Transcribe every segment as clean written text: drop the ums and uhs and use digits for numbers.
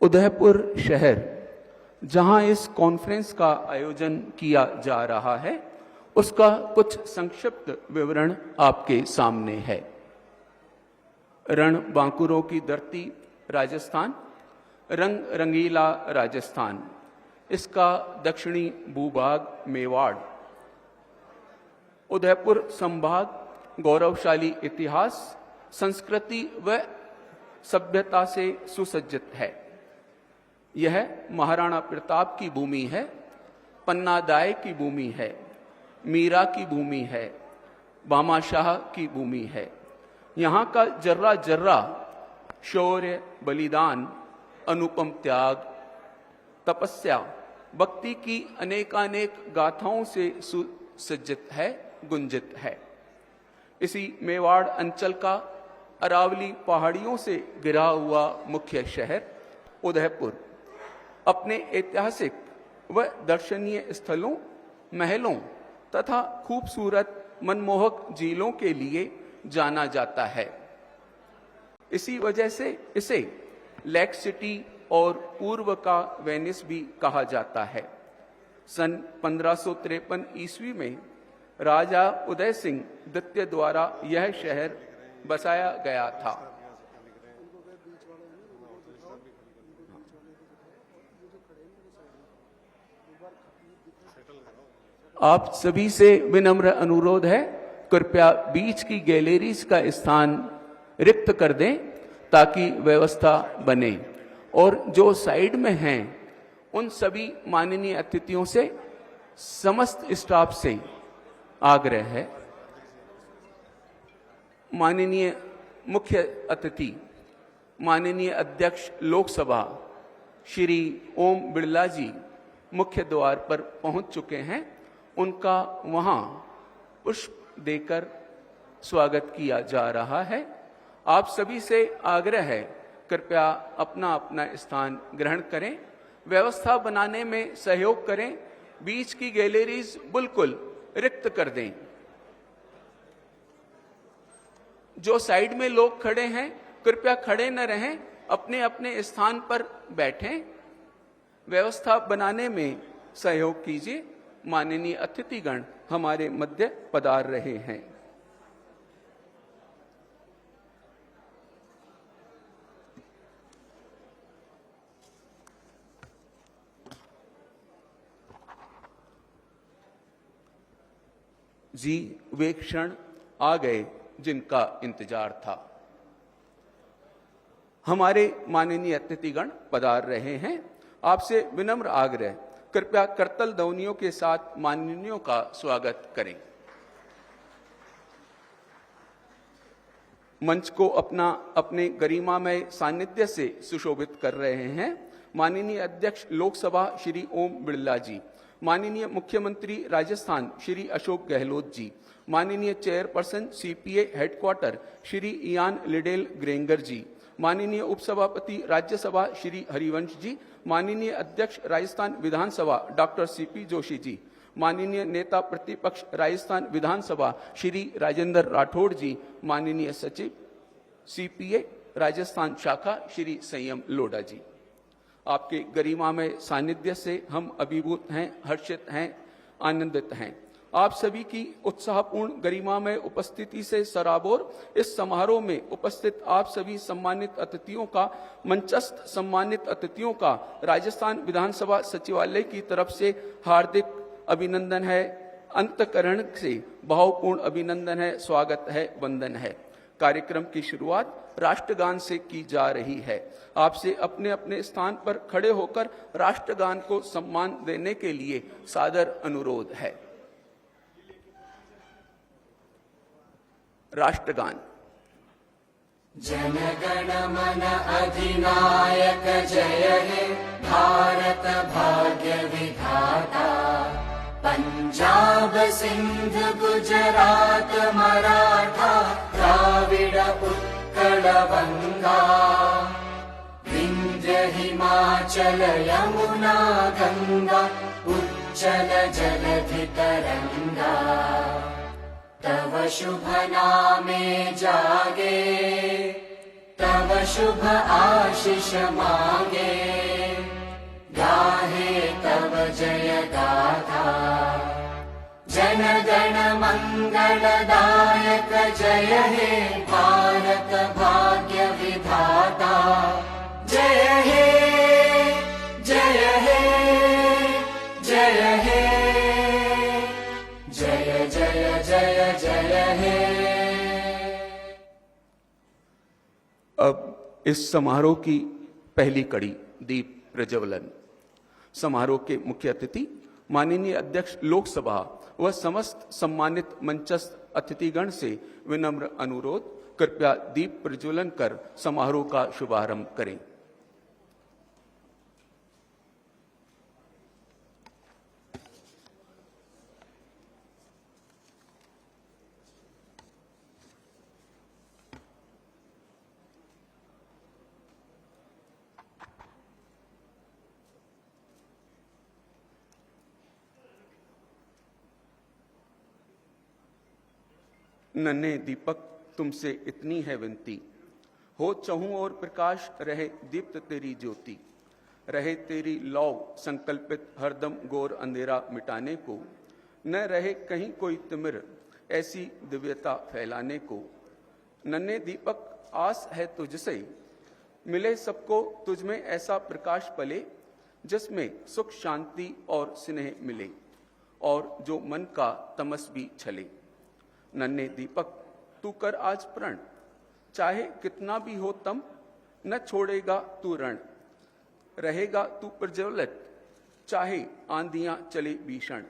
उदयपुर शहर जहां इस कॉन्फ्रेंस का आयोजन किया जा रहा है, उसका कुछ संक्षिप्त विवरण आपके सामने है। रण बांकुरों की धरती राजस्थान, रंग रंगीला राजस्थान, इसका दक्षिणी भूभाग मेवाड़, उदयपुर संभाग गौरवशाली इतिहास, संस्कृति व सभ्यता से सुसज्जित है। यह महाराणा प्रताप की भूमि है, पन्नादाय की भूमि है, मीरा की भूमि है, भामाशाह की भूमि है। यहाँ का जर्रा जर्रा शौर्य, बलिदान, अनुपम त्याग, तपस्या, भक्ति की अनेकानेक गाथाओं से सुसज्जित है, गुंजित है। इसी मेवाड़ अंचल का अरावली पहाड़ियों से घिरा हुआ मुख्य शहर उदयपुर अपने ऐतिहासिक व दर्शनीय स्थलों, महलों तथा खूबसूरत मनमोहक झीलों के लिए जाना जाता है। इसी वजह से इसे लेक सिटी और पूर्व का वेनिस भी कहा जाता है। सन 1553 ईस्वी में राजा उदय सिंह द्वितीय द्वारा यह शहर बसाया गया था। आप सभी से विनम्र अनुरोध है, कृपया बीच की गैलरीज का स्थान रिक्त कर दें ताकि व्यवस्था बने, और जो साइड में हैं उन सभी माननीय अतिथियों से, समस्त स्टाफ से आग्रह है। माननीय मुख्य अतिथि, माननीय अध्यक्ष लोकसभा श्री ओम बिड़ला जी मुख्य द्वार पर पहुंच चुके हैं। उनका वहां पुष्प देकर स्वागत किया जा रहा है। आप सभी से आग्रह है, कृपया अपना अपना स्थान ग्रहण करें, व्यवस्था बनाने में सहयोग करें, बीच की गैलरीज बिल्कुल रिक्त कर दें। जो साइड में लोग खड़े हैं कृपया खड़े न रहें, अपने अपने स्थान पर बैठें, व्यवस्था बनाने में सहयोग कीजिए। माननीय अतिथिगण हमारे मध्य पधार रहे हैं। जी, वे क्षण आ गए जिनका इंतजार था। हमारे माननीय अतिथिगण पधार रहे हैं। आपसे विनम्र आग्रह, कृपया करतल ध्वनियों के साथ माननीयों का स्वागत करें। मंच को अपने गरिमामय सानिध्य से सुशोभित कर रहे हैं माननीय अध्यक्ष लोकसभा श्री ओम बिड़ला जी, माननीय मुख्यमंत्री राजस्थान श्री अशोक गहलोत जी, माननीय chairperson CPA headquarter Shri Ian Liddell Grainger ji, माननीय उपसभापति राज्यसभा श्री हरिवंश जी, माननीय अध्यक्ष राजस्थान विधानसभा डॉक्टर सीपी जोशी जी, माननीय नेता प्रतिपक्ष राजस्थान विधानसभा श्री राजेंद्र राठौड़ जी, माननीय सचिव सीपीए राजस्थान शाखा श्री संयम लोढ़ा जी। आपके गरिमामय सानिध्य से हम अभिभूत हैं, हर्षित हैं, आनंदित हैं। आप सभी की उत्साहपूर्ण गरिमामय उपस्थिति से सराबोर इस समारोह में उपस्थित आप सभी सम्मानित अतिथियों का, मंचस्थ सम्मानित अतिथियों का राजस्थान विधानसभा सचिवालय की तरफ से हार्दिक अभिनंदन है, अंतःकरण से भावपूर्ण अभिनंदन है, स्वागत है, वंदन है। कार्यक्रम की शुरुआत राष्ट्रगान से की जा रही है। आपसे अपने अपने स्थान पर खड़े होकर राष्ट्रगान को सम्मान देने के लिए सादर अनुरोध है। राष्ट्रगान। जनगण मन अधिनायक जय हे भारत भाग्य विधाता, पंजाब सिंध गुजरात मराठा द्राविड़ उत्कल बंगा, विंध्य हिमाचल यमुना गंगा उच्चल जलधि तरंगा, तव शुभ नामे जागे, तव शुभ आशीष मांगे, जनगण मंगलदायक जय हे भारत भाग्य विधाता जय हे जय हे जय हे जय जय जय जय हे। अब इस समारोह की पहली कड़ी दीप प्रज्वलन। समारोह के मुख्य अतिथि माननीय अध्यक्ष लोकसभा व समस्त सम्मानित मंचस्थ अतिथिगण से विनम्र अनुरोध, कृपया दीप प्रज्वलन कर समारोह का शुभारंभ करें। नन्हे दीपक तुमसे इतनी है विनती, हो चहूं और प्रकाश रहे दीप्त तेरी ज्योति, रहे तेरी लौ संकल्पित हरदम घोर अंधेरा मिटाने को, न रहे कहीं कोई तिमिर ऐसी दिव्यता फैलाने को। नन्हे दीपक आस है तुझसे, मिले सबको तुझ में ऐसा प्रकाश पले, जिसमें सुख शांति और स्नेह मिले, और जो मन का तमस भी छले। नन्हे दीपक तू कर आज प्रण, चाहे कितना भी हो तम, न छोड़ेगा तू रण, रहेगा तू प्रज्वलित, चाहे आंधियां चले भीषण,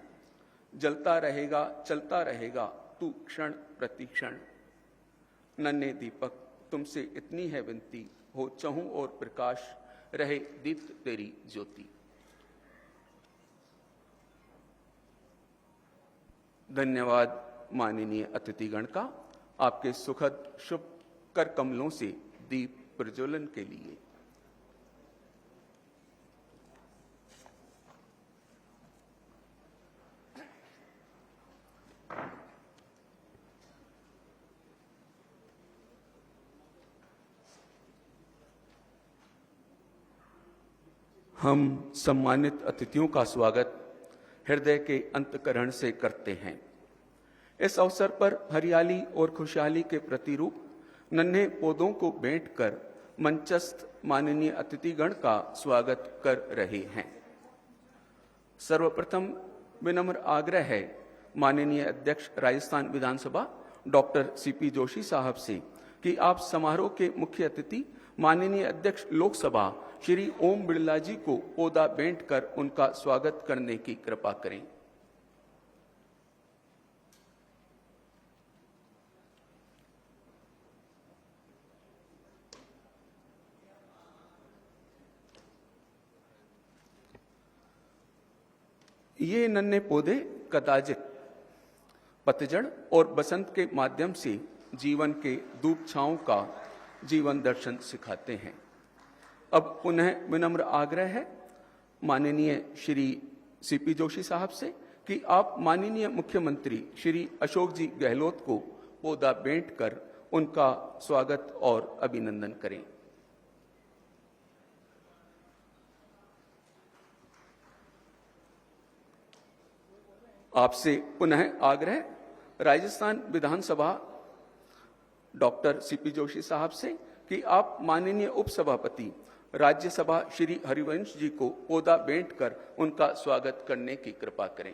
जलता रहेगा चलता रहेगा तू क्षण प्रतिक्षण। नन्हे दीपक तुमसे इतनी है विनती, हो चहूं और प्रकाश रहे दीप्त तेरी ज्योति। धन्यवाद माननीय अतिथिगण का, आपके सुखद शुभ कर कमलों से दीप प्रज्वलन के लिए। हम सम्मानित अतिथियों का स्वागत हृदय के अंतःकरण से करते हैं। इस अवसर पर हरियाली और खुशहाली के प्रतिरूप नन्हे पौधों को भेंट कर मंचस्थ माननीय अतिथिगण का स्वागत कर रहे हैं। सर्वप्रथम विनम्र आग्रह है माननीय अध्यक्ष राजस्थान विधानसभा डॉक्टर सीपी जोशी साहब से कि आप समारोह के मुख्य अतिथि माननीय अध्यक्ष लोकसभा श्री ओम बिड़ला जी को पौधा भेंट कर उनका स्वागत करने की कृपा करें। ये नन्हे पौधे कदाचित पतझड़ और बसंत के माध्यम से जीवन के धूप छांव का जीवन दर्शन सिखाते हैं। अब पुनः विनम्र आग्रह है माननीय श्री सीपी जोशी साहब से कि आप माननीय मुख्यमंत्री श्री अशोक जी गहलोत को पौधा भेंट कर उनका स्वागत और अभिनंदन करें। आपसे पुनः आग्रह राजस्थान विधानसभा डॉक्टर सीपी जोशी साहब से कि आप माननीय उपसभापति राज्यसभा श्री हरिवंश जी को पौधा भेंट कर उनका स्वागत करने की कृपा करें।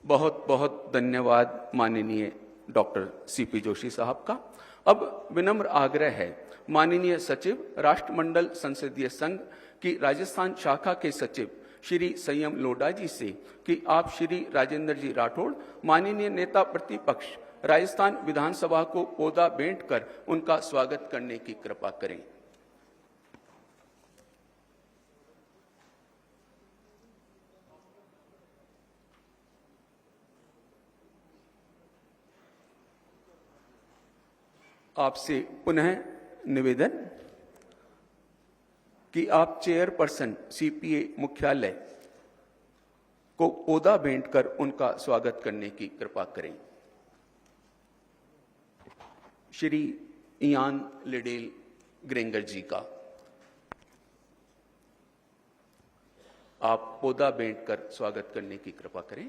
बहुत बहुत धन्यवाद माननीय डॉक्टर सीपी जोशी साहब का। अब विनम्र आग्रह है माननीय सचिव राष्ट्रमंडल संसदीय संघ की राजस्थान शाखा के सचिव श्री संयम लोढ़ा जी से कि आप श्री राजेंद्र जी राठौड़ माननीय नेता प्रतिपक्ष राजस्थान विधानसभा को पौधा भेंट कर उनका स्वागत करने की कृपा करें। आपसे पुनः निवेदन कि आप चेयरपर्सन सीपीए मुख्यालय को पौधा भेंट कर उनका स्वागत करने की कृपा करें। श्री इयान लिडेल ग्रेंगर जी का। आप पौधा भेंट कर स्वागत करने की कृपा करें।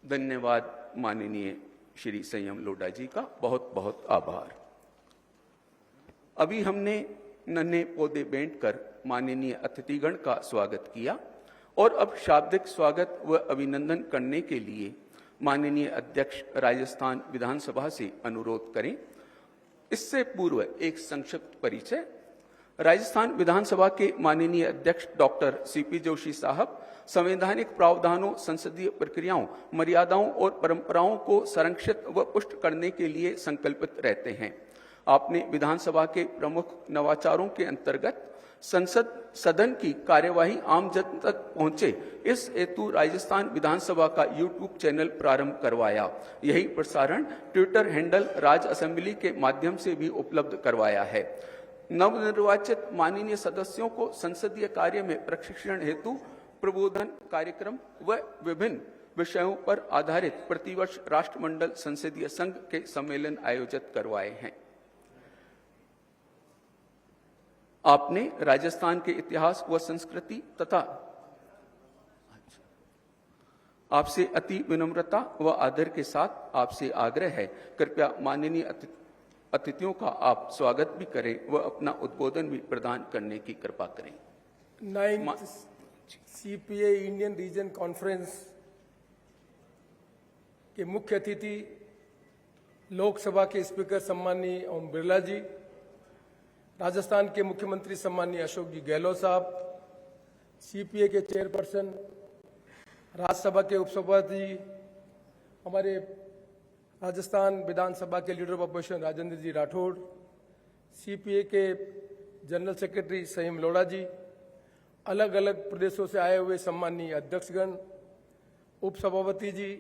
धन्यवाद माननीय श्री संयम लोढ़ा जी का बहुत बहुत आभार। अभी हमने नन्हे पौधे भेंट कर माननीय अतिथिगण का स्वागत किया और अब शाब्दिक स्वागत व अभिनंदन करने के लिए माननीय अध्यक्ष राजस्थान विधानसभा से अनुरोध करें। इससे पूर्व एक संक्षिप्त परिचय। राजस्थान विधानसभा के माननीय अध्यक्ष डॉक्टर सीपी जोशी साहब संवैधानिक प्रावधानों, संसदीय प्रक्रियाओं, मर्यादाओं और परंपराओं को संरक्षित व पुष्ट करने के लिए संकल्पित रहते हैं। आपने विधानसभा के प्रमुख नवाचारों के अंतर्गत संसद सदन की कार्यवाही आम जन तक पहुंचे, इस हेतु राजस्थान विधानसभा का यूट्यूब चैनल प्रारंभ करवाया। यही प्रसारण ट्विटर हैंडल राज असेंबली के माध्यम से भी उपलब्ध करवाया है। नवनिर्वाचित माननीय सदस्यों को संसदीय कार्य में प्रशिक्षण हेतु प्रबोधन कार्यक्रम व विभिन्न विषयों पर आधारित प्रतिवर्ष राष्ट्रमंडल संसदीय संघ के सम्मेलन आयोजित करवाए हैं। आपने राजस्थान के इतिहास व संस्कृति तथा आपसे अति विनम्रता व आदर के साथ आपसे आग्रह है, कृपया माननीय अतिथियों का आप स्वागत भी करें व अपना उद्बोधन भी प्रदान करने की कृपा करें। 9th CPA Indian reason conference के मुख्य अतिथि लोकसभा के स्पीकर सम्माननीय ओम बिरला जी, राजस्थान के मुख्यमंत्री सम्माननीय अशोक जी गहलोत साहब, CPA के चेयरपर्सन, राज्यसभा के उपसभापति, हमारे राजस्थान विधानसभा के leader of opposition Rajendra ji Rathore, CPA के जनरल सेक्रेटरी संयम लोढ़ा जी, अलग अलग प्रदेशों से आए हुए सम्माननीय अध्यक्षगण, उपसभापति जी,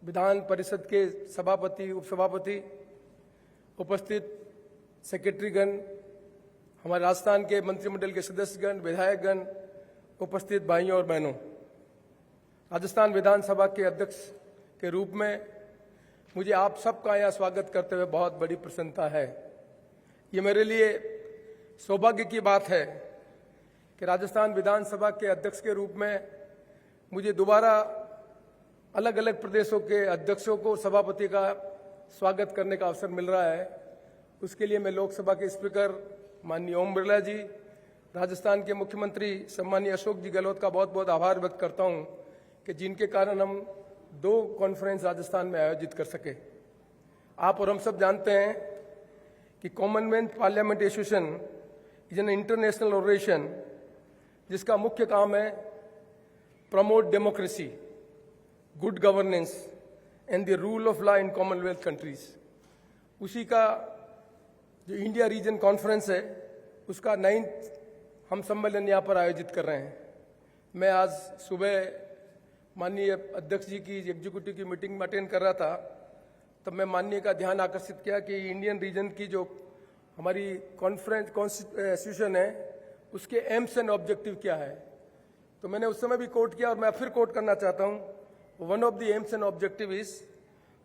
विधान परिषद के सभापति, उपसभापति, उपस्थित सेक्रेटरीगण, हमारे राजस्थान के मंत्रिमंडल के सदस्यगण, विधायकगण, उपस्थित भाइयों और बहनों, राजस्थान विधानसभा के अध्यक्ष के रूप में मुझे आप सबका यहाँ स्वागत करते हुए बहुत बड़ी प्रसन्नता है। ये मेरे लिए सौभाग्य की बात है कि राजस्थान विधानसभा के अध्यक्ष के रूप में मुझे दोबारा अलग अलग प्रदेशों के अध्यक्षों को सभापति का स्वागत करने का अवसर मिल रहा है। उसके लिए मैं लोकसभा के स्पीकर माननीय ओम बिरला जी, राजस्थान के मुख्यमंत्री सम्माननीय अशोक जी गहलोत का बहुत बहुत आभार व्यक्त करता हूं कि जिनके कारण हम 2 कॉन्फ्रेंस राजस्थान में आयोजित कर सके। आप और हम सब जानते हैं कि Commonwealth parliament association is an international organisation जिसका मुख्य काम है promote democracy, good governance and the rule of law in Commonwealth countries. उसी का जो इंडिया रीजन कॉन्फ्रेंस है उसका 9th हम सम्मेलन यहाँ पर आयोजित कर रहे हैं। मैं आज सुबह माननीय अध्यक्ष जी की एग्जीक्यूटिव की मीटिंग में अटेंड कर रहा था, तब मैं माननीय का ध्यान आकर्षित किया कि इंडियन रीजन की जो हमारी कॉन्फ्रेंस एसोसिएशन है उसके एम्स एंड ऑब्जेक्टिव क्या है। तो मैंने उस समय भी कोट किया और मैं फिर कोट करना चाहता हूँ। One of the aims and objective is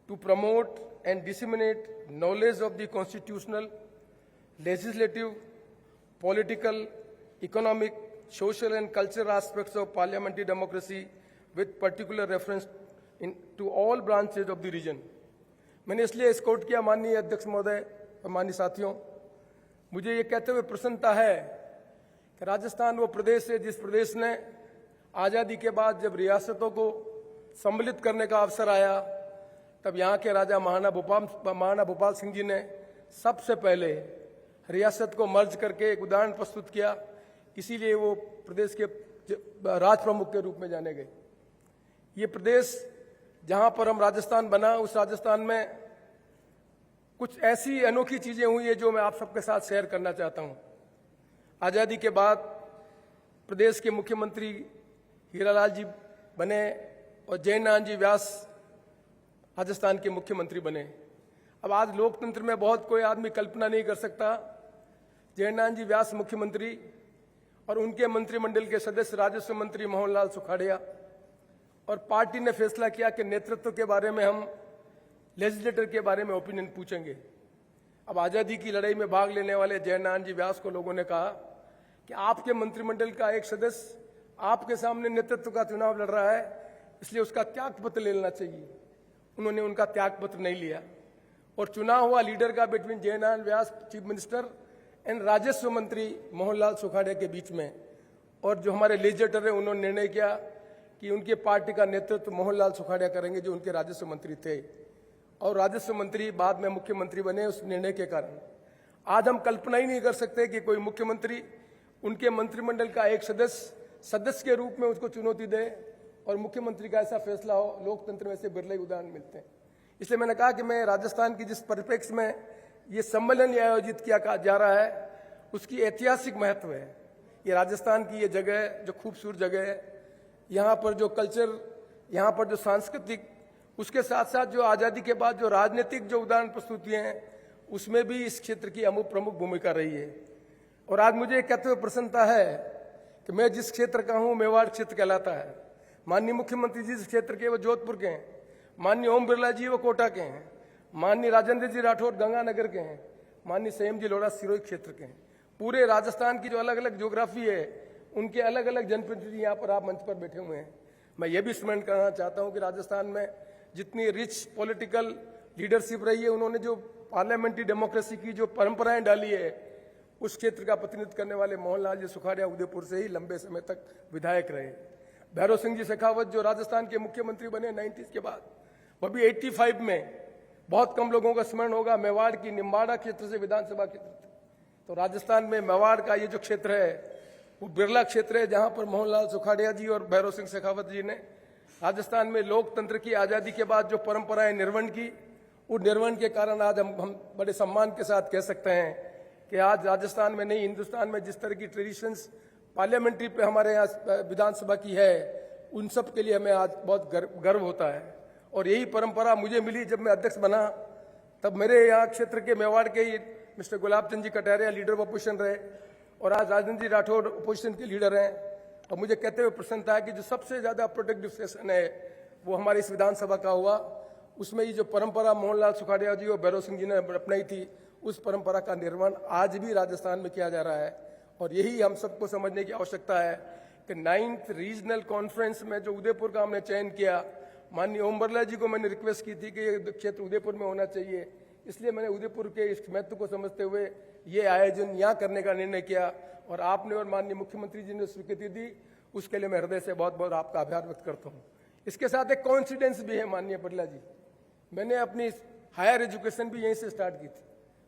to promote and disseminate knowledge of the constitutional, legislative, political, economic, social and cultural aspects of parliamentary democracy with particular reference to all branches of the region। मैंने इसलिए इस coat किया माननीय अध्यक्ष महोदय और माननीय साथियों, मुझे ये कहते हुए प्रसन्नता है कि राजस्थान वो प्रदेश है जिस प्रदेश ने आज़ादी के बाद जब रियासतों को सम्मिलित करने का अवसर आया तब यहाँ के राजा महाराणा भूपाल सिंह जी ने सबसे पहले रियासत को मर्ज करके एक उदाहरण प्रस्तुत किया। इसीलिए वो प्रदेश के राज प्रमुख के रूप में जाने गए। ये प्रदेश जहां पर हम राजस्थान बना, उस राजस्थान में कुछ ऐसी अनोखी चीजें हुई है जो मैं आप सबके साथ शेयर करना चाहता हूं। आज़ादी के बाद प्रदेश के मुख्यमंत्री हीरालाल जी बने और जयनारायण जी व्यास राजस्थान के मुख्यमंत्री बने। अब आज लोकतंत्र में बहुत कोई आदमी कल्पना नहीं कर सकता जयनारायण जी व्यास मुख्यमंत्री और उनके मंत्रिमंडल के सदस्य राजस्व मंत्री मोहनलाल सुखाड़िया, और पार्टी ने फैसला किया कि नेतृत्व के बारे में हम लेजिस्लेटर के बारे में ओपिनियन पूछेंगे। अब आज़ादी की लड़ाई में भाग लेने वाले जयनारायण जी व्यास को लोगों ने कहा कि आपके मंत्रिमंडल का एक सदस्य आपके सामने नेतृत्व का चुनाव लड़ रहा है, इसलिए उसका त्याग पत्र ले लेना चाहिए। उन्होंने उनका त्याग पत्र नहीं लिया और चुनाव हुआ लीडर का between Jainarayan Vyas chief minister and राजस्व मंत्री मोहनलाल सुखाड़िया के बीच में। और जो हमारे लेजिस्लेटर है उन्होंने निर्णय किया कि उनके पार्टी का नेतृत्व मोहनलाल सुखाड़िया करेंगे, जो उनके राजस्व मंत्री थे और राजस्व मंत्री बाद में मुख्यमंत्री बने उस निर्णय के कारण। आज हम कल्पना ही नहीं कर सकते कि कोई मुख्यमंत्री उनके मंत्रिमंडल का एक सदस्य के रूप में उसको चुनौती दे और मुख्यमंत्री का ऐसा फैसला हो। लोकतंत्र में से बिरले उदाहरण मिलते हैं। इसलिए मैंने कहा कि मैं राजस्थान की जिस परिप्रेक्ष्य में ये सम्मेलन आयोजित किया जा रहा है उसकी ऐतिहासिक महत्व है। ये राजस्थान की ये जगह जो खूबसूरत जगह है, यहाँ पर जो कल्चर, यहाँ पर जो सांस्कृतिक, उसके साथ साथ जो आज़ादी के बाद जो राजनीतिक जो उदाहरण प्रस्तुतियाँ हैं उसमें भी इस क्षेत्र की प्रमुख भूमिका रही है। और आज मुझे कहते हुए प्रसन्नता है कि मैं जिस क्षेत्र का हूँ मेवाड़ क्षेत्र कहलाता है। माननीय मुख्यमंत्री जी जिस क्षेत्र के वो जोधपुर के हैं, माननीय ओम बिरला जी वो कोटा के हैं, माननीय राजेंद्र जी राठौर गंगानगर के हैं, माननीय संयम जी लोढ़ा सिरोही क्षेत्र के हैं। पूरे राजस्थान की जो अलग अलग ज्योग्राफी है उनके अलग अलग जनप्रतिनिधि यहाँ पर आप मंच पर बैठे हुए हैं। मैं ये भी स्मरण करना चाहता हूँ कि राजस्थान में जितनी रिच पॉलिटिकल लीडरशिप रही है, उन्होंने जो पार्लियामेंट्री डेमोक्रेसी की जो परंपराएं डाली है, उस क्षेत्र का प्रतिनिधित्व करने वाले मोहनलाल जी सुखाड़िया उदयपुर से ही लंबे समय तक विधायक रहे। भैरव सिंह जी शेखावत जो राजस्थान के मुख्यमंत्री बने 90s के बाद, वह भी 85 में, बहुत कम लोगों का स्मरण होगा, मेवाड़ की निम्बाड़ा क्षेत्र से विधानसभा क्षेत्र। तो राजस्थान में मेवाड़ का ये जो क्षेत्र है वो बिरला क्षेत्र है जहां पर मोहनलाल सुखाड़िया जी और भैरव सिंह शेखावत जी ने राजस्थान में लोकतंत्र की आज़ादी के बाद जो परंपराएं निर्वहन की, उस निर्वहन के कारण आज हम बड़े सम्मान के साथ कह सकते हैं कि आज राजस्थान में नहीं, हिंदुस्तान में जिस तरह की ट्रेडिशंस पार्लियामेंट्री पे हमारे यहाँ विधानसभा की है, उन सब के लिए हमें आज बहुत गर्व होता है। और यही परंपरा मुझे मिली जब मैं अध्यक्ष बना। तब मेरे यहाँ क्षेत्र के मेवाड़ के ही mister Gulab Chand ji Kataria leader of opposition रहे और आज राजेंद्र जी राठौर अपोजिशन के लीडर हैं। और मुझे कहते हुए प्रसन्नता है कि जो सबसे ज्यादा प्रोटेक्टिव सेशन है वो हमारी इस विधानसभा का हुआ। उसमें ये जो परंपरा मोहनलाल सुखाड़िया जी और भैरव सिंह जी ने अपनाई थी, उस परंपरा का निर्वहन आज भी राजस्थान में किया जा रहा है। और यही हम सबको समझने की आवश्यकता है कि 9th रीजनल कॉन्फ्रेंस में जो उदयपुर का हमने चयन किया, माननीय ओम बिरला जी को मैंने रिक्वेस्ट की थी कि ये क्षेत्र उदयपुर में होना चाहिए, इसलिए मैंने उदयपुर के इस महत्व को समझते हुए ये आयोजन यहाँ करने का निर्णय किया। और आपने और माननीय मुख्यमंत्री जी ने स्वीकृति दी, उसके लिए मैं हृदय से बहुत बहुत आपका आभार व्यक्त करता हूँ। इसके साथ एक कॉन्सिडेंस भी है माननीय बिरला जी, मैंने अपनी हायर एजुकेशन भी यहीं से स्टार्ट की थी।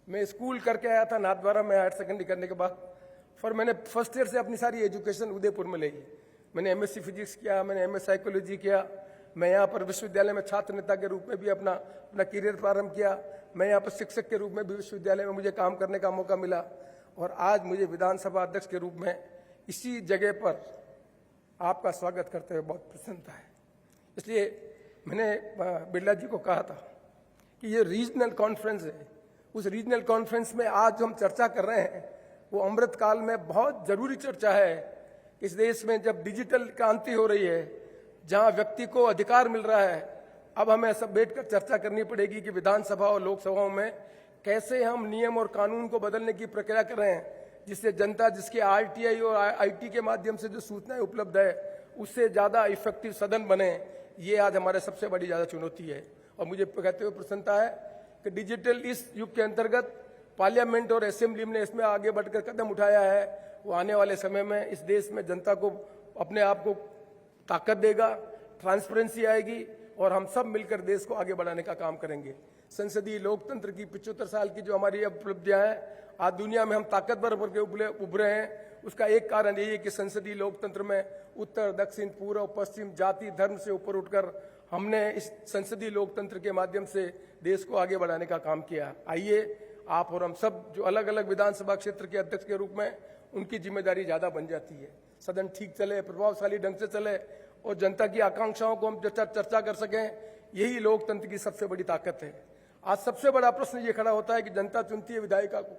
मैं स्कूल करके आया था नाथद्वारा में हायर सेकेंडरी करने के बाद, फिर मैंने फर्स्ट ईयर से अपनी सारी एजुकेशन उदयपुर में ली। मैंने MSc फिजिक्स किया, मैंने MS साइकोलॉजी किया। मैं यहाँ पर विश्वविद्यालय में छात्र नेता के रूप में भी अपना करियर प्रारंभ किया। मैं यहाँ पर शिक्षक के रूप में भी विश्वविद्यालय में मुझे काम करने का मौका मिला। और आज मुझे विधानसभा अध्यक्ष के रूप में इसी जगह पर आपका स्वागत करते हुए बहुत प्रसन्नता है। इसलिए मैंने बिरला जी को कहा था कि ये रीजनल कॉन्फ्रेंस है, उस रीजनल कॉन्फ्रेंस में आज जो हम चर्चा कर रहे हैं वो अमृत काल में बहुत जरूरी चर्चा है। इस देश में जब डिजिटल क्रांति हो रही है, जहां व्यक्ति को अधिकार मिल रहा है, अब हमें सब बैठकर चर्चा करनी पड़ेगी कि विधानसभा और लोकसभाओं में कैसे हम नियम और कानून को बदलने की प्रक्रिया कर रहे हैं, जिससे जनता जिसके RTI और IT के माध्यम से जो सूचनाएं उपलब्ध है उससे ज्यादा इफेक्टिव सदन बने। ये आज हमारे सबसे बड़ी ज्यादा चुनौती है। और मुझे कहते हुए प्रसन्नता है कि डिजिटल इस युग के अंतर्गत पार्लियामेंट और असेंबली ने इसमें आगे बढ़कर कदम उठाया है। वो आने वाले समय में इस देश में जनता को अपने आप को ताकत देगा, ट्रांसपेरेंसी आएगी और हम सब मिलकर देश को आगे बढ़ाने का काम करेंगे। संसदीय लोकतंत्र की 75 साल की जो हमारी उपलब्धियां हैं, आज दुनिया में हम ताकतवर होकर के उभरे हैं। उसका एक कारण यही है कि संसदीय लोकतंत्र में उत्तर, दक्षिण, पूर्व, पश्चिम, जाति, धर्म से ऊपर उठकर हमने इस संसदीय लोकतंत्र के माध्यम से देश को आगे बढ़ाने का काम किया। आइए आप और हम सब जो अलग अलग विधानसभा क्षेत्र के अध्यक्ष के रूप में, उनकी जिम्मेदारी ज्यादा बन जाती है। सदन ठीक चले, प्रभावशाली ढंग से चले और जनता की आकांक्षाओं को हम चर्चा कर सकें, यही लोकतंत्र की सबसे बड़ी ताकत है। आज सबसे बड़ा प्रश्न ये खड़ा होता है कि जनता चुनती है विधायिका को,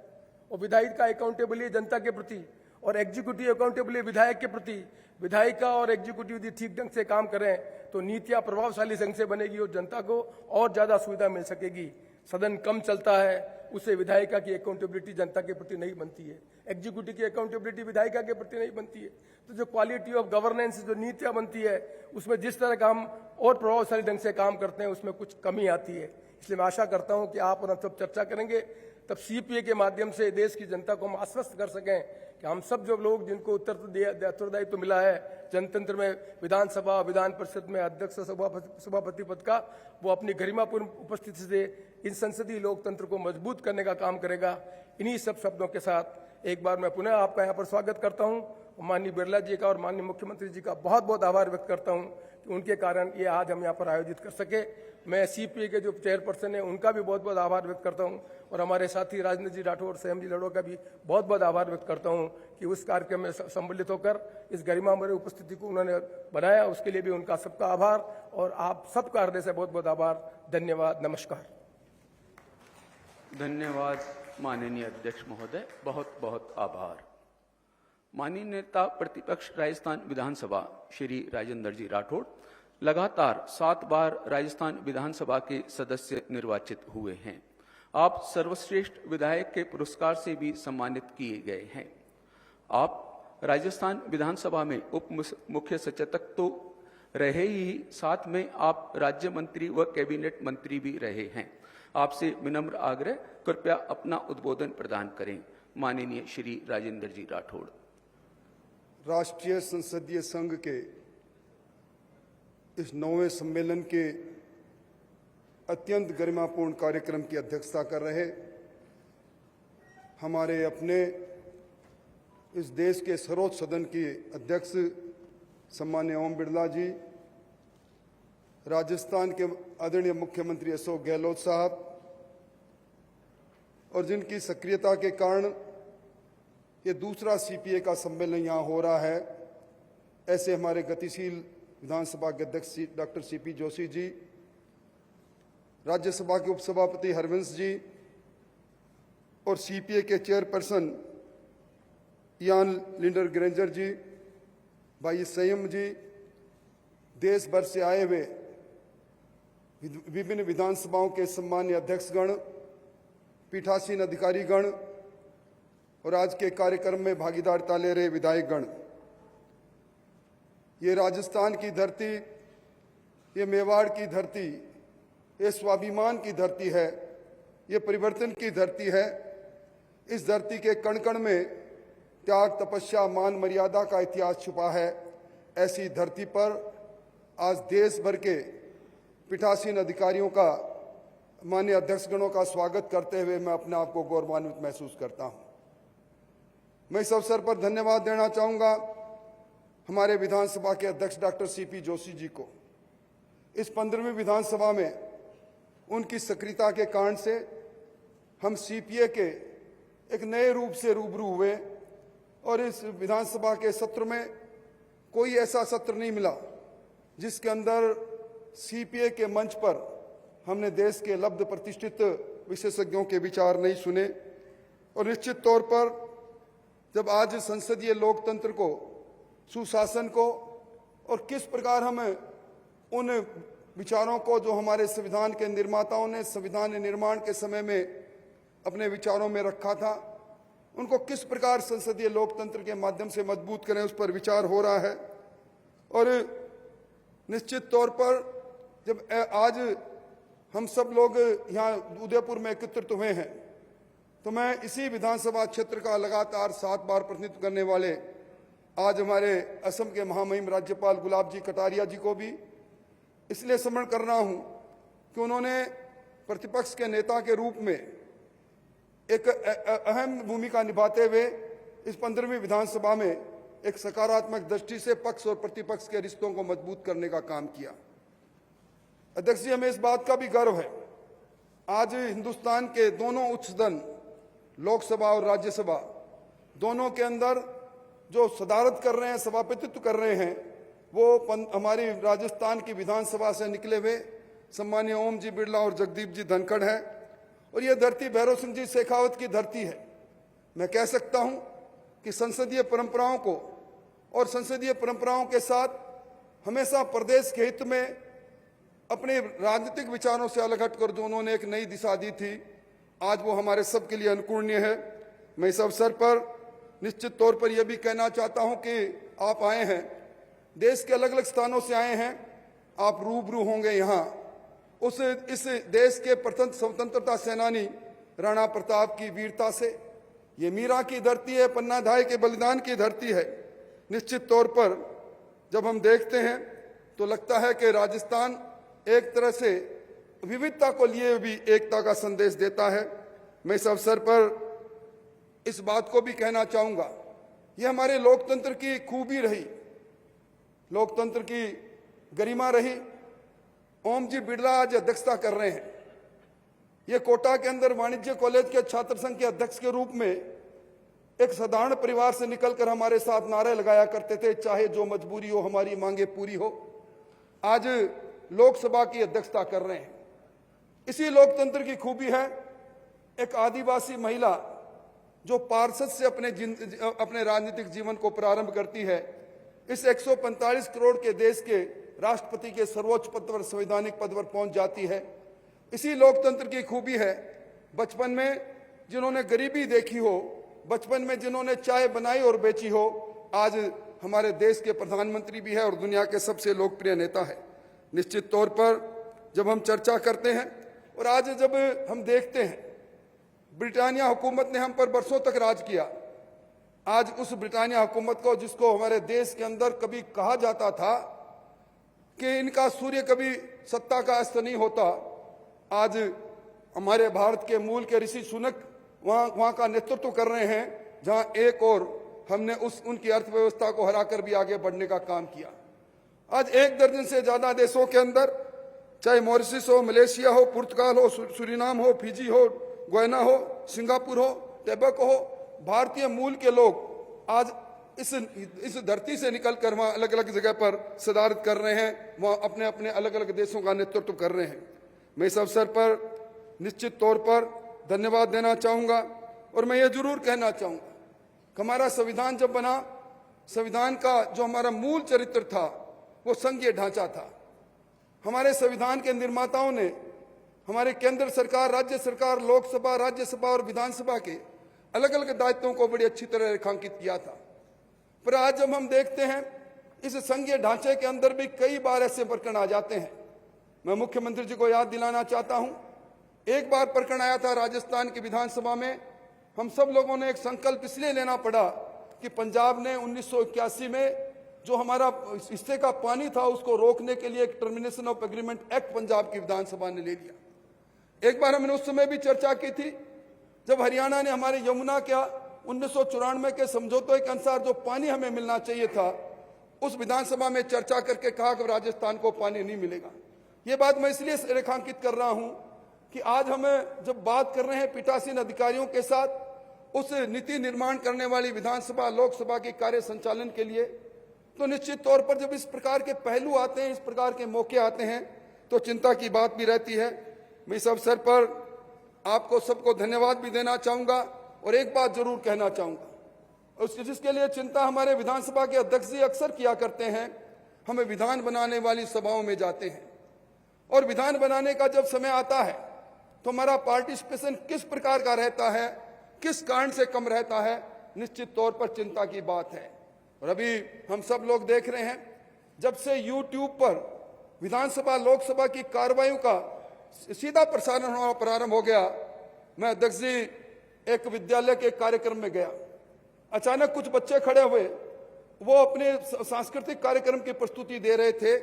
और विधायिका का अकाउंटेबल है जनता के प्रति और एग्जीक्यूटिव अकाउंटेबल है विधायक के प्रति। विधायिका और एग्जीक्यूटिव यदि ठीक ढंग से काम करें तो नीतियां प्रभावशाली ढंग से बनेगी और जनता को और ज्यादा सुविधा मिल सकेगी। सदन कम चलता है, उससे विधायिका की अकाउंटेबिलिटी जनता के प्रति नहीं बनती है, एग्जीक्यूटिव की अकाउंटेबिलिटी विधायिका के प्रति नहीं बनती है। तो जो क्वालिटी ऑफ गवर्नेंस, जो नीतियां बनती है, उसमें जिस तरह का हम और प्रभावशाली ढंग से काम करते हैं उसमें कुछ कमी आती है। इसलिए मैं आशा करता हूं कि आप और हम सब चर्चा करेंगे, तब सीपीए के माध्यम से देश की जनता को हम आश्वस्त कर सकें कि हम सब जो लोग जिनको उत्तरदायित्व मिला है जनतंत्र में, विधानसभा विधान परिषद में अध्यक्ष सभापति पद का, वो अपनी गरिमापूर्ण उपस्थिति से इन संसदीय लोकतंत्र को मजबूत करने का काम करेगा। इन्हीं सब शब्दों के साथ एक बार मैं पुनः आपका यहाँ पर स्वागत करता हूँ। माननीय बिरला जी का और माननीय मुख्यमंत्री जी का बहुत बहुत आभार व्यक्त करता हूँ कि उनके कारण ये आज हम यहाँ पर आयोजित कर सके। मैं सीपीए के जो चेयरपर्सन है उनका भी बहुत बहुत आभार व्यक्त करता हूँ और हमारे साथी राजेंद्र जी राठौर, संयम जी लड़ो का भी बहुत बहुत आभार व्यक्त करता हूँ कि उस कार्यक्रम में सम्मिलित होकर इस गरिमा भरी उपस्थिति को उन्होंने बनाया, उसके लिए भी उनका सबका आभार और आप सबका हृदय से बहुत बहुत आभार। धन्यवाद, नमस्कार। धन्यवाद माननीय अध्यक्ष महोदय, बहुत बहुत आभार। माननीय नेता प्रतिपक्ष राजस्थान विधानसभा श्री राजेंद्र जी राठौड़ लगातार 7 बार राजस्थान विधानसभा के सदस्य निर्वाचित हुए हैं। आप सर्वश्रेष्ठ विधायक के पुरस्कार से भी सम्मानित किए गए हैं। आप राजस्थान विधानसभा में उप मुख्य सचेतक तो रहे ही, साथ में आप राज्य मंत्री व कैबिनेट मंत्री भी रहे हैं। आपसे विनम्र आग्रह, कृपया अपना उद्बोधन प्रदान करें। माननीय श्री राजेंद्र जी राठौड़। राष्ट्रीय संसदीय संघ के इस 9वें सम्मेलन के अत्यंत गरिमापूर्ण कार्यक्रम की अध्यक्षता कर रहे हमारे अपने इस देश के सर्वोच्च सदन के अध्यक्ष सम्माननीय ओम बिरला जी, राजस्थान के आदरणीय मुख्यमंत्री अशोक गहलोत साहब, और जिनकी सक्रियता के कारण ये दूसरा सीपीए का सम्मेलन यहाँ हो रहा है, ऐसे हमारे गतिशील विधानसभा के अध्यक्ष डॉक्टर सीपी जोशी जी, राज्यसभा के उपसभापति हरवंश जी और सीपीए के चेयरपर्सन इयान लिंडर ग्रेंजर जी, भाई संयम जी, देश भर से आए हुए विभिन्न विधानसभाओं के सम्मान्य अध्यक्षगण, पीठासीन अधिकारीगण और आज के कार्यक्रम में भागीदारिता ले रहे विधायकगण। ये राजस्थान की धरती, ये मेवाड़ की धरती, ये स्वाभिमान की धरती है, ये परिवर्तन की धरती है। इस धरती के कण कण में त्याग, तपस्या, मान मर्यादा का इतिहास छुपा है। ऐसी धरती पर आज देश भर के पीठासीन अधिकारियों का, माननीय अध्यक्षगणों का स्वागत करते हुए मैं अपने आप को गौरवान्वित महसूस करता हूं। मैं इस अवसर पर धन्यवाद देना चाहूंगा हमारे विधानसभा के अध्यक्ष डॉक्टर सीपी जोशी जी को। इस 15वीं विधानसभा में उनकी सक्रियता के कारण से हम सीपीए के एक नए रूप से रूबरू हुए और इस विधानसभा के सत्र में कोई ऐसा सत्र नहीं मिला जिसके अंदर सीपीए के मंच पर हमने देश के लब्ध प्रतिष्ठित विशेषज्ञों के विचार नहीं सुने। और निश्चित तौर पर जब आज संसदीय लोकतंत्र को, सुशासन को और किस प्रकार हम उन विचारों को जो हमारे संविधान के निर्माताओं ने संविधान निर्माण के समय में अपने विचारों में रखा था, उनको किस प्रकार संसदीय लोकतंत्र के माध्यम से मजबूत करें, उस पर विचार हो रहा है। और निश्चित तौर पर जब आज हम सब लोग यहाँ उदयपुर में एकत्रित हुए हैं, तो मैं इसी विधानसभा क्षेत्र का लगातार 7 बार प्रतिनिधित्व करने वाले आज हमारे असम के महामहिम राज्यपाल गुलाब जी कटारिया जी को भी इसलिए स्मरण कर रहा हूं कि उन्होंने प्रतिपक्ष के नेता के रूप में एक अहम भूमिका निभाते हुए इस 15वीं विधानसभा में एक सकारात्मक दृष्टि से पक्ष और प्रतिपक्ष के रिश्तों को मजबूत करने का काम किया। अध्यक्ष जी, हमें इस बात का भी गर्व है, आज हिंदुस्तान के दोनों उच्च सदन, लोकसभा और राज्यसभा, दोनों के अंदर जो सदारत कर रहे हैं, सभापतित्व कर रहे हैं, वो हमारी राजस्थान की विधानसभा से निकले हुए सम्मानीय ओम जी बिरला और जगदीप जी धनखड़ है। और ये धरती भैरव सिंह जी शेखावत की धरती है। मैं कह सकता हूं कि संसदीय परंपराओं को और संसदीय परंपराओं के साथ हमेशा प्रदेश के हित में अपने राजनीतिक विचारों से अलग हटकर जो उन्होंने एक नई दिशा दी थी, आज वो हमारे सबके लिए अनुकरणीय है। मैं इस अवसर पर निश्चित तौर पर यह भी कहना चाहता हूं कि आप आए हैं, देश के अलग अलग स्थानों से आए हैं, आप रूबरू होंगे यहाँ इस देश के प्रथम स्वतंत्रता सेनानी राणा प्रताप की वीरता से। ये मीरा की धरती है, पन्ना धाय के बलिदान की धरती है। निश्चित तौर पर जब हम देखते हैं तो लगता है कि राजस्थान एक तरह से विविधता को लिए भी एकता का संदेश देता है। मैं इस अवसर पर इस बात को भी कहना चाहूंगा, ये हमारे लोकतंत्र की खूबी रही, लोकतंत्र की गरिमा रही। ओम जी बिड़ला आज अध्यक्षता कर रहे हैं। ये कोटा के अंदर वाणिज्य कॉलेज के छात्र संघ के अध्यक्ष के रूप में एक साधारण परिवार से निकलकर हमारे साथ नारे लगाया करते थे, चाहे जो मजबूरी हो हमारी मांगे पूरी हो। आज लोकसभा की अध्यक्षता कर रहे हैं। इसी लोकतंत्र की खूबी है, एक आदिवासी महिला जो पार्षद से अपने राजनीतिक जीवन को प्रारंभ करती है, इस 145 करोड़ के देश के राष्ट्रपति के सर्वोच्च पद पर, संवैधानिक पद पर पहुंच जाती है। इसी लोकतंत्र की खूबी है, बचपन में जिन्होंने गरीबी देखी हो, बचपन में जिन्होंने चाय बनाई और बेची हो, आज हमारे देश के प्रधानमंत्री भी है और दुनिया के सबसे लोकप्रिय नेता है। निश्चित तौर पर जब हम चर्चा करते हैं और आज जब हम देखते हैं ब्रिटानिया हुकूमत ने हम पर बरसों तक राज किया, आज उस ब्रिटानिया हुकूमत को, जिसको हमारे देश के अंदर कभी कहा जाता था कि इनका सूर्य कभी सत्ता का अस्त नहीं होता, आज हमारे भारत के मूल के ऋषि सुनक वहां का नेतृत्व कर रहे हैं, जहां एक और हमने उनकी अर्थव्यवस्था को हराकर भी आगे बढ़ने का काम किया। आज 1 दर्जन से ज्यादा देशों के अंदर, चाहे मॉरिशस हो, मलेशिया हो, पुर्तगाल हो, सुरीनाम हो, फिजी हो, गोयना हो, सिंगापुर हो, टोबैको हो, भारतीय मूल के लोग आज इस धरती से निकलकर वहां अलग अलग जगह पर सदारत कर रहे हैं, वहां अपने अपने अलग अलग देशों का नेतृत्व कर रहे हैं। मैं इस अवसर पर निश्चित तौर पर धन्यवाद देना चाहूंगा और मैं ये जरूर कहना चाहूंगा कि हमारा संविधान जब बना, संविधान का जो हमारा मूल चरित्र था वो संघीय ढांचा था। हमारे संविधान के निर्माताओं ने हमारे केंद्र सरकार, राज्य सरकार, लोकसभा, राज्यसभा और विधानसभा के अलग अलग दायित्वों को बड़ी अच्छी तरह रेखांकित किया था। पर आज जब हम देखते हैं इस संघीय ढांचे के अंदर भी कई बार ऐसे प्रकरण आ जाते हैं। मैं मुख्यमंत्री जी को याद दिलाना चाहता हूं, एक बार प्रकरण आया था राजस्थान की विधानसभा में। हम सब लोगों ने एक संकल्प इसलिए लेना पड़ा कि पंजाब ने 1981 में जो हमारा हिस्से का पानी था उसको रोकने के लिए एक termination of agreement act Punjab की विधानसभा ने ले लिया। एक बार हमने उस समय भी चर्चा की थी जब हरियाणा ने हमारे यमुना क्या 1994 के समझौते के अनुसार जो पानी हमें मिलना चाहिए था, उस विधानसभा में चर्चा करके कहा कि राजस्थान को पानी नहीं मिलेगा। ये बात मैं इसलिए रेखांकित कर रहा हूं कि आज हमें जब बात कर रहे हैं पीठासीन अधिकारियों के साथ उस नीति निर्माण करने वाली विधानसभा, लोकसभा के कार्य संचालन के लिए, तो निश्चित तौर पर जब इस प्रकार के पहलू आते हैं, इस प्रकार के मौके आते हैं, तो चिंता की बात भी रहती है। मैं इस अवसर पर आपको सबको धन्यवाद भी देना चाहूंगा और एक बात जरूर कहना चाहूंगा, जिसके लिए चिंता हमारे विधानसभा के अध्यक्ष जी अक्सर किया करते हैं। हमें विधान बनाने वाली सभाओं में जाते हैं और विधान बनाने का जब समय आता है तो हमारा पार्टिसिपेशन किस प्रकार का रहता है, किस कारण से कम रहता है, निश्चित तौर पर चिंता की बात है। और अभी हम सब लोग देख रहे हैं, जब से यूट्यूब पर विधानसभा, लोकसभा की कार्रवाइयों का सीधा प्रसारण होना प्रारंभ हो गया। मैं अध्यक्ष जी एक विद्यालय के कार्यक्रम में गया, अचानक कुछ बच्चे खड़े हुए, वो अपने सांस्कृतिक कार्यक्रम की प्रस्तुति दे रहे थे।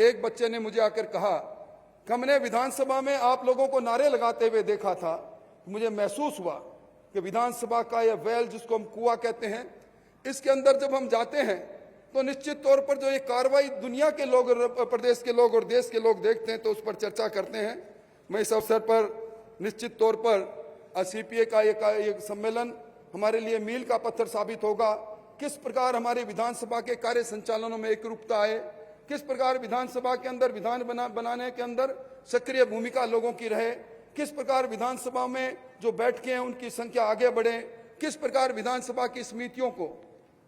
एक बच्चे ने मुझे आकर कहा कि हमने विधानसभा में आप लोगों को नारे लगाते हुए देखा था, मुझे महसूस हुआ कि विधानसभा का यह वेल, जिसको हम कुआं कहते हैं, इसके अंदर जब हम जाते हैं तो निश्चित तौर पर जो ये कार्रवाई दुनिया के लोग, प्रदेश के लोग और देश के लोग देखते हैं तो उस पर चर्चा करते हैं। मैं इस अवसर पर निश्चित तौर पर सीपीए का ये सम्मेलन हमारे लिए मील का पत्थर साबित होगा। किस प्रकार हमारे विधानसभा के कार्य संचालनों में एकरूपता आए, किस प्रकार विधानसभा के अंदर विधान बनाने के अंदर सक्रिय भूमिका लोगों की रहे, किस प्रकार विधानसभा में जो बैठकें हैं उनकी संख्या आगे बढ़े, किस प्रकार विधानसभा की समितियों को,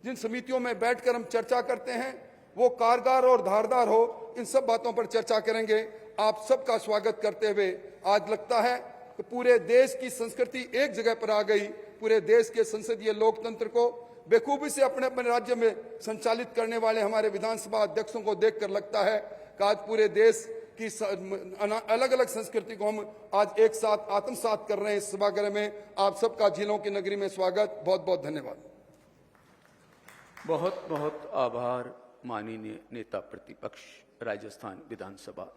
जिन समितियों में बैठकर हम चर्चा करते हैं, वो कारगर और धारदार हो। इन सब बातों पर चर्चा करेंगे। आप सबका स्वागत करते हुए आज लगता है कि पूरे देश की संस्कृति एक जगह पर आ गई। पूरे देश के संसदीय लोकतंत्र को बेखूबी से अपने अपने राज्य में संचालित करने वाले हमारे विधानसभा अध्यक्षों को देखकर लगता है कि आज पूरे देश की अलग अलग संस्कृति को हम आज एक साथ आत्मसात कर रहे हैं। इस सभागृह में आप सबका झीलों की नगरी में स्वागत। बहुत बहुत धन्यवाद। बहुत बहुत आभार माननीय नेता प्रतिपक्ष राजस्थान विधानसभा।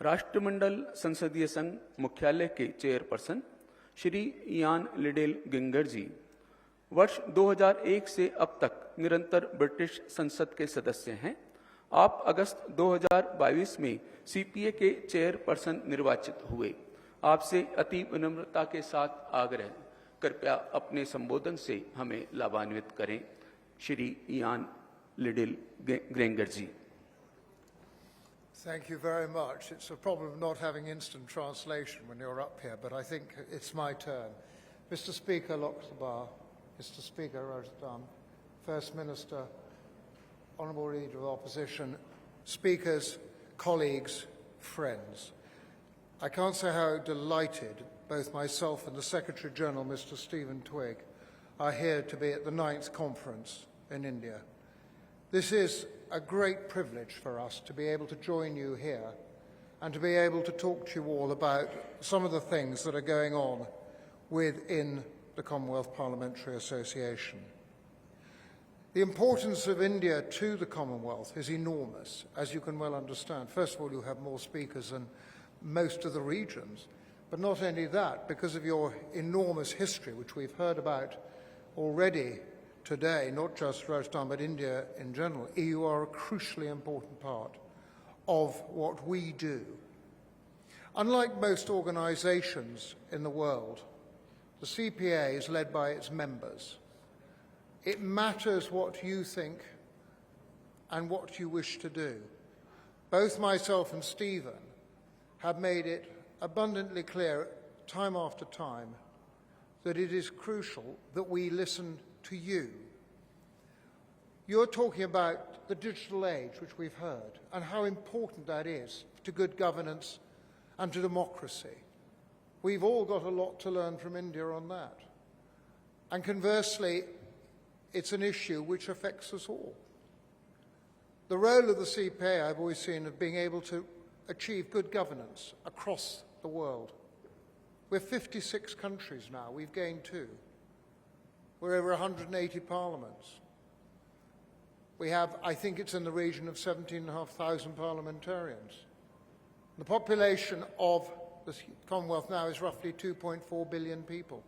राष्ट्रमंडल संसदीय संघ मुख्यालय के chairperson Shri Ian Liddell ginger जी वर्ष 2001 से अब तक निरंतर ब्रिटिश संसद के सदस्य हैं। आप अगस्त 2022 में सीपीए के चेयरपर्सन निर्वाचित हुए। आपसे अति विनम्रता के साथ आग्रह, कृपया अपने संबोधन से हमें लाभान्वित करें। Shri Ian Liddell Grainger ji. Thank you very much. It's a problem of not having instant translation when you're up here, but I think it's my turn. Mr. Speaker Lok Sabha, Mr. Speaker Rajasthan, First Minister, Honourable Leader of Opposition, Speakers, colleagues, friends. I can't say how delighted both myself and the Secretary-General, Mr. Stephen Twigg, are here to be at the 9th conference in India. This is a great privilege for us to be able to join you here and to be able to talk to you all about some of the things that are going on within the Commonwealth Parliamentary Association. The importance of India to the Commonwealth is enormous, as you can well understand. First of all, you have more speakers than most of the regions, but not only that, because of your enormous history, which we've heard about already today, not just Rajasthan, but India in general, you are a crucially important part of what we do. Unlike most organisations in the world, the CPA is led by its members. It matters what you think and what you wish to do. Both myself and Stephen have made it abundantly clear time after time that it is crucial that we listen to you. You're talking about the digital age, which we've heard, and how important that is to good governance and to democracy. We've all got a lot to learn from India on that. And conversely, it's an issue which affects us all. The role of the CPA I've always seen of being able to achieve good governance across the world. We're 56 countries now, we've gained 2. We're over 180 parliaments. We have, I think it's in the region of 17,500 parliamentarians. The population of the Commonwealth now is roughly 2.4 billion people.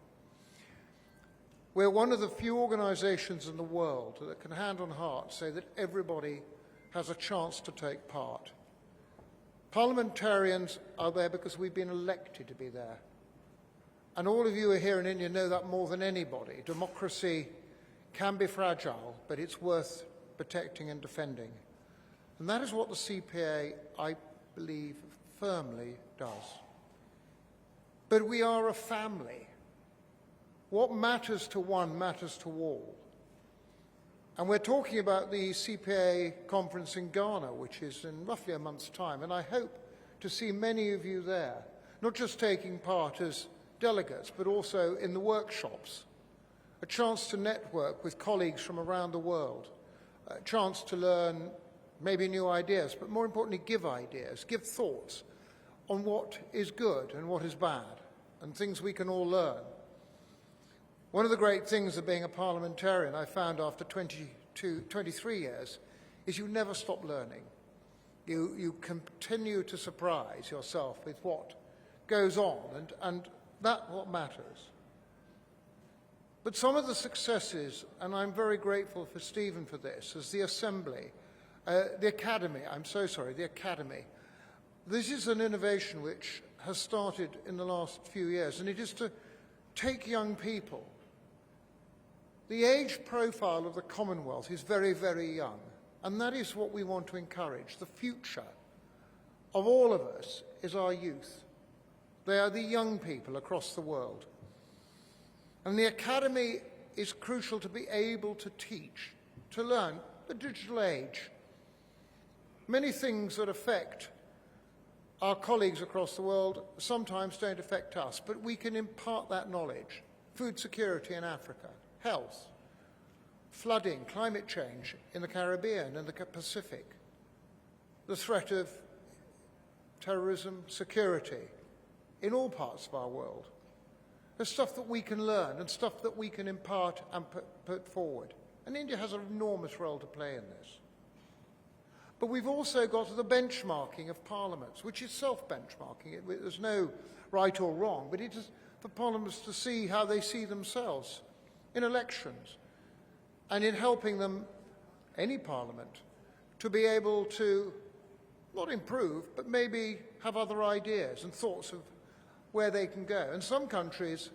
We're one of the few organisations in the world that can hand on heart say that everybody has a chance to take part. Parliamentarians are there because we've been elected to be there. And all of you here in India know that more than anybody. Democracy can be fragile, but it's worth protecting and defending. And that is what the CPA, I believe, firmly does. But we are a family. What matters to one matters to all. And we're talking about the CPA conference in Ghana, which is in roughly a month's time, and I hope to see many of you there, not just taking part as delegates, but also in the workshops, a chance to network with colleagues from around the world, a chance to learn maybe new ideas, but more importantly, give ideas, give thoughts on what is good and what is bad, and things we can all learn. One of the great things of being a parliamentarian, I found after 23 years, is you never stop learning. You continue to surprise yourself with what goes on, and that's what matters. But some of the successes, and I'm very grateful for Stephen for this, is the Assembly, the Academy, the Academy. This is an innovation which has started in the last few years, and it is to take young people. The age profile of the Commonwealth is very, very young, and that is what we want to encourage. The future of all of us is our youth. They are the young people across the world. And the Academy is crucial to be able to teach, to learn the digital age. Many things that affect our colleagues across the world sometimes don't affect us, but we can impart that knowledge. Food security in Africa, health, flooding, climate change in the Caribbean and the Pacific, the threat of terrorism, security in all parts of our world. There's stuff that we can learn and stuff that we can impart and put forward. And India has an enormous role to play in this. But we've also got to the benchmarking of parliaments, which is self-benchmarking. There's no right or wrong, but it is for parliaments to see how they see themselves in elections and in helping them, any parliament, to be able to not improve, but maybe have other ideas and thoughts of where they can go. And some countries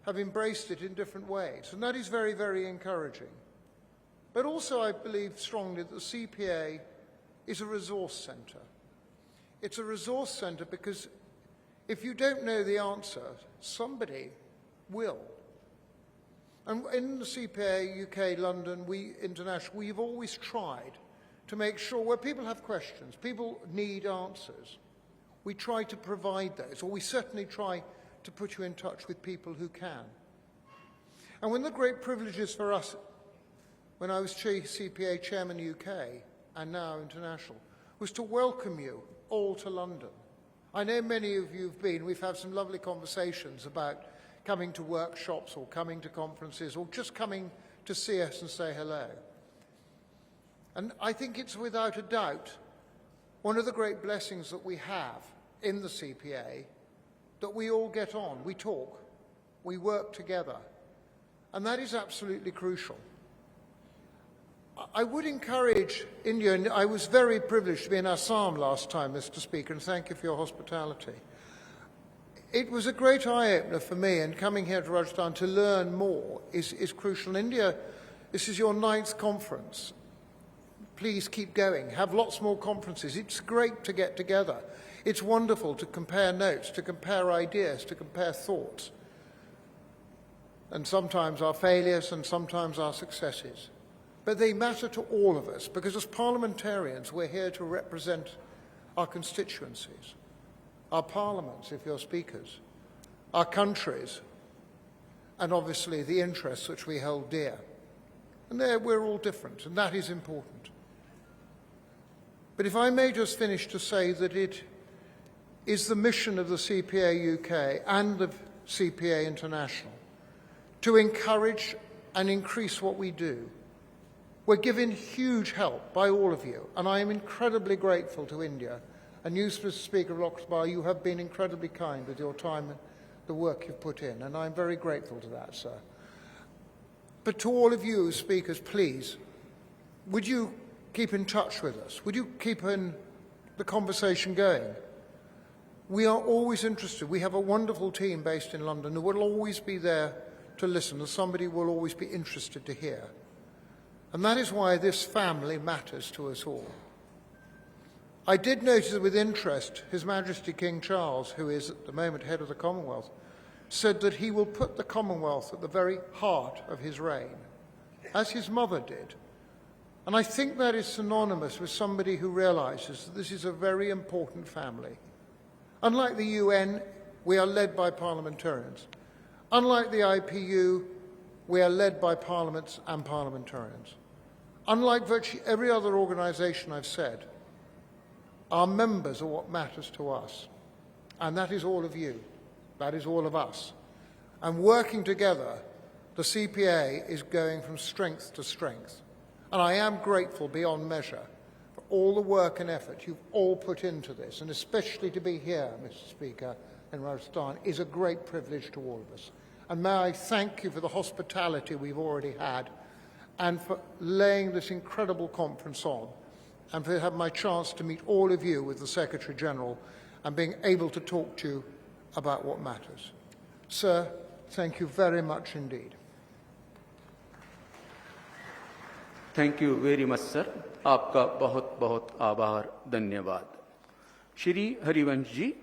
have embraced it in different ways, and that is very, very encouraging. But also I believe strongly that the CPA is a resource centre. It's a resource centre because if you don't know the answer, somebody will. And in the CPA, UK, London, International, we've always tried to make sure where people have questions, people need answers, we try to provide those, or we certainly try to put you in touch with people who can. And one of the great privileges for us, when I was CPA Chairman UK, and now international, was to welcome you all to London. I know many of you have been. We've had some lovely conversations about coming to workshops or coming to conferences or just coming to see us and say hello. And I think it's without a doubt one of the great blessings that we have in the CPA, that we all get on, we talk, we work together, and that is absolutely crucial. I would encourage India, and I was very privileged to be in Assam last time, Mr. Speaker, and thank you for your hospitality. It was a great eye-opener for me, and coming here to Rajasthan to learn more is crucial. In India, this is your 9th conference. Please keep going. Have lots more conferences. It's great to get together. It's wonderful to compare notes, to compare ideas, to compare thoughts. And sometimes our failures and sometimes our successes. But they matter to all of us because as parliamentarians, we're here to represent our constituencies, our parliaments, if you're speakers, our countries, and obviously the interests which we hold dear. And there we're all different, and that is important. But if I may just finish to say that it is the mission of the CPA UK and the CPA International to encourage and increase what we do. We're given huge help by all of you, and I am incredibly grateful to India. And you, Mr. Speaker of Lok Sabha, you have been incredibly kind with your time and the work you've put in, and I'm very grateful to that, sir. But to all of you speakers, please, would you keep in touch with us? Would you keep the conversation going? We are always interested. We have a wonderful team based in London who will always be there to listen, and somebody will always be interested to hear. And that is why this family matters to us all. I did notice with interest His Majesty King Charles, who is at the moment head of the Commonwealth, said that he will put the Commonwealth at the very heart of his reign, as his mother did. And I think that is synonymous with somebody who realizes that this is a very important family. Unlike the UN, we are led by parliamentarians. Unlike the IPU, we are led by parliaments and parliamentarians. Unlike virtually every other organization I've said, our members are what matters to us. And that is all of you. That is all of us. And working together, the CPA is going from strength to strength. And I am grateful beyond measure for all the work and effort you've all put into this, and especially to be here, Mr. Speaker, in Rajasthan, is a great privilege to all of us. And may I thank you for the hospitality we've already had and for laying this incredible conference on, and for having my chance to meet all of you with the Secretary-General and being able to talk to you about what matters. Sir, thank you very much indeed. Thank you very much sir, आपका बहुत बहुत आभार, धन्यवाद। श्री हरिवंश जी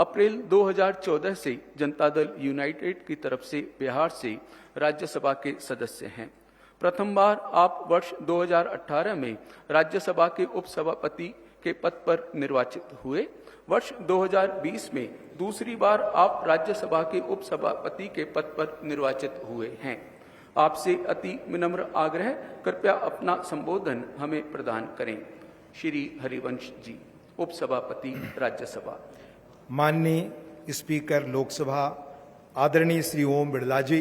अप्रैल 2014 से Janata Dal United की तरफ से बिहार से राज्यसभा के सदस्य हैं। प्रथम बार आप वर्ष 2018 में राज्यसभा के उपसभापति के पद पर निर्वाचित हुए। वर्ष 2020 में दूसरी बार आप राज्यसभा के उपसभापति के पद पर निर्वाचित हुए हैं। आपसे अति विनम्र आग्रह, कृपया अपना संबोधन हमें प्रदान करें। श्री हरिवंश जी, उपसभापति राज्यसभा। माननीय स्पीकर लोकसभा आदरणीय Shri Om Birla ji,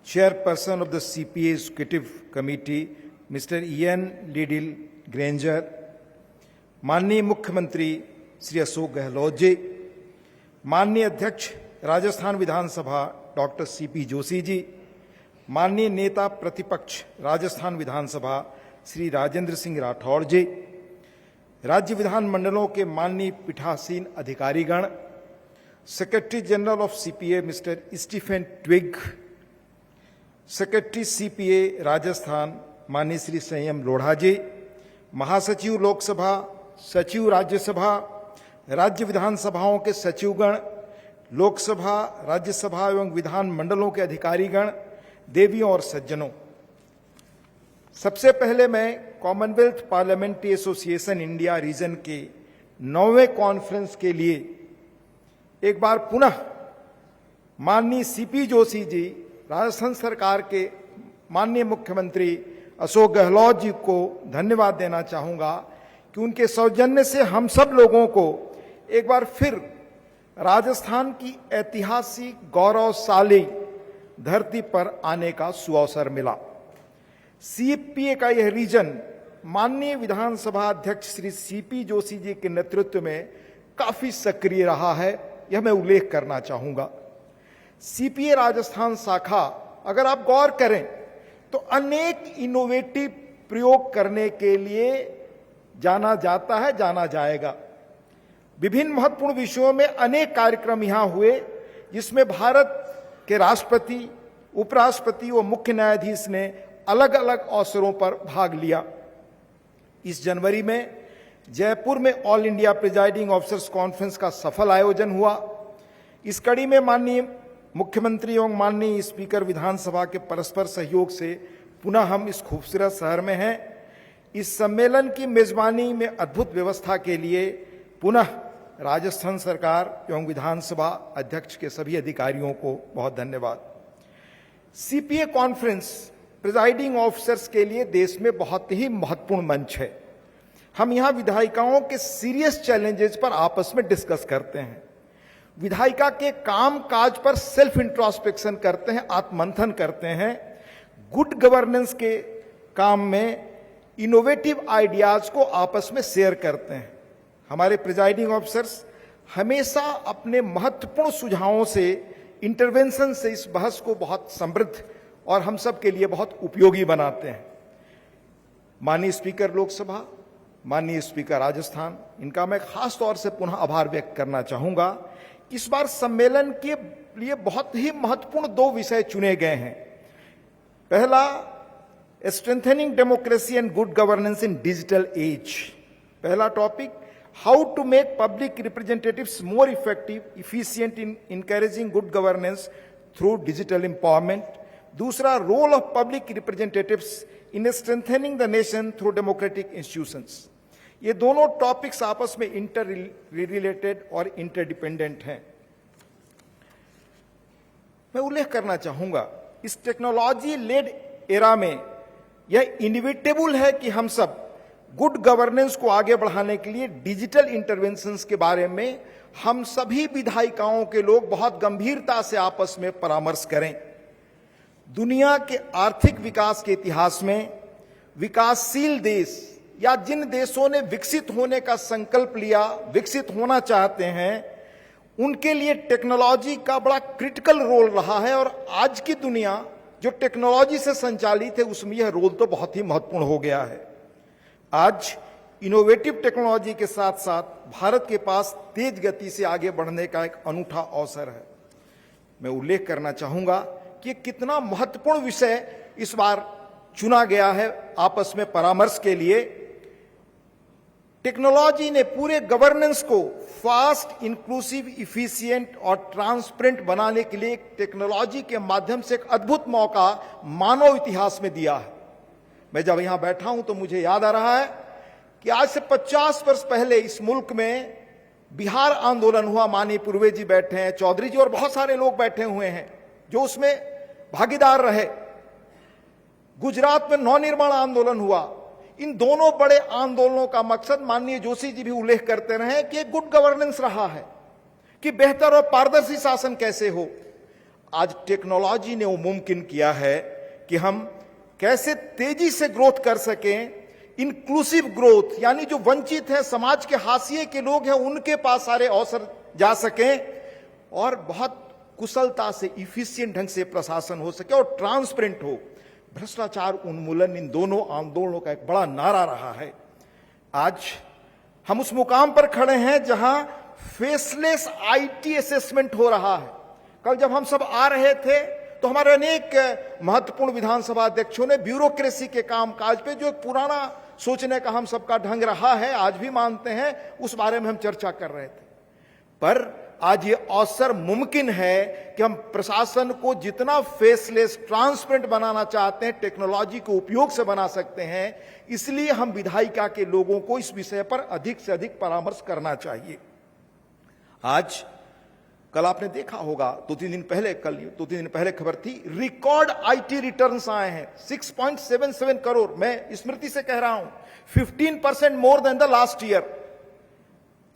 chairperson of the CPA executive committee mister Ian Liddell Grainger, माननीय मुख्यमंत्री श्री अशोक गहलोत जी, माननीय अध्यक्ष राजस्थान विधानसभा डॉक्टर सीपी जोशी जी, माननीय नेता प्रतिपक्ष राजस्थान विधानसभा श्री राजेंद्र सिंह राठौड़ जी, राज्य विधानमंडलों के माननीय पीठासीन अधिकारीगण, secretary general of CPA mister Stephen Twigg, secretary CPA Rajasthan माननीय श्री संयम लोढ़ा जी, महासचिव लोकसभा, सचिव राज्यसभा, राज्य विधानसभाओं के सचिवगण, लोकसभा, राज्यसभा एवं विधान मंडलों के अधिकारीगण, देवियों और सज्जनों, सबसे पहले मैं Commonwealth parliamentary association India region के 9वें कॉन्फ्रेंस के लिए एक बार पुनः माननीय सीपी जोशी जी, राजस्थान सरकार के माननीय मुख्यमंत्री अशोक गहलोत जी को धन्यवाद देना चाहूंगा कि उनके सौजन्य से हम सब लोगों को एक बार फिर राजस्थान की ऐतिहासिक गौरवशाली धरती पर आने का सुअवसर मिला। सीपीए का यह रीजन माननीय विधानसभा अध्यक्ष श्री सीपी जोशी जी के नेतृत्व में काफी सक्रिय रहा है, यह मैं उल्लेख करना चाहूंगा। सीपीए राजस्थान शाखा अगर आप गौर करें तो अनेक इनोवेटिव प्रयोग करने के लिए जाना जाता है, जाना जाएगा। विभिन्न महत्वपूर्ण विषयों में अनेक कार्यक्रम यहां हुए, जिसमें भारत के राष्ट्रपति, उपराष्ट्रपति और मुख्य न्यायाधीश ने अलग अलग अवसरों पर भाग लिया। इस जनवरी में जयपुर में all India presiding officers conference का सफल आयोजन हुआ। इस कड़ी में माननीय मुख्यमंत्री एवं माननीय स्पीकर विधानसभा के परस्पर सहयोग से पुनः हम इस खूबसूरत शहर में हैं। इस सम्मेलन की मेजबानी में अद्भुत व्यवस्था के लिए पुनः राजस्थान सरकार एवं विधानसभा अध्यक्ष के सभी अधिकारियों को बहुत धन्यवाद। सीपीए कॉन्फ्रेंस प्रिजाइडिंग ऑफिसर्स के लिए देश में बहुत ही महत्वपूर्ण मंच है। हम यहां विधायिकाओं के सीरियस चैलेंजेस पर आपस में डिस्कस करते हैं, विधायिका के काम काज पर सेल्फ इंट्रोस्पेक्शन करते हैं, आत्ममंथन करते हैं, गुड गवर्नेंस के काम में इनोवेटिव आइडियाज को आपस में शेयर करते हैं। हमारे प्रिजाइडिंग ऑफिसर्स हमेशा अपने महत्वपूर्ण सुझावों से, इंटरवेंशन से इस बहस को बहुत समृद्ध और हम सब के लिए बहुत उपयोगी बनाते हैं। माननीय स्पीकर लोकसभा, माननीय स्पीकर राजस्थान, इनका मैं खास तौर से पुनः आभार व्यक्त करना चाहूंगा। इस बार सम्मेलन के लिए बहुत ही महत्वपूर्ण 2 विषय चुने गए हैं। पहला, strengthening democracy and good governance in digital age. पहला topic, how to make public representatives more effective, efficient in encouraging good governance through digital empowerment. दूसरा, role of public representatives in strengthening the nation through democratic institutions. ये दोनों topics आपस में inter related और interdependent हैं। मैं उल्लेख करना चाहूंगा, इस टेक्नोलॉजी लेड एरा में यह इनविटेबल है कि हम सब गुड गवर्नेंस को आगे बढ़ाने के लिए डिजिटल इंटरवेंशंस के बारे में हम सभी विधायिकाओं के लोग बहुत गंभीरता से आपस में परामर्श करें। दुनिया के आर्थिक विकास के इतिहास में विकासशील देश या जिन देशों ने विकसित होने का संकल्प लिया, विकसित होना चाहते हैं, उनके लिए टेक्नोलॉजी का बड़ा क्रिटिकल रोल रहा है। और आज की दुनिया जो टेक्नोलॉजी से संचालित है, उसमें यह रोल तो बहुत ही महत्वपूर्ण हो गया है। आज इनोवेटिव टेक्नोलॉजी के साथ साथ भारत के पास तेज गति से आगे बढ़ने का एक अनूठा अवसर है। मैं उल्लेख करना चाहूंगा कि कितना महत्वपूर्ण विषय इस बार चुना गया है आपस में परामर्श के लिए। टेक्नोलॉजी ने पूरे गवर्नेंस को फास्ट, इंक्लूसिव, इफिशिएंट और ट्रांसपेरेंट बनाने के लिए टेक्नोलॉजी के माध्यम से एक अद्भुत मौका मानव इतिहास में दिया है। मैं जब यहां बैठा हूं तो मुझे याद आ रहा है कि आज से 50 वर्ष पहले इस मुल्क में बिहार आंदोलन हुआ। माननीय पूर्वे जी बैठे हैं, चौधरी जी और बहुत सारे लोग बैठे हुए हैं जो उसमें भागीदार रहे। गुजरात में नवनिर्माण आंदोलन हुआ। इन दोनों बड़े आंदोलनों का मकसद माननीय जोशी जी भी उल्लेख करते रहे कि गुड गवर्नेंस रहा है, कि बेहतर और पारदर्शी शासन कैसे हो। आज टेक्नोलॉजी ने वो मुमकिन किया है कि हम कैसे तेजी से ग्रोथ कर सकें, इंक्लूसिव ग्रोथ, यानी जो वंचित है, समाज के हाशिए के लोग हैं, उनके पास सारे अवसर जा सकें और बहुत कुशलता से इफिशिएंट ढंग से प्रशासन हो सके और ट्रांसपेरेंट हो। भ्रष्टाचार उन्मूलन इन दोनों आंदोलनों का एक बड़ा नारा रहा है। आज हम उस मुकाम पर खड़े हैं जहां फेसलेस आईटी असेसमेंट हो रहा है। कल जब हम सब आ रहे थे तो हमारे अनेक महत्वपूर्ण विधानसभा अध्यक्षों ने ब्यूरोक्रेसी के कामकाज पे, जो एक पुराना सोचने का हम सबका ढंग रहा है, आज भी मानते हैं, उस बारे में हम चर्चा कर रहे थे। पर आज ये अवसर मुमकिन है कि हम प्रशासन को जितना फेसलेस ट्रांसपेरेंट बनाना चाहते हैं, टेक्नोलॉजी को उपयोग से बना सकते हैं। इसलिए हम विधायिका के लोगों को इस विषय पर अधिक से अधिक परामर्श करना चाहिए। आज कल आपने देखा होगा, 2-3 दिन पहले खबर थी, रिकॉर्ड आईटी रिटर्न्स आए हैं 6.77 करोड़। मैं स्मृति से कह रहा हूं, 15% more than the last year.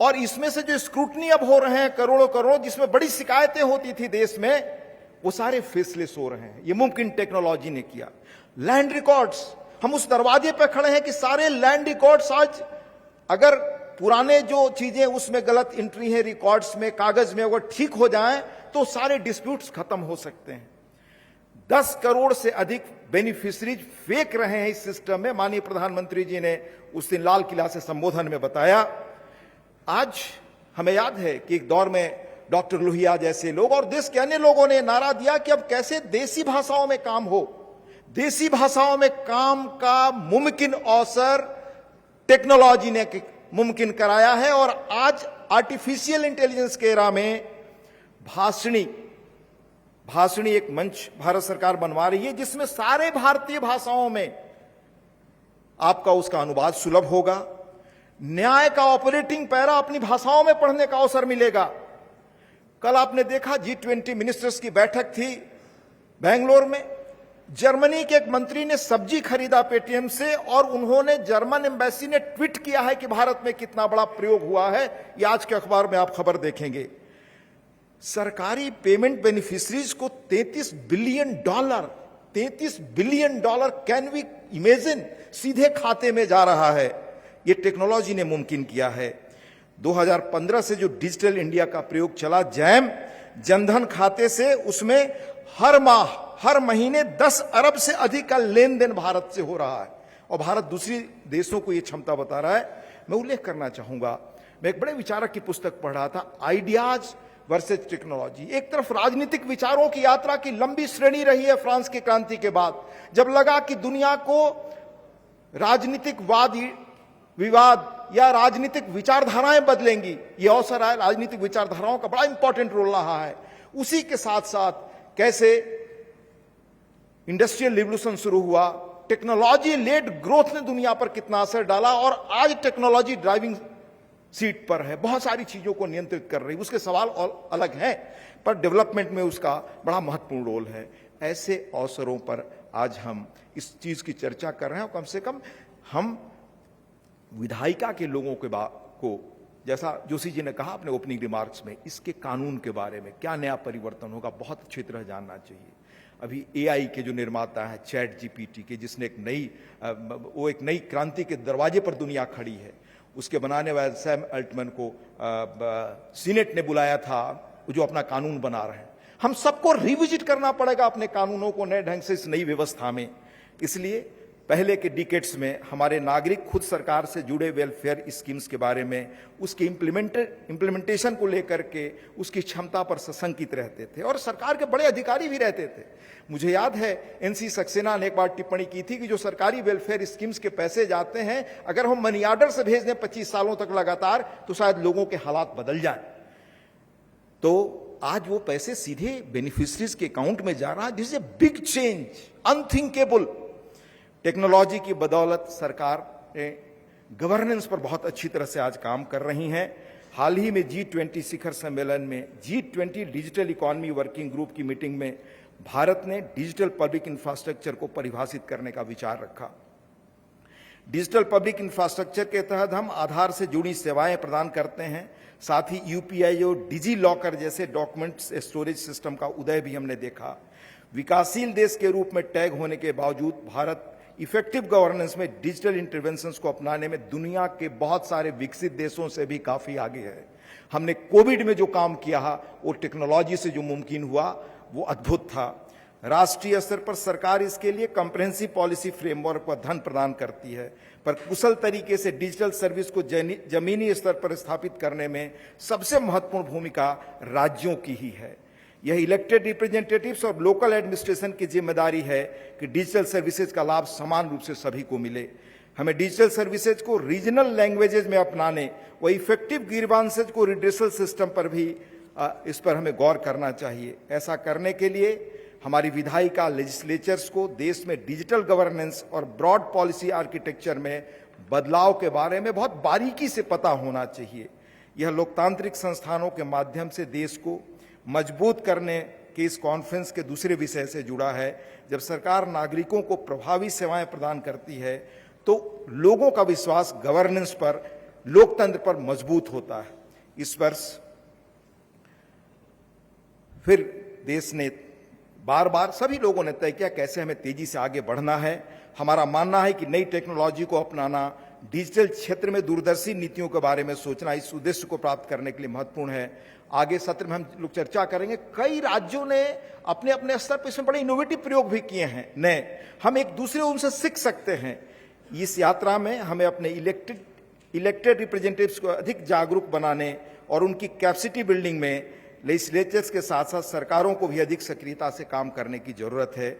और इसमें से जो स्क्रूटनी अब हो रहे हैं करोड़ों, जिसमें बड़ी शिकायतें होती थी देश में, वो सारे फेसलेस हो रहे हैं। ये मुमकिन टेक्नोलॉजी ने किया। लैंड रिकॉर्ड्स, हम उस दरवाजे पर खड़े हैं कि सारे लैंड रिकॉर्ड्स आज, अगर पुराने जो चीजें उसमें गलत एंट्री है रिकॉर्ड्स में, कागज में, अगर ठीक हो जाएं तो सारे डिस्प्यूट्स खत्म हो सकते हैं। 10 करोड़ से अधिक बेनिफिशरीज फेक रहे हैं इस सिस्टम में। माननीय प्रधानमंत्री जी ने उस दिन लाल किला से संबोधन में बताया। आज हमें याद है कि एक दौर में डॉक्टर लोहिया जैसे लोग और देश के अन्य लोगों ने नारा दिया कि अब कैसे देसी भाषाओं में काम हो। देसी भाषाओं में काम का मुमकिन अवसर टेक्नोलॉजी ने मुमकिन कराया है। और आज आर्टिफिशियल इंटेलिजेंस के एरा में भाषणी एक मंच भारत सरकार बनवा रही है, जिसमें सारे भारतीय भाषाओं में आपका उसका अनुवाद सुलभ होगा। न्याय का ऑपरेटिंग पैरा अपनी भाषाओं में पढ़ने का अवसर मिलेगा। कल आपने देखा G20 मिनिस्टर्स की बैठक थी बेंगलोर में। जर्मनी के एक मंत्री ने सब्जी खरीदा पेटीएम से और उन्होंने, जर्मन एम्बेसी ने ट्वीट किया है कि भारत में कितना बड़ा प्रयोग हुआ है। ये आज के अखबार में आप खबर देखेंगे। सरकारी पेमेंट बेनिफिशरीज को $33 बिलियन कैन वी इमेजिन सीधे खाते में जा रहा है। ये टेक्नोलॉजी ने मुमकिन किया है। 2015 से जो डिजिटल इंडिया का प्रयोग चला, जैम जनधन खाते से, उसमें हर महीने 10 अरब से अधिक का लेन देन भारत से हो रहा है और भारत दूसरी देशों को यह क्षमता बता रहा है। मैं उल्लेख करना चाहूंगा, मैं एक बड़े विचारक की पुस्तक पढ़ रहा था, आइडियाज वर्सेज टेक्नोलॉजी। एक तरफ राजनीतिक विचारों की यात्रा की लंबी श्रेणी रही है फ्रांस की क्रांति के बाद, जब लगा कि दुनिया को राजनीतिक विवाद या राजनीतिक विचारधाराएं बदलेंगी। यह अवसर है, राजनीतिक विचारधाराओं का बड़ा इंपॉर्टेंट रोल रहा है। उसी के साथ साथ कैसे इंडस्ट्रियल रिवॉल्यूशन शुरू हुआ, टेक्नोलॉजी लेड ग्रोथ ने दुनिया पर कितना असर डाला और आज टेक्नोलॉजी ड्राइविंग सीट पर है, बहुत सारी चीजों को नियंत्रित कर रही। उसके सवाल अलग हैं, पर डेवलपमेंट में उसका बड़ा महत्वपूर्ण रोल है। ऐसे अवसरों पर आज हम इस चीज की चर्चा कर रहे हैं और कम से कम हम विधायिका के लोगों को, जैसा जोशी जी ने कहा अपने ओपनिंग रिमार्क्स में, इसके कानून के बारे में क्या नया परिवर्तन होगा, बहुत अच्छी तरह जानना चाहिए। अभी एआई के जो निर्माता है चैट जीपीटी के, जिसने एक नई क्रांति के दरवाजे पर दुनिया खड़ी है, उसके बनाने वाले सैम अल्टमैन को सीनेट ने बुलाया था, जो अपना कानून बना रहे हैं। हम सबको रिविजिट करना पड़ेगा अपने कानूनों को नए ढंग से इस नई व्यवस्था में। इसलिए पहले के डिकेड्स में हमारे नागरिक खुद सरकार से जुड़े वेलफेयर स्कीम्स के बारे में, उसके इम्प्लीमेंटेशन को लेकर के उसकी क्षमता पर सशंकित रहते थे और सरकार के बड़े अधिकारी भी रहते थे। मुझे याद है एनसी सक्सेना ने एक बार टिप्पणी की थी कि जो सरकारी वेलफेयर स्कीम्स के पैसे जाते हैं, अगर हम मनी ऑर्डर से भेज दें 25 सालों तक लगातार, तो शायद लोगों के हालात बदल जाए। तो आज वो पैसे सीधे बेनिफिशरीज के अकाउंट में जा रहा है। This is a big change, unthinkable. Technology की बदौलत सरकार ने गवर्नेंस पर बहुत अच्छी तरह से आज काम कर रही हैं। हाल ही में G20 शिखर सम्मेलन में G20 digital economy working group की मीटिंग में भारत ने डिजिटल पब्लिक इंफ्रास्ट्रक्चर को परिभाषित करने का विचार रखा। डिजिटल पब्लिक इंफ्रास्ट्रक्चर के तहत हम आधार से जुड़ी सेवाएं प्रदान करते हैं, साथ ही यूपीआई और डिजी लॉकर जैसे डॉक्यूमेंट्स स्टोरेज सिस्टम का उदय भी हमने देखा। विकासशील देश के रूप में टैग होने के बावजूद भारत इफेक्टिव गवर्नेंस में डिजिटल इंटरवेंशंस को अपनाने में दुनिया के बहुत सारे विकसित देशों से भी काफी आगे है। हमने कोविड में जो काम किया वो टेक्नोलॉजी से जो मुमकिन हुआ वो अद्भुत था। राष्ट्रीय स्तर पर सरकार इसके लिए कॉम्प्रिहेंसिव पॉलिसी फ्रेमवर्क पर धन प्रदान करती है, पर कुशल तरीके से डिजिटल सर्विस को जमीनी स्तर पर स्थापित करने में सबसे महत्वपूर्ण भूमिका राज्यों की ही है। यह इलेक्टेड रिप्रेजेंटेटिव्स और लोकल एडमिनिस्ट्रेशन की जिम्मेदारी है कि डिजिटल सर्विसेज का लाभ समान रूप से सभी को मिले। हमें डिजिटल सर्विसेज को रीजनल लैंग्वेजेज में अपनाने व इफेक्टिव ग्रीवांसेज को रिड्रेसल सिस्टम पर भी इस पर हमें गौर करना चाहिए। ऐसा करने के लिए हमारी विधायिका लेजिस्लेचर्स को देश में डिजिटल गवर्नेंस और ब्रॉड पॉलिसी आर्किटेक्चर में बदलाव के बारे में बहुत बारीकी से पता होना चाहिए। यह लोकतांत्रिक संस्थानों के माध्यम से देश को मजबूत करने के इस कॉन्फ्रेंस के दूसरे विषय से जुड़ा है। जब सरकार नागरिकों को प्रभावी सेवाएं प्रदान करती है तो लोगों का विश्वास गवर्नेंस पर, लोकतंत्र पर मजबूत होता है। इस वर्ष फिर देश ने बार बार सभी लोगों ने तय किया कैसे हमें तेजी से आगे बढ़ना है। हमारा मानना है कि नई टेक्नोलॉजी को अपनाना, डिजिटल क्षेत्र में दूरदर्शी नीतियों के बारे में सोचना इस उद्देश्य को प्राप्त करने के लिए महत्वपूर्ण है। आगे सत्र में हम लोग चर्चा करेंगे। कई राज्यों ने अपने अपने स्तर पर इसमें बड़े इनोवेटिव प्रयोग भी किए हैं नए, हम एक दूसरे उनसे सीख सकते हैं। इस यात्रा में हमें अपने इलेक्टेड रिप्रेजेंटेटिव्स को अधिक जागरूक बनाने और उनकी कैपेसिटी बिल्डिंग में लेजिस्लेचर्स के साथ साथ सरकारों को भी अधिक सक्रियता से काम करने की जरूरत है,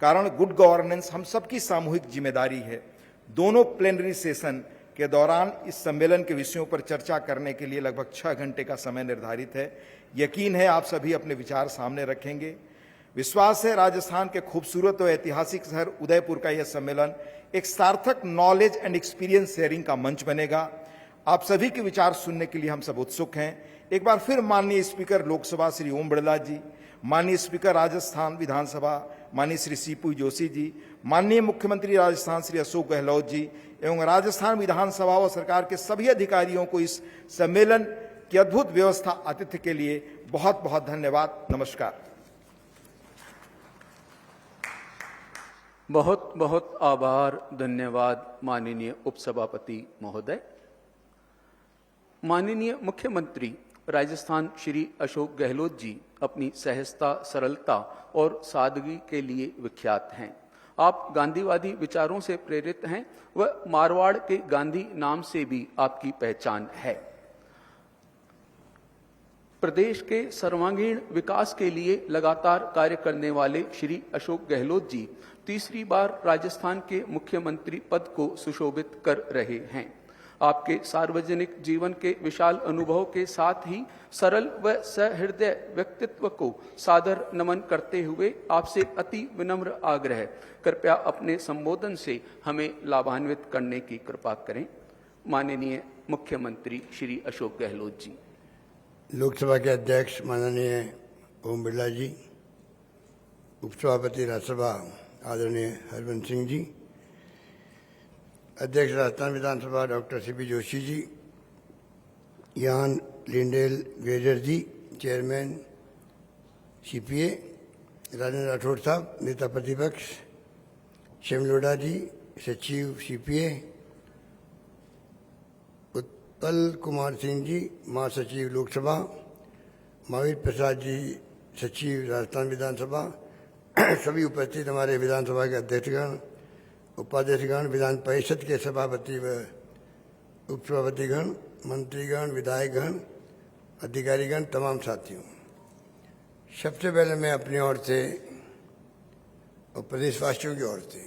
कारण गुड गवर्नेंस हम सबकी सामूहिक जिम्मेदारी है। दोनों प्लेनरी सेशन के दौरान इस सम्मेलन के विषयों पर चर्चा करने के लिए लगभग 6 घंटे का समय निर्धारित है। यकीन है आप सभी अपने विचार सामने रखेंगे। विश्वास है राजस्थान के खूबसूरत और ऐतिहासिक शहर उदयपुर का यह सम्मेलन एक सार्थक नॉलेज एंड एक्सपीरियंस शेयरिंग का मंच बनेगा। आप सभी के विचार सुनने के लिए हम सब उत्सुक हैं। एक बार फिर माननीय स्पीकर लोकसभा श्री ओम बिरला जी, माननीय स्पीकर राजस्थान विधानसभा माननीय श्री सीपी जोशी जी, माननीय मुख्यमंत्री राजस्थान श्री अशोक गहलोत जी एवं राजस्थान विधानसभा व सरकार के सभी अधिकारियों को इस सम्मेलन की अद्भुत व्यवस्था आतिथ्य के लिए बहुत बहुत धन्यवाद। नमस्कार। बहुत बहुत आभार, धन्यवाद माननीय उपसभापति महोदय। माननीय मुख्यमंत्री राजस्थान श्री अशोक गहलोत जी अपनी सहजता, सरलता और सादगी के लिए विख्यात हैं। आप गांधीवादी विचारों से प्रेरित हैं व मारवाड़ के गांधी नाम से भी आपकी पहचान है। प्रदेश के सर्वांगीण विकास के लिए लगातार कार्य करने वाले श्री अशोक गहलोत जी तीसरी बार राजस्थान के मुख्यमंत्री पद को सुशोभित कर रहे हैं। आपके सार्वजनिक जीवन के विशाल अनुभव के साथ ही सरल व सहृदय व्यक्तित्व को सादर नमन करते हुए आपसे अति विनम्र आग्रह, कृपया अपने संबोधन से हमें लाभान्वित करने की कृपा करें। माननीय मुख्यमंत्री श्री अशोक गहलोत जी। लोकसभा के अध्यक्ष माननीय ओम बिरला जी, उपसभापति राज्यसभा आदरणीय हरवंश सिंह जी, अध्यक्ष राजस्थान विधानसभा डॉक्टर सीपी जोशी जी, यान लिंडेल ग्रेजर जी, चेयरमैन सीपीए, राजेंद्र राठौड़ साहब नेता प्रतिपक्ष, शेम लोढ़ा जी सचिव सीपीए, उत्पल कुमार सिंह जी महासचिव लोकसभा, महावीर प्रसाद जी सचिव राजस्थान विधानसभा, सभी उपस्थित हमारे विधानसभा के अध्यक्षगण, उपाध्यक्षगण, विधान परिषद के सभापति व उपसभापतिगण, मंत्रीगण, विधायकगण, अधिकारीगण, तमाम साथियों, सबसे पहले मैं अपनी ओर से और प्रदेशवासियों की ओर से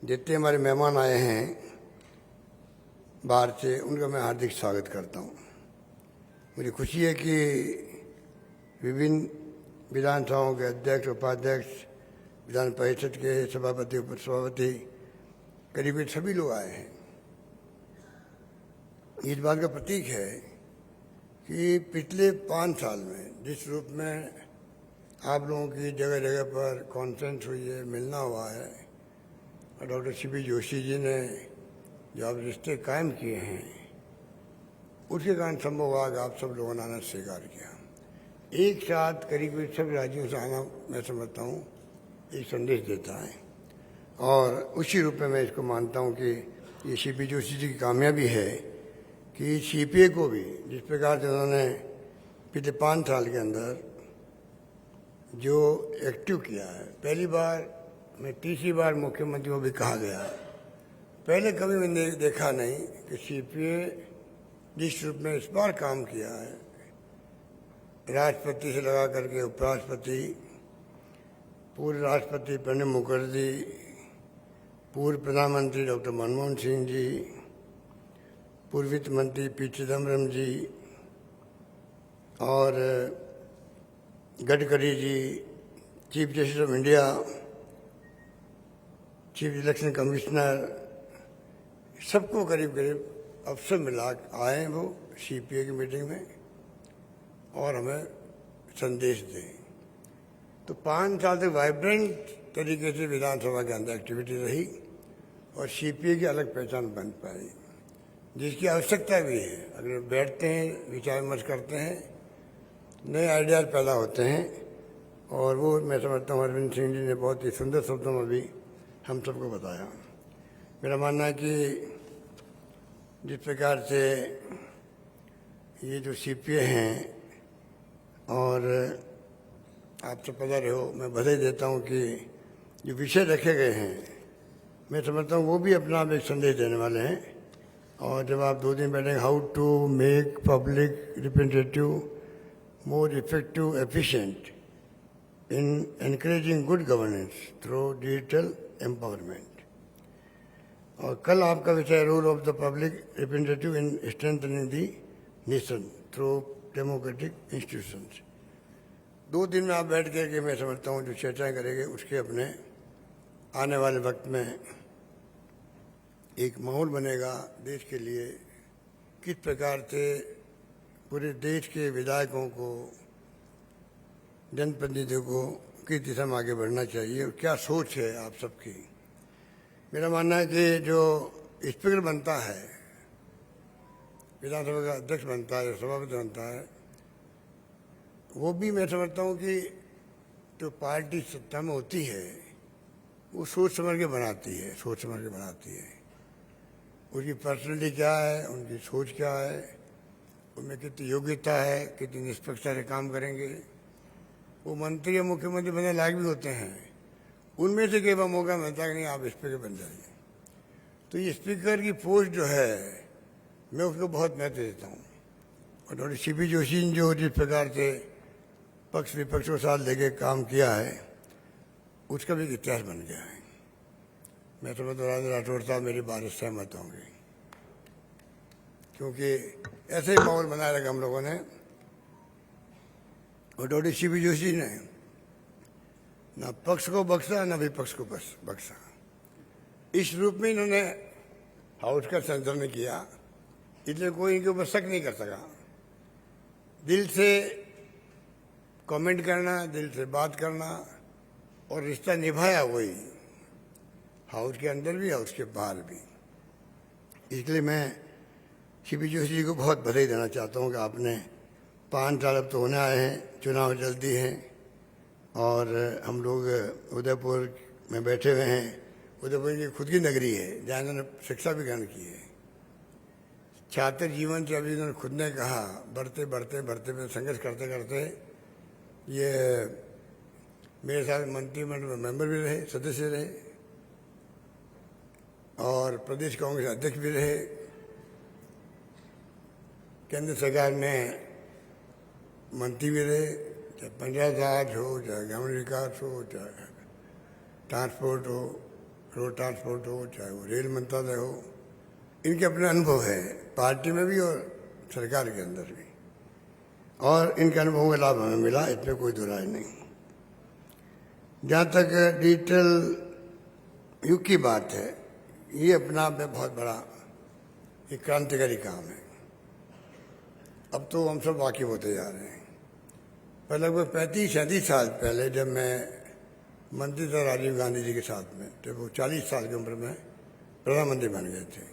जितने हमारे मेहमान आए हैं बाहर से, उनका मैं हार्दिक स्वागत करता हूँ। मुझे खुशी है कि विभिन्न विधानसभाओं के अध्यक्ष, उपाध्यक्ष, विधान परिषद के सभापति, उपसभापति, करीब सभी लोग आए हैं। इस बात का प्रतीक है कि पिछले 5 साल में जिस रूप में आप लोगों की जगह जगह पर कॉन्फ्रेंस हुई है, मिलना हुआ है, और डॉक्टर सीपी जोशी जी ने जो आप रिश्ते कायम किए हैं, उसके कारण संभव हुआ कि आप सब लोगों ने आना स्वीकार किया। एक साथ करीब करीब सब राज्यों से आना, मैं समझता हूँ, एक संदेश देता है, और उसी रूप में मैं इसको मानता हूँ कि ये सीपी जोशी जी की कामयाबी है कि सीपीए को भी जिस प्रकार से उन्होंने पिछले 5 साल के अंदर जो एक्टिव किया है, पहली बार मैं तीसरी बार मुख्यमंत्री को भी कहा गया, पहले कभी मैंने देखा नहीं कि सीपीए जिस रूप में इस बार काम किया है, राष्ट्रपति से लगा करके उपराष्ट्रपति, पूर्व राष्ट्रपति प्रणब मुखर्जी, पूर्व प्रधानमंत्री डॉक्टर मनमोहन सिंह जी, पूर्व वित्त मंत्री पी चिदम्बरम जी, और Gadkari ji, chief justice of India, chief election commissioner, सबको करीब करीब अवसर मिला आए वो सीपीए की मीटिंग में और हमें संदेश दें। तो 5 साल तक वाइब्रेंट तरीके से विधानसभा के अंदर एक्टिविटी रही और सीपीए की अलग पहचान बन पाई, जिसकी आवश्यकता भी है। अगर बैठते हैं, विचार विमर्श करते हैं, नए आइडियाज पैदा होते हैं, और वो मैं समझता हूँ अरविंद सिंह जी ने बहुत ही सुंदर शब्दों में भी हम सबको बताया। मेरा मानना है कि जिस प्रकार से ये जो सीपीए हैं, और आप सब पता रहे हो, मैं बधाई देता हूँ कि जो विषय रखे गए हैं, मैं समझता हूँ वो भी अपना आप एक संदेश देने वाले हैं। और जब आप 2 दिन बैठेंगे, how to make public representative more effective, efficient in encouraging good governance through digital empowerment. और कल आपका विषय role of the public representative in strengthening the nation through democratic institutions. 2 दिन में आप बैठ के मैं समझता हूँ जो चर्चाएं करेंगे, उसके अपने आने वाले वक्त में एक माहौल बनेगा देश के लिए, किस प्रकार से पूरे देश के विधायकों को, जनप्रतिनिधियों को किस दिशा में आगे बढ़ना चाहिए और क्या सोच है आप सबकी। मेरा मानना है कि जो स्पीकर बनता है, विधानसभा का अध्यक्ष बनता है, सभापति बनता है, वो भी मैं समझता हूँ कि जो पार्टी सत्ता में होती है वो सोच समझ के बनाती है, सोच समझ के बनाती है। उसकी पर्सनैलिटी क्या है, उनकी सोच क्या है, उनमें कितनी योग्यता है, कितनी निष्पक्षता से काम करेंगे। वो मंत्री या मुख्यमंत्री बनने लायक भी होते हैं, उनमें से कई बार मौका मिलता है कि नहीं आप स्पीकर बन जाइए। तो ये स्पीकर की पोस्ट जो है, मैं उसको बहुत महत्व देता हूँ। और डॉक्टर सीपी जोशी ने जो जिस प्रकार से पक्ष विपक्ष को साथ लेके काम किया है, उसका भी एक इतिहास बन गया है। मैं समझता हूँ राजेंद्र राठौड़ साहब मेरी बात से सहमत होंगे, क्योंकि ऐसे ही माहौल बनाए रखा हम लोगों ने। और डॉक्टर सीपी जोशी ने ना पक्ष को बख्शा, ना विपक्ष को बख्शा। इस रूप में इन्होंने हाउस का संचालन किया, इसलिए कोई इनके ऊपर शक नहीं कर सका। दिल से कमेंट करना, दिल से बात करना और रिश्ता निभाया वही, हाउस के अंदर भी, हाउस के बाहर भी। इसलिए मैं सीपी जोशी जी को बहुत बधाई देना चाहता हूँ कि आपने 5 साल अब तो होने आए हैं, चुनाव जल्दी हैं, और हम लोग उदयपुर में बैठे हुए हैं। उदयपुर की खुद की नगरी है जहाँ इन्होंने शिक्षा भी ग्रहण की है। छात्र जीवन से अभी इन्होंने खुद ने कहा, बढ़ते बढ़ते बढ़ते में संघर्ष करते करते ये मेरे साथ मंत्रिमंडल में मेंबर भी रहे, सदस्य रहे, और प्रदेश कांग्रेस अध्यक्ष भी रहे। केंद्र सरकार में मंत्री भी रहे, चाहे पंचायत राज हो, चाहे ग्रामीण विकास हो, चाहे ट्रांसपोर्ट हो, रोड ट्रांसपोर्ट हो, चाहे वो रेल मंत्रालय हो। इनके अपने अनुभव है पार्टी में भी और सरकार के अंदर भी, और इनके अनुभवों का लाभ हमें मिला, इसमें कोई दो राय नहीं। जहाँ तक डिजिटल युग की बात है, ये अपना आप में बहुत बड़ा एक क्रांतिकारी काम है। अब तो हम सब वाकिफ होते जा रहे हैं। पर लगभग 35-37 साल पहले जब मैं मंत्री था राजीव गांधी जी के साथ में, तो वो 40 साल की उम्र में प्रधानमंत्री बन गए थे।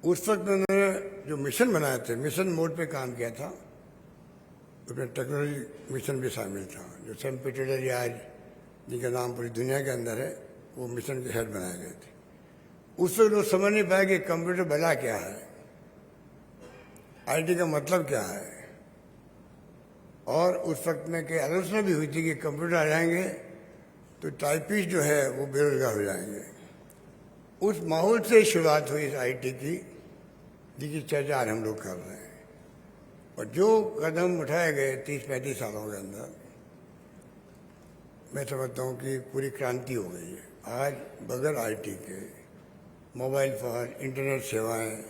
उस वक्त उन्होंने जो मिशन बनाए थे, मिशन मोड पे काम किया था, उसमें टेक्नोलॉजी मिशन भी शामिल था। जो सैम पिट्रोडा जी आज जिनका नाम पूरी दुनिया के अंदर है, वो मिशन के हेड बनाए गए थे। उस वक्त लोग समझ नहीं पाए कि कंप्यूटर भला क्या है, आईटी का मतलब क्या है। और उस वक्त में कई आलोचना भी हुई थी कि कंप्यूटर आ जाएंगे तो टाइपिस्ट जो है वो बेरोजगार हो जाएंगे। उस माहौल से शुरुआत हुई इस आईटी की, जिसकी चर्चा आज हम लोग कर रहे हैं। और जो कदम उठाए गए 30-35 सालों के अंदर, मैं समझता हूँ कि पूरी क्रांति हो गई है। आज बगैर आईटी के मोबाइल फोन, इंटरनेट सेवाएं,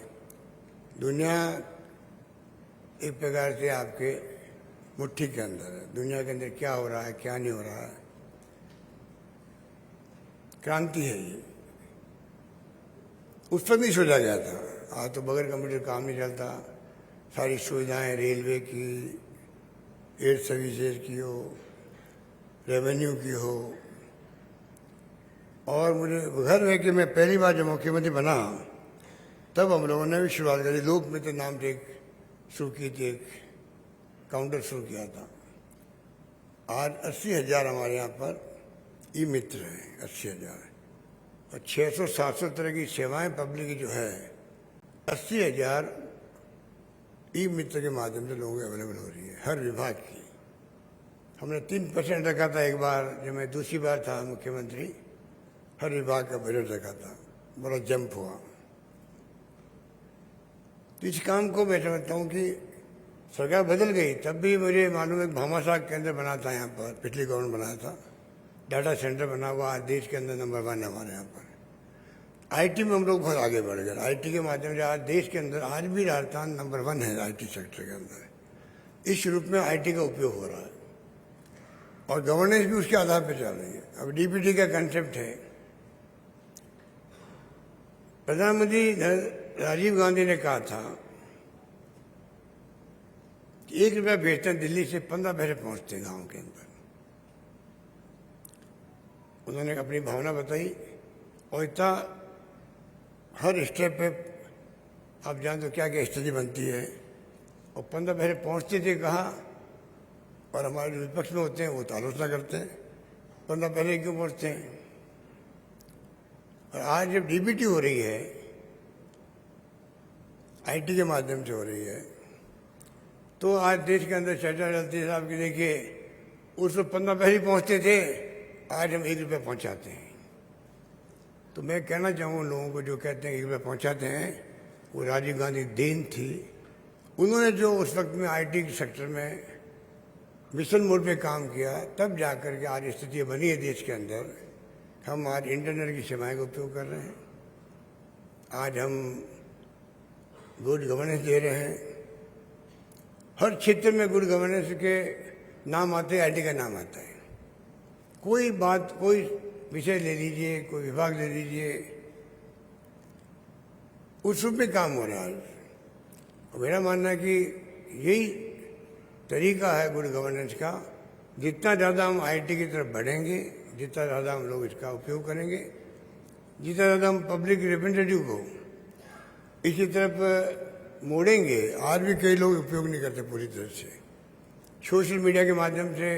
दुनिया एक प्रकार से आपके मुट्ठी के अंदर है। दुनिया के अंदर क्या हो रहा है, क्या नहीं हो रहा है, क्रांति है ये। उस पर नहीं सोचा गया था। आज तो बगैर कंप्यूटर काम नहीं चलता। सारी सुविधाएं रेलवे की, एयर सर्विसेज की हो, रेवेन्यू की हो। और मुझे गर्व है कि मैं पहली बार जब मुख्यमंत्री बना तब हम लोगों ने भी शुरुआत करी। लोक मित्र नाम से एक शुरू की थी, एक काउंटर शुरू किया था। आज 80,000 हमारे यहाँ पर ई मित्र हैं, 80,000। और 600-700 तरह की सेवाएं पब्लिक की जो है 80,000 ई मित्र के माध्यम से लोगों को अवेलेबल हो रही है, हर विभाग की। हमने 3% रखा था एक बार, जब मैं दूसरी बार था मुख्यमंत्री, हर विभाग का बजट रखा था। बड़ा जंप हुआ। तो इस काम को मैं समझता हूँ कि सरकार बदल गई, तब भी मुझे मालूम है भामाशाह केंद्र बना था यहाँ पर, पिछली गवर्नमेंट बनाया था। डाटा सेंटर बना हुआ, आज देश के अंदर नंबर 1 है हमारे यहाँ पर। आईटी में हम लोग बहुत आगे बढ़ गए। आईटी के माध्यम से आज देश के अंदर, आज भी राजस्थान नंबर 1 है आईटी सेक्टर के अंदर। इस रूप में आईटी का उपयोग हो रहा है और गवर्नेंस भी उसके आधार पर चल रही है। अब डीपीटी का कंसेप्ट है। प्रधानमंत्री राजीव गांधी ने कहा था कि 1 रुपया भेजते हैं दिल्ली से 15 पैसे पहुंचते हैं गाँव के अंदर। उन्होंने अपनी भावना बताई और इतना हर स्टेप पे आप जानते हो क्या क्या स्थिति बनती है। और 15 पैसे पहुंचते थे कहा, और हमारे जो विपक्ष में होते हैं वो तो आलोचना करते हैं 15 पैसे क्यों पहुंचते हैं। और आज जब डीबीटी हो रही है, आईटी के माध्यम से हो रही है, तो आज देश के अंदर चर्चा चलती है साहब कि देखिए उस वक्त 15 पैसे पहुंचते थे, आज हम 1 रुपया पहुंचाते हैं। तो मैं कहना चाहूँ लोगों को जो कहते हैं 1 रुपया पहुंचाते हैं, वो राजीव गांधी देन थी। उन्होंने जो उस वक्त में आईटी के सेक्टर में मिशन मोड पे काम किया, तब जाकर के आज स्थिति बनी है देश के अंदर। हम आज इंटरनेट की सेवाएं का उपयोग कर रहे हैं। आज हम गुड गवर्नेंस दे रहे हैं। हर क्षेत्र में गुड गवर्नेंस के नाम आते हैं, आईटी का नाम आता है। कोई बात, कोई विषय ले लीजिए, कोई विभाग ले लीजिए, उस रूप में काम हो रहा है। मेरा मानना है कि यही तरीका है गुड गवर्नेंस का। जितना ज़्यादा हम आईटी की तरफ बढ़ेंगे, जितना ज़्यादा हम लोग इसका उपयोग करेंगे, जितना ज़्यादा हम पब्लिक रिप्रेजेंटेटिव को इसी तरफ मोड़ेंगे। आज भी कई लोग उपयोग नहीं करते पूरी तरह से। सोशल मीडिया के माध्यम से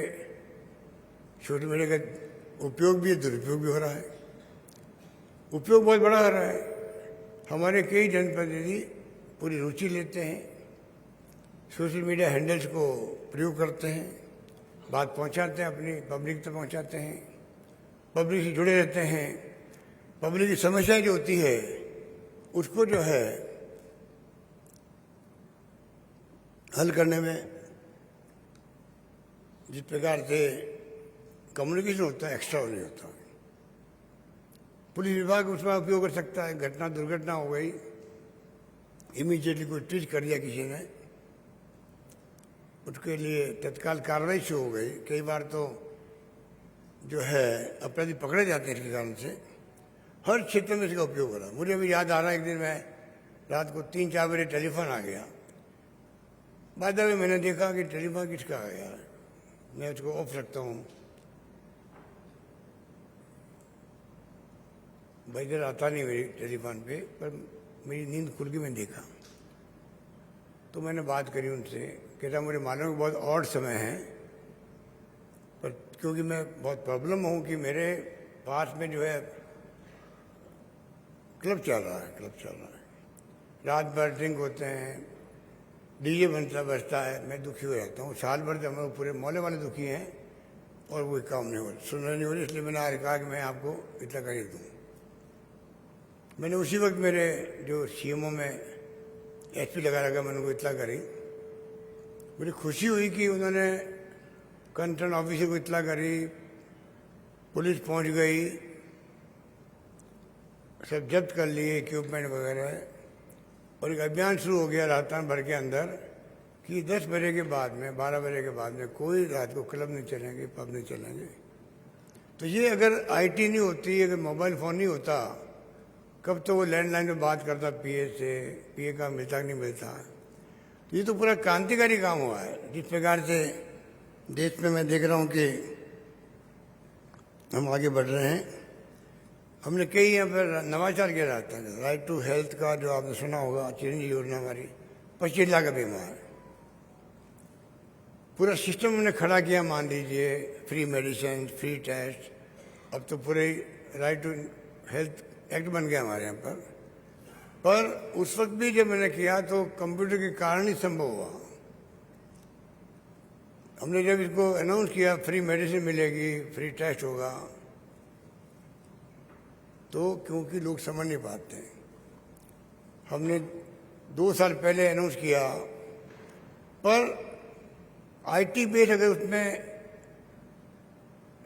सोशल मीडिया का उपयोग भी है, दुरुपयोग भी हो रहा है। उपयोग बहुत बड़ा हो रहा है। हमारे कई जनप्रतिनिधि पूरी रुचि लेते हैं, सोशल मीडिया हैंडल्स को प्रयोग करते हैं, बात पहुंचाते हैं, अपनी पब्लिक तक पहुंचाते हैं, पब्लिक से जुड़े रहते हैं। पब्लिक की समस्याएं जो होती है उसको जो है हल करने में जिस प्रकार से कम्युनिकेशन होता है, एक्स्ट्रा नहीं होता। पुलिस विभाग उसका उपयोग कर सकता है। घटना दुर्घटना हो गई, इमीडिएटली कोई ट्वीट कर दिया किसी ने, उसके लिए तत्काल कार्रवाई शुरू हो गई। कई बार तो जो है अपराधी पकड़े जाते हैं इसके कारण से। हर क्षेत्र में इसका उपयोग हो रहा है। मुझे अभी याद आ रहा है, एक दिन मैं रात को 3-4 बजे टेलीफोन आ गया बाद में मैंने देखा कि टेलीफोन किसका है यार, मैं उसको ऑफ रखता हूँ। भाई इधर आता नहीं मेरी टेलीफोन पे, पर मेरी नींद खुल गई, मैंने देखा। तो मैंने बात करी उनसे, कहता मुझे मालूम है बहुत ऑड समय है, पर क्योंकि मैं बहुत प्रॉब्लम हूँ कि मेरे पास में जो है क्लब चल रहा है, रात भर ड्रिंक होते हैं, डीजे बजता है, मैं दुखी हो जाता हूँ। साल भर से हम लोग पूरे मोहल्ले वाले दुखी हैं और वो काम नहीं हो रहा, सुन रहा नहीं हो रही, इसलिए मैंने आज कहा कि मैं आपको इतना कर ही दूँ। मैंने उसी वक्त मेरे जो सीएमओ में एसपी लगा रखा, मैंने उनको इतला करी। मुझे खुशी हुई कि उन्होंने कंसर्न ऑफिसर को इतला करी, पुलिस पहुंच गई, सब जब्त कर लिए इक्विपमेंट वगैरह, और एक अभियान शुरू हो गया राजस्थान भर के अंदर कि 10 बजे के बाद में, 12 बजे के बाद में कोई रात को क्लब नहीं चलेंगे, पब नहीं चलेंगे। तो ये अगर आईटी नहीं होती, अगर मोबाइल फ़ोन नहीं होता, कब तो वो लैंडलाइन में बात करता पीए से, पीए का मिलता कि नहीं मिलता। तो ये तो पूरा क्रांतिकारी काम हुआ है। जिस प्रकार से देश में मैं देख रहा हूँ कि हम आगे बढ़ रहे हैं। हमने कई यहाँ पर नवाचार किया जाता है, राइट टू हेल्थ का जो आपने सुना होगा, चिरंजीवी योजना हमारी 25 लाख का बीमा है, पूरा सिस्टम हमने खड़ा किया। मान लीजिए फ्री मेडिसिन, फ्री टेस्ट, अब तो पूरे राइट टू हेल्थ एक्ट बन गया हमारे यहाँ पर उस वक्त भी जब मैंने किया तो कंप्यूटर के कारण ही संभव हुआ। हमने जब इसको अनाउंस किया फ्री मेडिसिन मिलेगी, फ्री टेस्ट होगा, तो क्योंकि लोग समझ नहीं पाते, हमने 2 साल पहले अनाउंस किया, पर आईटी बेस अगर उसमें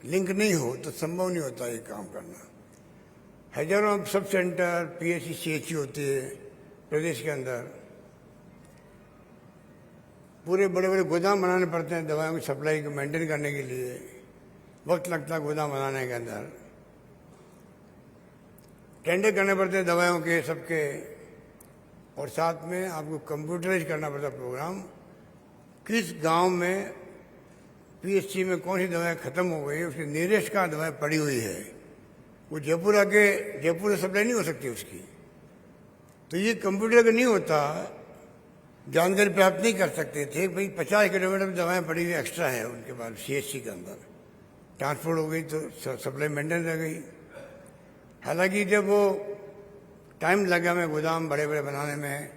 लिंक नहीं हो तो संभव नहीं होता ये काम करना। हजारों सब सेंटर, पीएचसी, सीएचसी होती है प्रदेश के अंदर, पूरे बड़े बड़े गोदाम बनाने पड़ते हैं दवाओं की सप्लाई को मेंटेन करने के लिए, वक्त लगता है गोदाम बनाने के अंदर, टेंडर करने पड़ते हैं दवाओं के सबके, और साथ में आपको कंप्यूटराइज करना पड़ता प्रोग्राम, किस गांव में पीएचसी में कौन सी दवाएं खत्म हो गई, उसकी नियरेस्ट कहाँ दवाएं पड़ी हुई है, वो जयपुर से सप्लाई नहीं हो सकती उसकी। तो ये कंप्यूटर अगर नहीं होता, जानकारी प्राप्त नहीं कर सकते थे। भाई 50 किलोमीटर में दवाएं पड़ी हुई एक्स्ट्रा है उनके पास सीएचसी के अंदर, ट्रांसपोर्ट हो गई तो सप्लाई मेंटेन रह गई। हालांकि जब वो टाइम लगा में गोदाम बड़े बड़े बनाने में,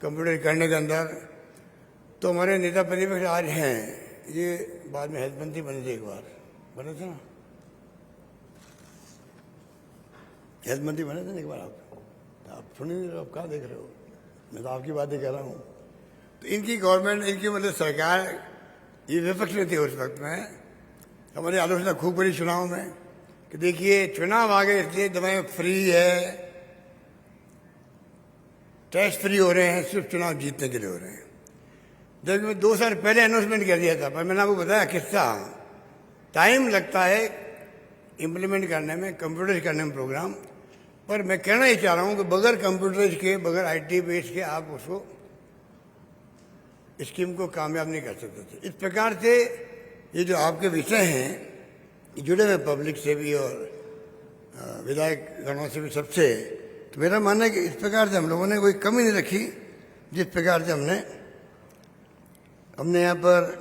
कंप्यूटर करने के अंदर, तो हमारे नेता प्रतिपक्ष आज हैं, ये बाद में हेल्थ मंत्री बने थे, एक बार बने थे ना, हेल्थ मंत्री बने थे एक बार। आप सुन नहीं रहे, आप कहाँ देख रहे हो, मैं तो आपकी बातें कह रहा हूँ। तो इनकी गवर्नमेंट, इनकी मतलब सरकार, ये विपक्ष में थे उस वक्त में, हमारी आलोचना खूब बड़ी चुनाव में कि देखिए चुनाव आ गए इसलिए दवाएं फ्री है, टेस्ट फ्री हो रहे हैं, सिर्फ चुनाव जीतने के लिए हो रहे हैं। जब मैं 2 साल पहले अनाउंसमेंट कर दिया था, पर मैंने आपको बताया किस्सा, टाइम लगता है इम्प्लीमेंट करने में, कंप्यूटराइज करने में प्रोग्राम। पर मैं कहना ही चाह रहा हूँ कि बगैर कंप्यूटराइज के, बगैर आईटी बेस के आप उसको स्कीम को कामयाब नहीं कर सकते थे। इस प्रकार से ये जो आपके विषय हैं, जुड़े हुए पब्लिक से भी और विधायक गणों से भी, सबसे, तो मेरा मानना है कि इस प्रकार से हम लोगों ने कोई कमी नहीं रखी। जिस प्रकार से हमने यहाँ पर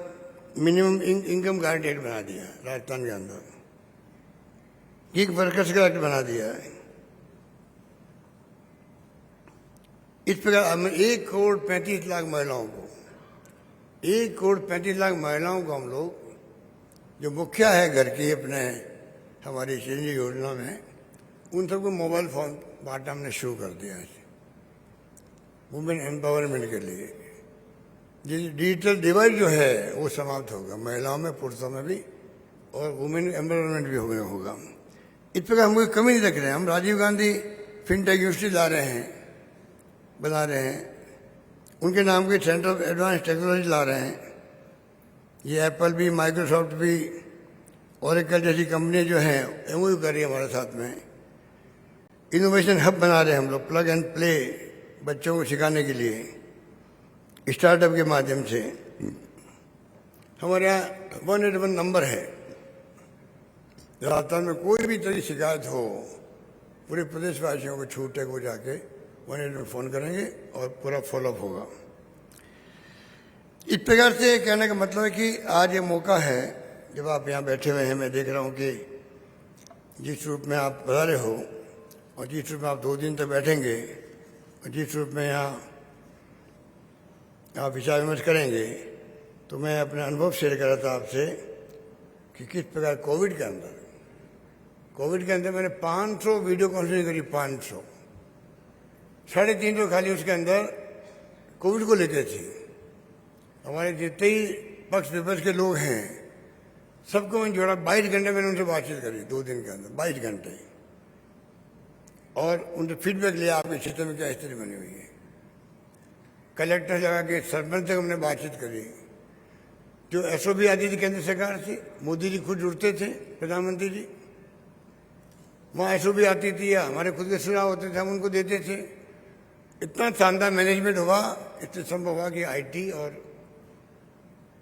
मिनिमम इनकम गारंटी एक्ट बना दिया राजस्थान के अंदर, गिग वर्कर्स का एक्ट बना दिया है। इस प्रकार हमने 1,35,00,000 महिलाओं को, 1,35,00,000 महिलाओं को हम लोग, जो मुखिया है घर की अपने हमारी चिरंजीवी योजना में, उन सबको मोबाइल फोन बांटना हमने शुरू कर दिया है वुमेन एम्पावरमेंट के लिए। डिजिटल डिवाइड जो है वो समाप्त होगा, महिलाओं में, पुरुषों में भी, और वुमेन एम्पावरमेंट भी होगा। इस प्रकार हम कोई कमी नहीं रख रहे हैं। हम राजीव गांधी फिनटेक यूनिवर्सिटी ला रहे हैं, बना रहे हैं, उनके नाम के सेंटर ऑफ एडवांस टेक्नोलॉजी ला रहे हैं। ये एप्पल भी, माइक्रोसॉफ्ट भी, ओरेकल जैसी कंपनी जो हैं एमओयू कर रही है हमारे साथ में। इनोवेशन हब बना रहे हैं हम लोग, प्लग एंड प्ले, बच्चों को सिखाने के लिए। स्टार्टअप के माध्यम से हमारे यहाँ 181 नंबर है। राजस्थान में कोई भी तरह की शिकायत हो, पूरे प्रदेशवासियों को छूटे को जाके 181 फोन करेंगे और पूरा फॉलोअप होगा। इस प्रकार से कहने का मतलब है कि आज ये मौका है, जब आप यहाँ बैठे हुए हैं, मैं देख रहा हूँ कि जिस रूप में आप पधारे हो और जिस रूप में आप 2 दिन तक बैठेंगे और जिस रूप में यहाँ आप विचार विमर्श करेंगे, तो मैं अपने अनुभव शेयर कर रहा था आपसे कि किस प्रकार कोविड के अंदर मैंने 500 वीडियो कॉन्फ्रेंसिंग करी। 500, 350 खाली उसके अंदर कोविड को लेकर थी। हमारे जितने ही पक्ष विपक्ष के लोग हैं सबको मैंने जोड़ा। 22 घंटे मैंने उनसे बातचीत करी 2 दिन के अंदर, 22 घंटे, और उनसे फीडबैक लिया आपके क्षेत्र में क्या स्थिति बनी हुई है। कलेक्टर जगह के सरपंच तक हमने बातचीत करी। जो SOP आती थी केंद्र सरकार से, मोदी जी खुद जुड़ते थे, प्रधानमंत्री जी, वहाँ SOP आती थी या हमारे खुद के सुझाव होते थे, हम उनको देते थे। इतना शानदार मैनेजमेंट हुआ, इससे संभव हुआ कि IT और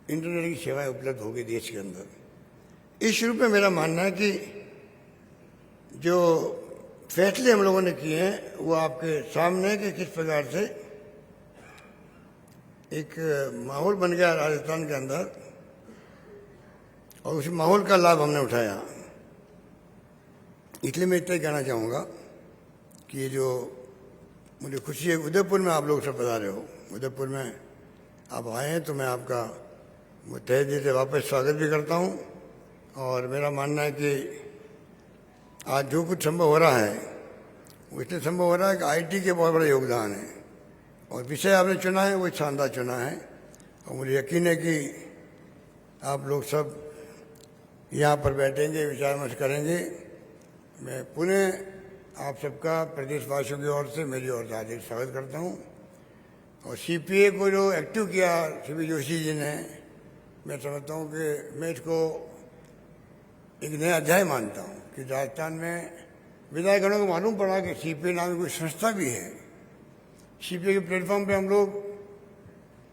इंटरनेट की सेवाएं उपलब्ध हो गई देश के अंदर। इस रूप में मेरा मानना है कि जो फैसले हम लोगों ने किए हैं वो आपके सामने है कि किस प्रकार से एक माहौल बन गया राजस्थान के अंदर, और उस माहौल का लाभ हमने उठाया। इसलिए मैं इतना ही कहना चाहूँगा कि ये जो मुझे खुशी है, उदयपुर में आप लोग सब पधारे हो, उदयपुर में आप आए हैं, तो मैं आपका तहे दिल से वापस स्वागत भी करता हूँ। और मेरा मानना है कि आज जो कुछ संभव हो रहा है वो इसलिए संभव हो रहा है कि IT के बहुत बड़ा योगदान है, और विषय आपने चुना है वो शानदार चुना है। और मुझे यकीन है कि आप लोग सब यहाँ पर बैठेंगे, विचार विमर्श करेंगे। मैं पुनः आप सबका प्रदेशवासियों की ओर से, मेरी ओर से हार्दिक स्वागत करता हूँ। और CPA को जो एक्टिव किया CP जोशी जी ने, मैं समझता हूँ कि मैं इसको एक नया अध्याय मानता हूँ कि राजस्थान में विधायकगणों को मालूम पड़ा कि CPA नाम की कोई संस्था भी है। CPA के प्लेटफॉर्म पे हम लोग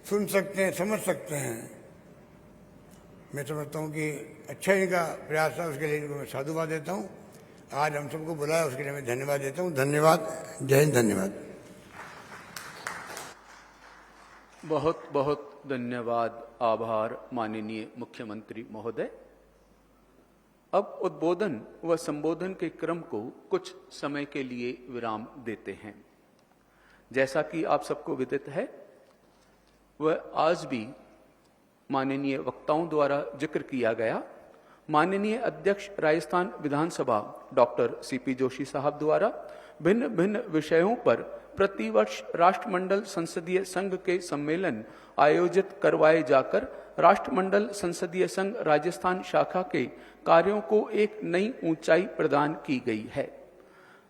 सुन सकते हैं, समझ सकते हैं। मैं समझता हूँ कि अच्छा इनका प्रयास था, उसके लिए इनको मैं साधुवाद देता हूँ। आज हम सबको बुलाया उसके लिए मैं धन्यवाद देता हूँ। धन्यवाद, जय हिंद, धन्यवाद। बहुत बहुत धन्यवाद, आभार माननीय मुख्यमंत्री महोदय। अब उद्बोधन व संबोधन के क्रम को कुछ समय के लिए विराम देते हैं। जैसा कि आप सबको विदित है, वह आज भी माननीय वक्ताओं द्वारा जिक्र किया गया, माननीय अध्यक्ष राजस्थान विधानसभा डॉक्टर CP जोशी साहब द्वारा भिन्न भिन्न विषयों पर प्रतिवर्ष राष्ट्रमंडल संसदीय संघ के सम्मेलन आयोजित करवाए जाकर राष्ट्रमंडल संसदीय संघ राजस्थान शाखा के कार्यों को एक नई ऊंचाई प्रदान की गई है।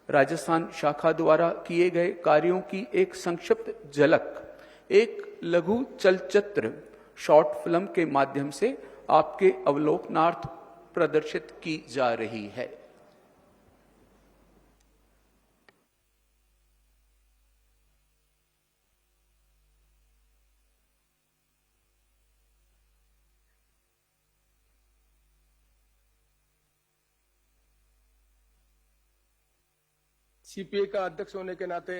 राजस्थान शाखा द्वारा किए गए कार्यों की एक संक्षिप्त झलक एक लघु चलचित्र शॉर्ट फिल्म के माध्यम से आपके अवलोकनार्थ प्रदर्शित की जा रही है। CPA का अध्यक्ष होने के नाते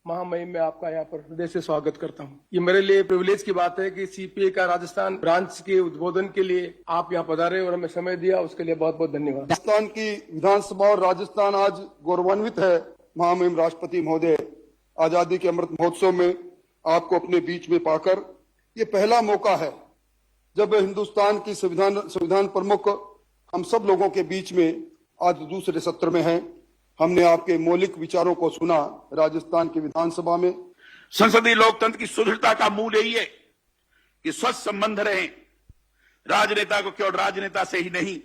महामहिम में आपका यहाँ पर हृदय से स्वागत करता हूँ। ये मेरे लिए प्रिविलेज की बात है कि CPA का राजस्थान ब्रांच के उद्बोधन के लिए आप यहाँ पधारे और हमें समय दिया, उसके लिए बहुत बहुत धन्यवाद। राजस्थान की विधानसभा और राजस्थान आज गौरवान्वित है। महामहिम राष्ट्रपति महोदय, आजादी के अमृत महोत्सव में आपको अपने बीच में पाकर ये पहला मौका है जब हिंदुस्तान की संविधान प्रमुख हम सब लोगों के बीच में आज दूसरे सत्र में है। हमने आपके मौलिक विचारों को सुना राजस्थान की विधानसभा में। संसदीय लोकतंत्र की सुदृढ़ता का मूल यही है कि स्वस्थ संबंध रहे। राजनेता को केवल राजनेता से ही नहीं,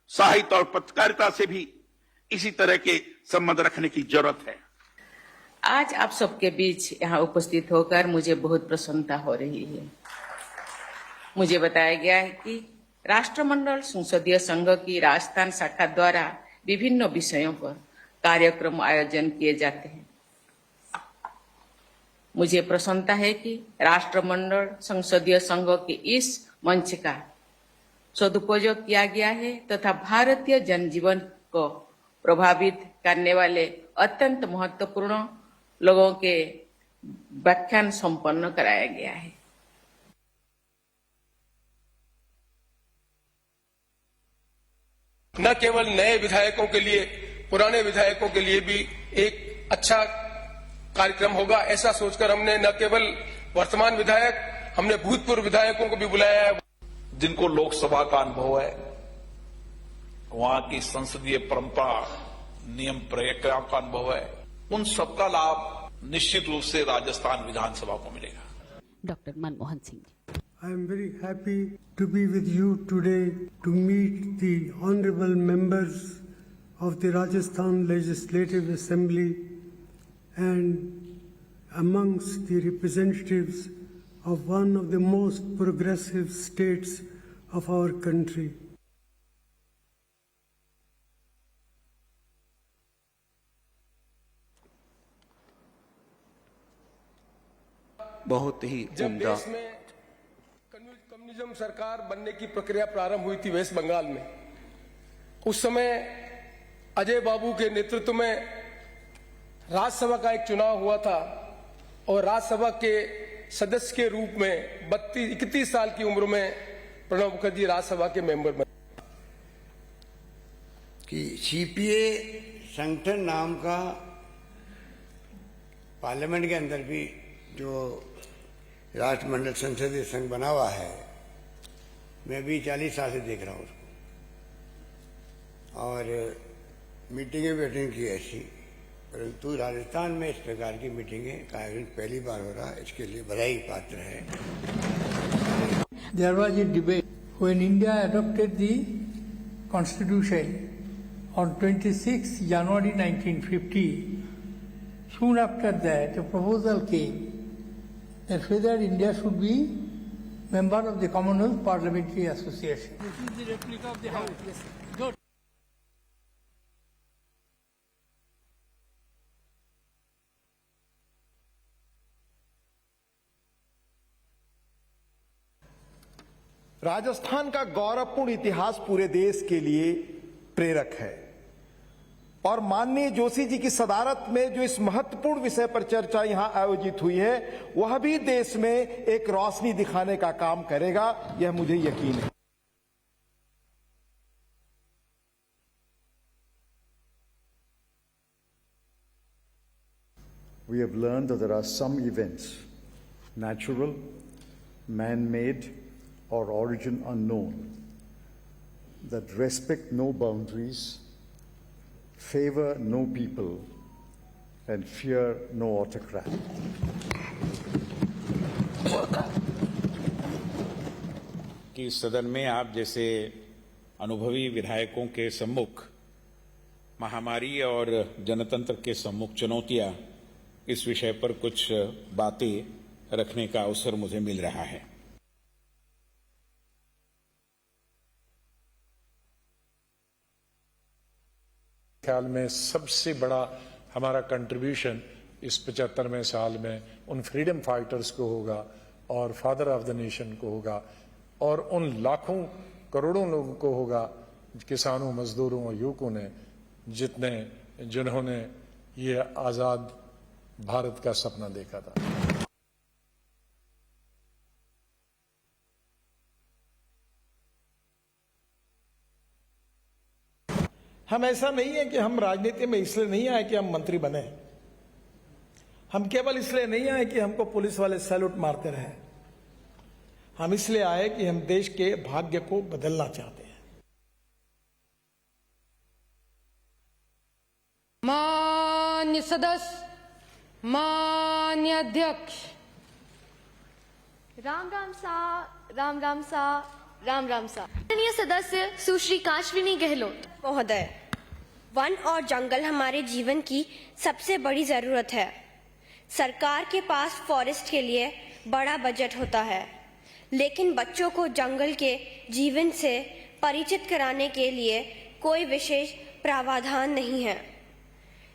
साहित्य और पत्रकारिता से भी इसी तरह के संबंध रखने की जरूरत है। आज आप सबके बीच यहाँ उपस्थित होकर मुझे बहुत प्रसन्नता हो रही है। मुझे बताया गया है कि राष्ट्रमंडल संसदीय संघ की राजस्थान शाखा द्वारा विभिन्न विषयों पर कार्यक्रम आयोजन किए जाते हैं। मुझे प्रसन्नता है कि राष्ट्रमंडल संसदीय संघ के इस मंच का सदुपयोग किया गया है तथा भारतीय जनजीवन को प्रभावित करने वाले अत्यंत महत्वपूर्ण लोगों के व्याख्यान संपन्न कराया गया है। न केवल नए विधायकों के लिए, पुराने विधायकों के लिए भी एक अच्छा कार्यक्रम होगा, ऐसा सोचकर हमने न केवल वर्तमान विधायक, हमने भूतपूर्व विधायकों को भी बुलाया है। जिनको लोकसभा का अनुभव है, वहां की संसदीय परंपरा, नियम प्रक्रिया का अनुभव है, उन सबका लाभ निश्चित रूप से राजस्थान विधानसभा को मिलेगा। Doctor Manmohan Singh ji. I am very happy to be with you today to meet the honorable members of the Rajasthan Legislative Assembly and amongst the representatives of one of the most progressive states of our country. बहुत ही जब उम्दा। देश में communism सरकार बनने की प्रक्रिया प्रारंभ हुई थी वेस्ट बंगाल में, उस समय अजय बाबू के नेतृत्व में राज्यसभा का एक चुनाव हुआ था और राज्यसभा के सदस्य के रूप में 31 साल की उम्र में प्रणब मुखर्जी राज्यसभा के मेंबर बने। कि सीपीए संगठन नाम का पार्लियामेंट के अंदर भी जो राष्ट्रमंडल संसदीय संघ बना हुआ है, मैं भी 40 साल से देख रहा हूँ उसको, और मीटिंगें भी अटेंड की ऐसी, परंतु राजस्थान में इस प्रकार की मीटिंगें का आयोजन पहली बार हो रहा है, इसके लिए बधाई पात्र है। There was a debate when India adopted the Constitution on 26 January 1950. Soon after that, a proposal came that whether India should be member of the Commonwealth Parliamentary Association. This is the replica of the House. Yes, good. Rajasthan का गौरवपूर्ण इतिहास पूरे देश के लिए प्रेरक है और माननीय जोशी जी की सदारत में जो इस महत्वपूर्ण विषय पर चर्चा यहां आयोजित हुई है, वह भी देश में एक रोशनी दिखाने का काम करेगा, यह मुझे यकीन है। We have learned that there are some events, natural, man-made, or origin unknown, that respect no boundaries, favor no people, and fear no autocrat. कि सदन में आप जैसे अनुभवी विधायकों के सम्मुख महामारी और जनतंत्र के सम्मुख चुनौतियां, इस विषय पर कुछ बातें रखने का अवसर मुझे मिल रहा है। ख्याल में सबसे बड़ा हमारा कंट्रीब्यूशन इस 75वें साल में उन फ्रीडम फाइटर्स को होगा और फादर ऑफ द नेशन को होगा और उन लाखों करोड़ों लोगों को होगा, किसानों, मजदूरों और युवकों ने जिन्होंने ये आजाद भारत का सपना देखा था। हम ऐसा नहीं है कि हम राजनीति में इसलिए नहीं आए कि हम मंत्री बने, हम केवल इसलिए नहीं आए कि हमको पुलिस वाले सैल्यूट मारते रहे, हम इसलिए आए कि हम देश के भाग्य को बदलना चाहते हैं। मान्य सदस्य, मान्य अध्यक्ष, राम राम सा, राम राम सा, राम राम सा। माननीय सदस्य सुश्री काशविनी गहलोत महोदय, वन और जंगल हमारे जीवन की सबसे बड़ी जरूरत है। सरकार के पास फॉरेस्ट के लिए बड़ा बजट होता है, लेकिन बच्चों को जंगल के जीवन से परिचित कराने के लिए कोई विशेष प्रावधान नहीं है।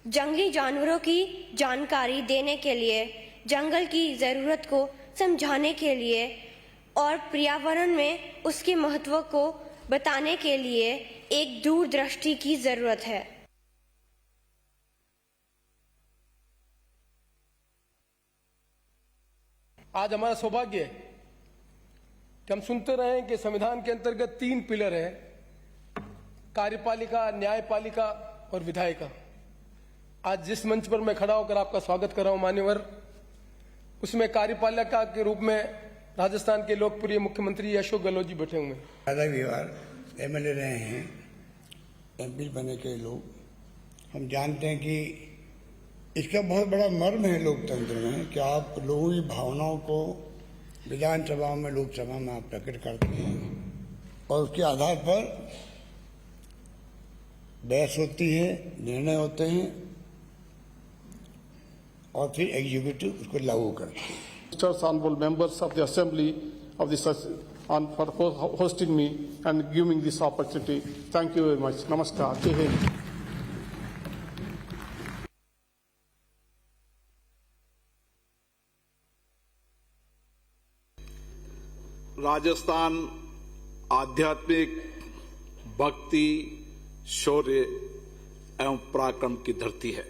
जंगली जानवरों की जानकारी देने के लिए जंगल की ज़रूरत को समझाने के लिए और पर्यावरण में उसके महत्व को बताने के लिए एक दूरदृष्टि की ज़रूरत है। आज हमारा सौभाग्य है कि हम सुनते रहे कि संविधान के अंतर्गत 3 पिलर है, कार्यपालिका, न्यायपालिका और विधायिका। आज जिस मंच पर मैं खड़ा होकर आपका स्वागत कर रहा हूं मान्यवर, उसमें कार्यपालिका के रूप में राजस्थान के लोकप्रिय मुख्यमंत्री अशोक गहलोत जी बैठे हुए हैं। ज़्यादा भी बार एमएलए रहे हैं, एमपी बने के लोग, हम जानते हैं कि इसका बहुत बड़ा मर्म है लोकतंत्र में कि आप लोगों की भावनाओं को विधानसभा में, लोकसभा में आप प्रकट करते हैं और उसके आधार पर बहस होती है, निर्णय होते हैं और फिर एग्जीक्यूटिव उसको लागू करते हैं। Honorable members of the Assembly of the for hosting me and giving this opportunity. Thank you very much. Namaskar. Jai Hind. Rajasthan आध्यात्मिक भक्ति, शौर्य एवं पराक्रम की धरती है।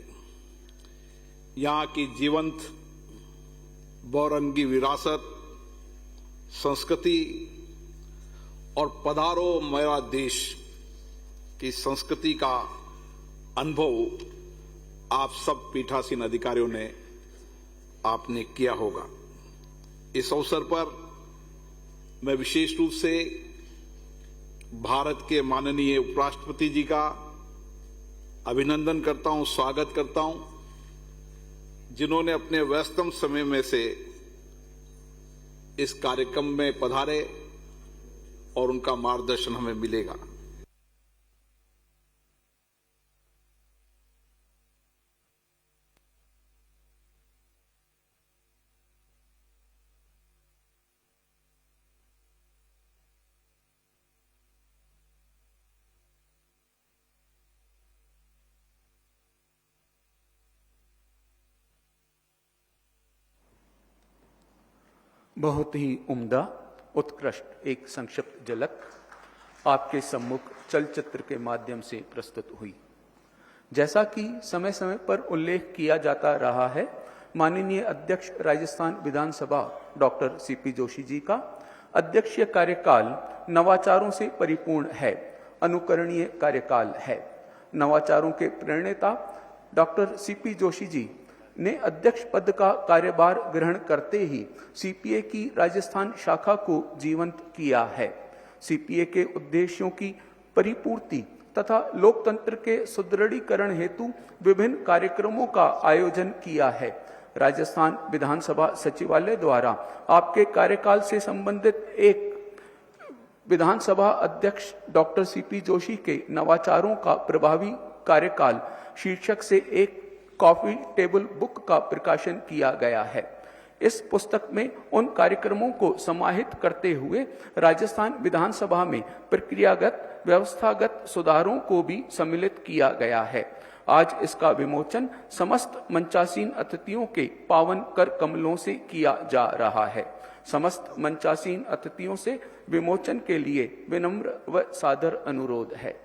यहाँ की जीवंत बहुरंगी विरासत, संस्कृति और पधारो मेरा देश की संस्कृति का अनुभव आप सब पीठासीन अधिकारियों ने आपने किया होगा। इस अवसर पर मैं विशेष रूप से भारत के माननीय उपराष्ट्रपति जी का अभिनंदन करता हूं, स्वागत करता हूं, जिन्होंने अपने व्यस्तम समय में से इस कार्यक्रम में पधारे और उनका मार्गदर्शन हमें मिलेगा। बहुत ही उम्दा, उत्कृष्ट एक संक्षिप्त झलक आपके सम्मुख चलचित्र के माध्यम से प्रस्तुत हुई। जैसा कि समय समय पर उल्लेख किया जाता रहा है, माननीय अध्यक्ष राजस्थान विधानसभा डॉक्टर सीपी जोशी जी का अध्यक्षीय कार्यकाल नवाचारों से परिपूर्ण है, अनुकरणीय कार्यकाल है। नवाचारों के प्रणेता डॉक्टर सीपी जोशी जी ने अध्यक्ष पद का कार्यभार ग्रहण करते ही सीपीए की राजस्थान शाखा को जीवंत किया है। सीपीए के उद्देश्यों की परिपूर्ति तथा लोकतंत्र के सुदृढ़ीकरण हेतु विभिन्न कार्यक्रमों का आयोजन किया है। राजस्थान विधानसभा सचिवालय द्वारा आपके कार्यकाल से संबंधित एक विधानसभा अध्यक्ष डॉक्टर सीपी जोशी के नवाचारों का प्रभावी कार्यकाल शीर्षक से एक कॉफी टेबल बुक का प्रकाशन किया गया है। इस पुस्तक में उन कार्यक्रमों को समाहित करते हुए राजस्थान विधानसभा में प्रक्रियागत, व्यवस्थागत सुधारों को भी सम्मिलित किया गया है। आज इसका विमोचन समस्त मंचासीन अतिथियों के पावन कर कमलों से किया जा रहा है। समस्त मंचासीन अतिथियों से विमोचन के लिए विनम्र व सादर अनुरोध है।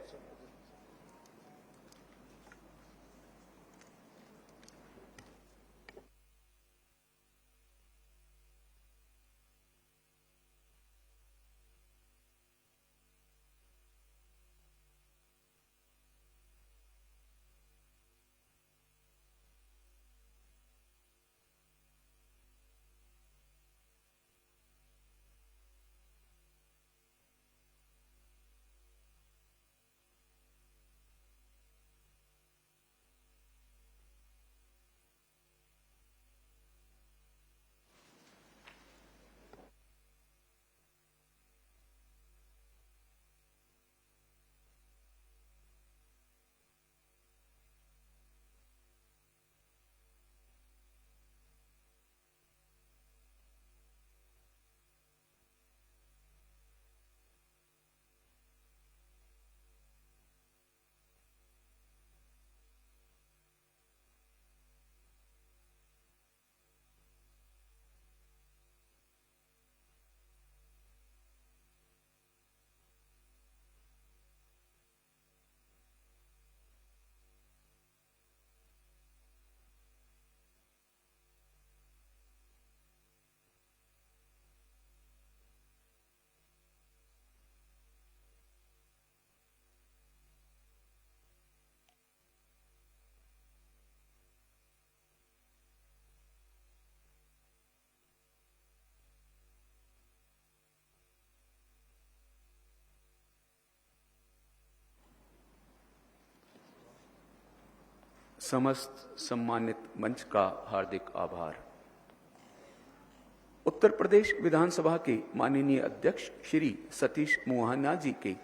समस्त सम्मानित मंच का हार्दिक आभार। उत्तर प्रदेश विधानसभा के माननीय अध्यक्ष श्री सतीश मोहना जी के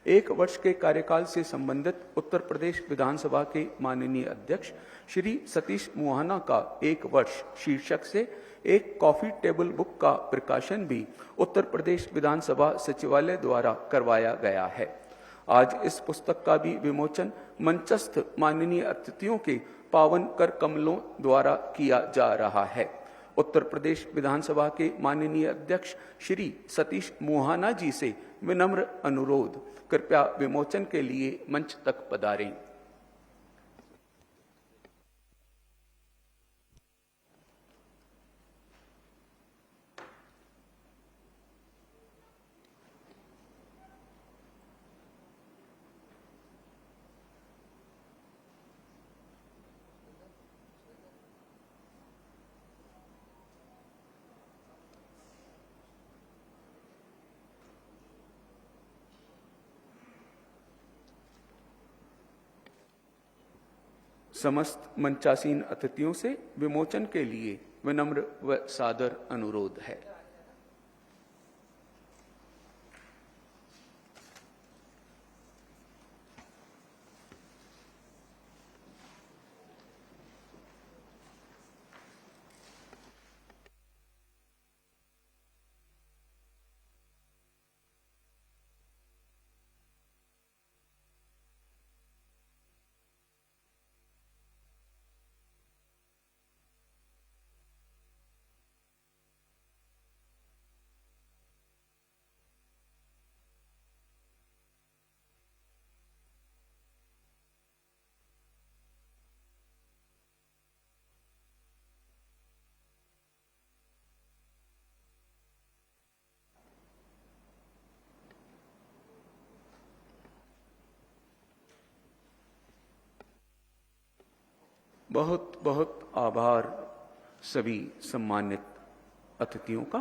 1 वर्ष के कार्यकाल से संबंधित उत्तर प्रदेश विधानसभा के माननीय अध्यक्ष श्री सतीश मोहना का 1 वर्ष शीर्षक से एक कॉफी टेबल बुक का प्रकाशन भी उत्तर प्रदेश विधानसभा सचिवालय द्वारा करवाया गया है। आज इस पुस्तक का भी विमोचन मंचस्थ माननीय अतिथियों के पावन कर कमलों द्वारा किया जा रहा है। उत्तर प्रदेश विधानसभा के माननीय अध्यक्ष श्री सतीश मोहना जी से विनम्र अनुरोध, कृपया विमोचन के लिए मंच तक पधारें। समस्त मंचासीन अतिथियों से विमोचन के लिए विनम्र व सादर अनुरोध है। बहुत बहुत आभार सभी सम्मानित अतिथियों का।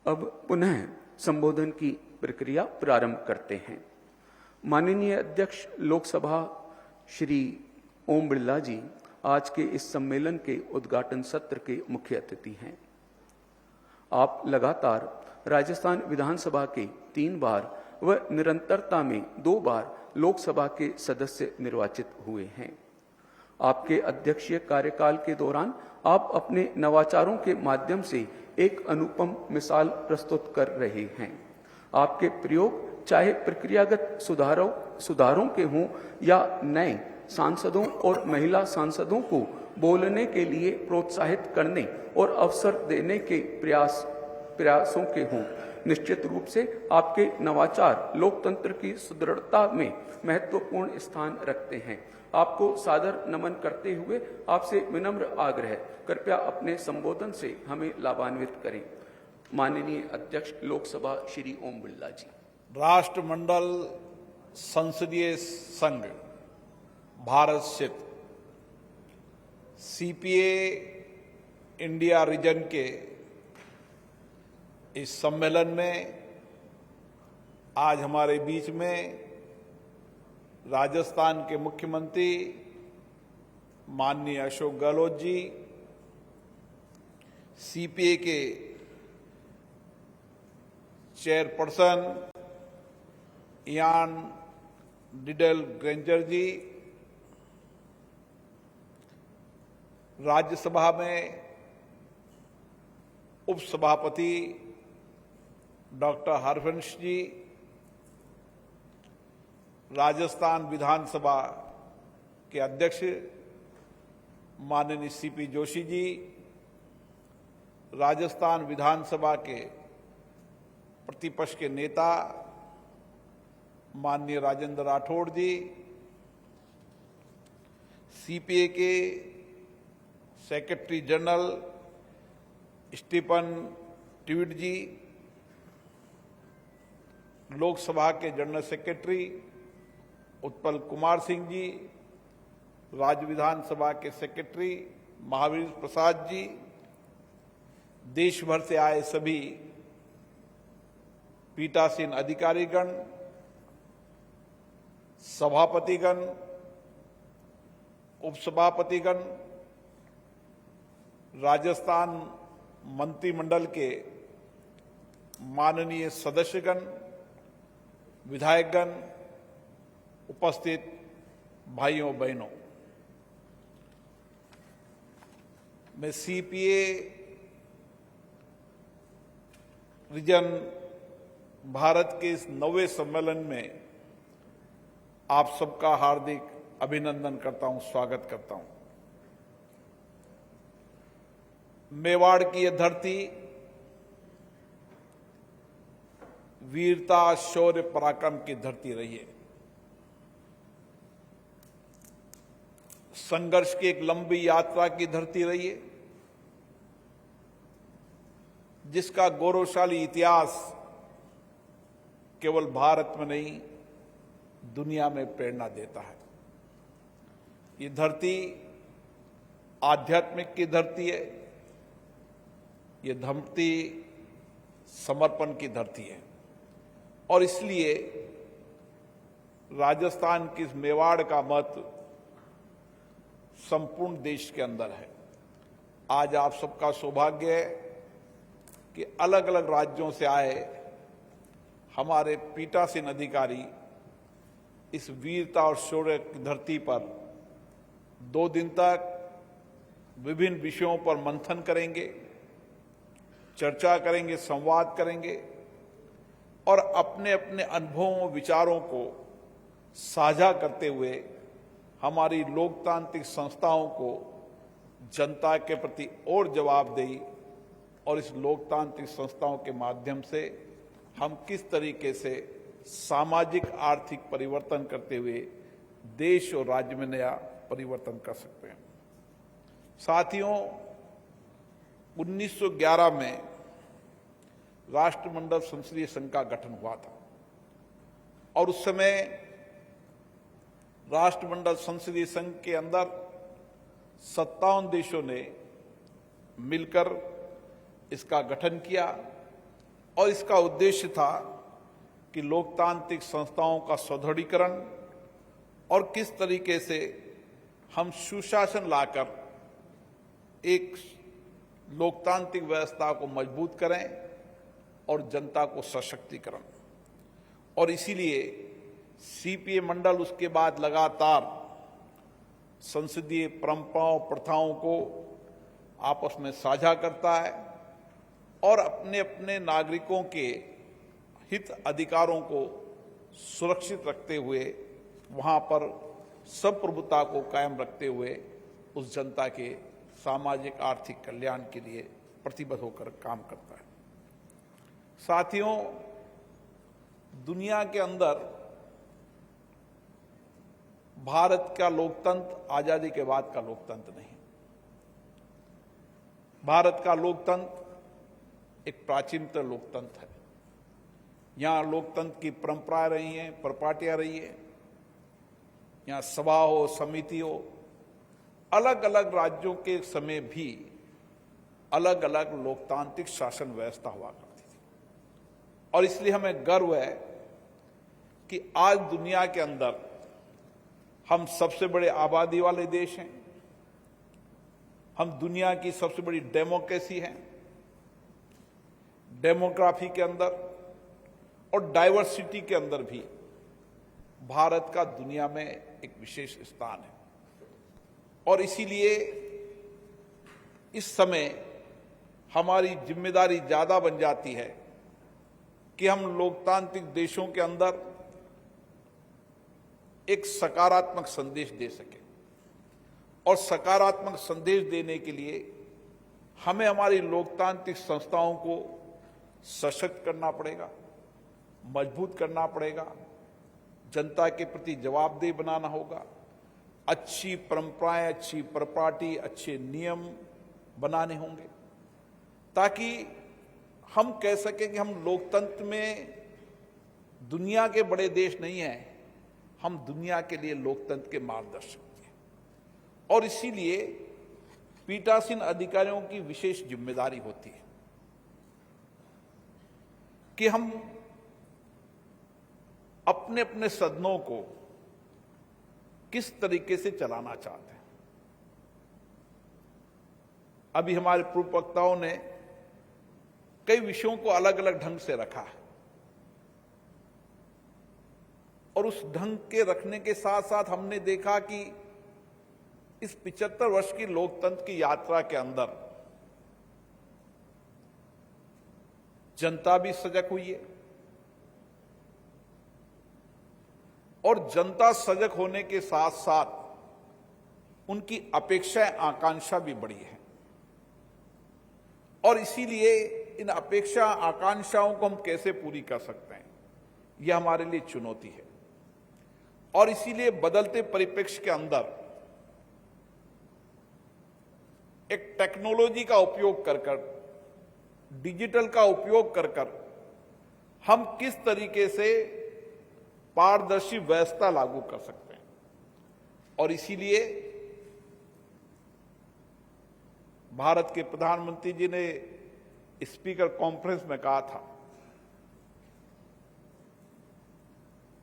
अब पुनः संबोधन की प्रक्रिया प्रारंभ करते हैं। माननीय अध्यक्ष लोकसभा श्री ओम बिरला जी आज के इस सम्मेलन के उद्घाटन सत्र के मुख्य अतिथि हैं। आप लगातार राजस्थान विधानसभा के 3 बार व निरंतरता में 2 बार लोकसभा के सदस्य निर्वाचित हुए हैं। आपके अध्यक्षीय कार्यकाल के दौरान आप अपने नवाचारों के माध्यम से एक अनुपम मिसाल प्रस्तुत कर रहे हैं। आपके प्रयोग चाहे प्रक्रियागत सुधारों के हों या नए सांसदों और महिला सांसदों को बोलने के लिए प्रोत्साहित करने और अवसर देने के प्रयासों के हों, निश्चित रूप से आपके नवाचार लोकतंत्र की सुदृढ़ता में महत्वपूर्ण स्थान रखते हैं। आपको सादर नमन करते हुए आपसे विनम्र आग्रह, कृपया अपने संबोधन से हमें लाभान्वित करें। माननीय अध्यक्ष लोकसभा श्री ओम बिरला जी। राष्ट्रमंडल संसदीय संघ भारत स्थित सीपीए इंडिया रीजन के इस सम्मेलन में आज हमारे बीच में राजस्थान के मुख्यमंत्री माननीय अशोक गहलोत जी, सीपीए के चेयरपर्सन इयान डिडेल ग्रेंजर जी, राज्यसभा में उपसभापति डॉक्टर हरवंश जी, राजस्थान विधानसभा के अध्यक्ष माननीय सीपी जोशी जी, राजस्थान विधानसभा के प्रतिपक्ष के नेता माननीय राजेंद्र राठौड़ जी, सीपीए के सेक्रेटरी जनरल स्टीफन ट्वीट जी, लोकसभा के जनरल सेक्रेटरी उत्पल कुमार सिंह जी, राज्य विधानसभा के सेक्रेटरी महावीर प्रसाद जी, देश भर से आए सभी पीठासीन अधिकारीगण, सभापतिगण, उपसभापतिगण, राजस्थान मंत्रिमंडल के माननीय सदस्यगण, विधायकगण, उपस्थित भाइयों बहनों, मैं सीपीए रीजन भारत के इस 9वें सम्मेलन में आप सबका हार्दिक अभिनंदन करता हूं, स्वागत करता हूं। मेवाड़ की यह धरती वीरता, शौर्य, पराक्रम की धरती रही है। संघर्ष की एक लंबी यात्रा की धरती रही है, जिसका गौरवशाली इतिहास केवल भारत में नहीं, दुनिया में प्रेरणा देता है। ये धरती आध्यात्मिक की धरती है, ये धरती समर्पण की धरती है, और इसलिए राजस्थान की इस मेवाड़ का महत्व संपूर्ण देश के अंदर है। आज आप सबका सौभाग्य है कि अलग अलग राज्यों से आए हमारे पीठासीन अधिकारी इस वीरता और शौर्य की धरती पर 2 दिन तक विभिन्न विषयों पर मंथन करेंगे, चर्चा करेंगे, संवाद करेंगे और अपने अपने अनुभवों, विचारों को साझा करते हुए हमारी लोकतांत्रिक संस्थाओं को जनता के प्रति और जवाबदेही और इस लोकतांत्रिक संस्थाओं के माध्यम से हम किस तरीके से सामाजिक आर्थिक परिवर्तन करते हुए देश और राज्य में नया परिवर्तन कर सकते हैं। साथियों, 1911 में राष्ट्रमंडल संसदीय संघ का गठन हुआ था और उस समय राष्ट्रमंडल संसदीय संघ के अंदर 57 देशों ने मिलकर इसका गठन किया और इसका उद्देश्य था कि लोकतांत्रिक संस्थाओं का सुदृढ़ीकरण और किस तरीके से हम सुशासन लाकर एक लोकतांत्रिक व्यवस्था को मजबूत करें और जनता को सशक्तिकरण। और इसीलिए सीपीए मंडल उसके बाद लगातार संसदीय परंपराओं, प्रथाओं को आपस में साझा करता है और अपने अपने नागरिकों के हित अधिकारों को सुरक्षित रखते हुए वहां पर संप्रभुता को कायम रखते हुए उस जनता के सामाजिक आर्थिक कल्याण के लिए प्रतिबद्ध होकर काम करता है। साथियों, दुनिया के अंदर भारत का लोकतंत्र आजादी के बाद का लोकतंत्र नहीं। भारत का लोकतंत्र एक प्राचीनतम लोकतंत्र है। यहां लोकतंत्र की परंपराएं रही हैं, परिपाटियां रही है। यहां सभा हो, समिति हो, अलग अलग राज्यों के समय भी अलग अलग लोकतांत्रिक शासन व्यवस्था हुआ करती थी और इसलिए हमें गर्व है कि आज दुनिया के अंदर हम सबसे बड़े आबादी वाले देश हैं, हम दुनिया की सबसे बड़ी डेमोक्रेसी हैं, डेमोग्राफी के अंदर और डाइवर्सिटी के अंदर भी भारत का दुनिया में एक विशेष स्थान है। और इसीलिए इस समय हमारी जिम्मेदारी ज्यादा बन जाती है कि हम लोकतांत्रिक देशों के अंदर एक सकारात्मक संदेश दे सके। और सकारात्मक संदेश देने के लिए हमें हमारी लोकतांत्रिक संस्थाओं को सशक्त करना पड़ेगा, मजबूत करना पड़ेगा, जनता के प्रति जवाबदेह बनाना होगा, अच्छी परंपराएं, अच्छी परिपाटी, अच्छे नियम बनाने होंगे ताकि हम कह सकें कि हम लोकतंत्र में दुनिया के बड़े देश नहीं हैं, हम दुनिया के लिए लोकतंत्र के मार्गदर्शक हैं। और इसीलिए पीठासीन अधिकारियों की विशेष जिम्मेदारी होती है कि हम अपने अपने सदनों को किस तरीके से चलाना चाहते हैं। अभी हमारे पूर्व वक्ताओं ने कई विषयों को अलग अलग ढंग से रखा है और उस ढंग के रखने के साथ साथ हमने देखा कि इस 75 वर्ष की लोकतंत्र की यात्रा के अंदर जनता भी सजग हुई है और जनता सजग होने के साथ साथ उनकी अपेक्षाएं आकांक्षा भी बढ़ी है और इसीलिए इन अपेक्षा आकांक्षाओं को हम कैसे पूरी कर सकते हैं, यह हमारे लिए चुनौती है। और इसीलिए बदलते परिप्रेक्ष्य के अंदर एक टेक्नोलॉजी का उपयोग कर डिजिटल का उपयोग कर हम किस तरीके से पारदर्शी व्यवस्था लागू कर सकते हैं। और इसीलिए भारत के प्रधानमंत्री जी ने स्पीकर कॉन्फ्रेंस में कहा था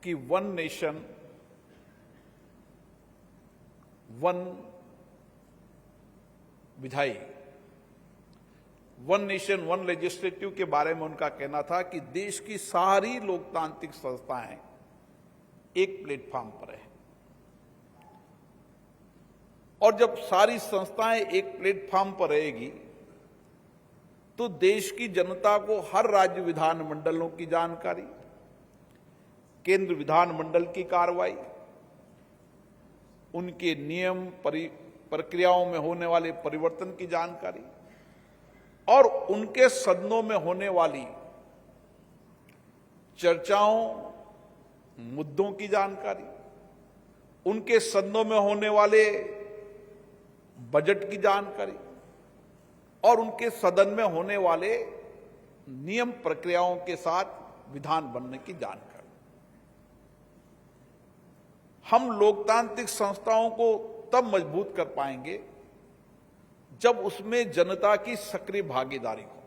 कि वन नेशन वन विधायी, वन नेशन वन लेजिस्लेटिव के बारे में उनका कहना था कि देश की सारी लोकतांत्रिक संस्थाएं एक प्लेटफॉर्म पर है और जब सारी संस्थाएं एक प्लेटफॉर्म पर रहेगी तो देश की जनता को हर राज्य विधानमंडलों की जानकारी, केंद्र विधानमंडल की कार्रवाई, उनके नियम प्रक्रियाओं में होने वाले परिवर्तन की जानकारी और उनके सदनों में होने वाली चर्चाओं, मुद्दों की जानकारी, उनके सदनों में होने वाले बजट की जानकारी और उनके सदन में होने वाले नियम प्रक्रियाओं के साथ विधान बनने की जानकारी। हम लोकतांत्रिक संस्थाओं को तब मजबूत कर पाएंगे जब उसमें जनता की सक्रिय भागीदारी हो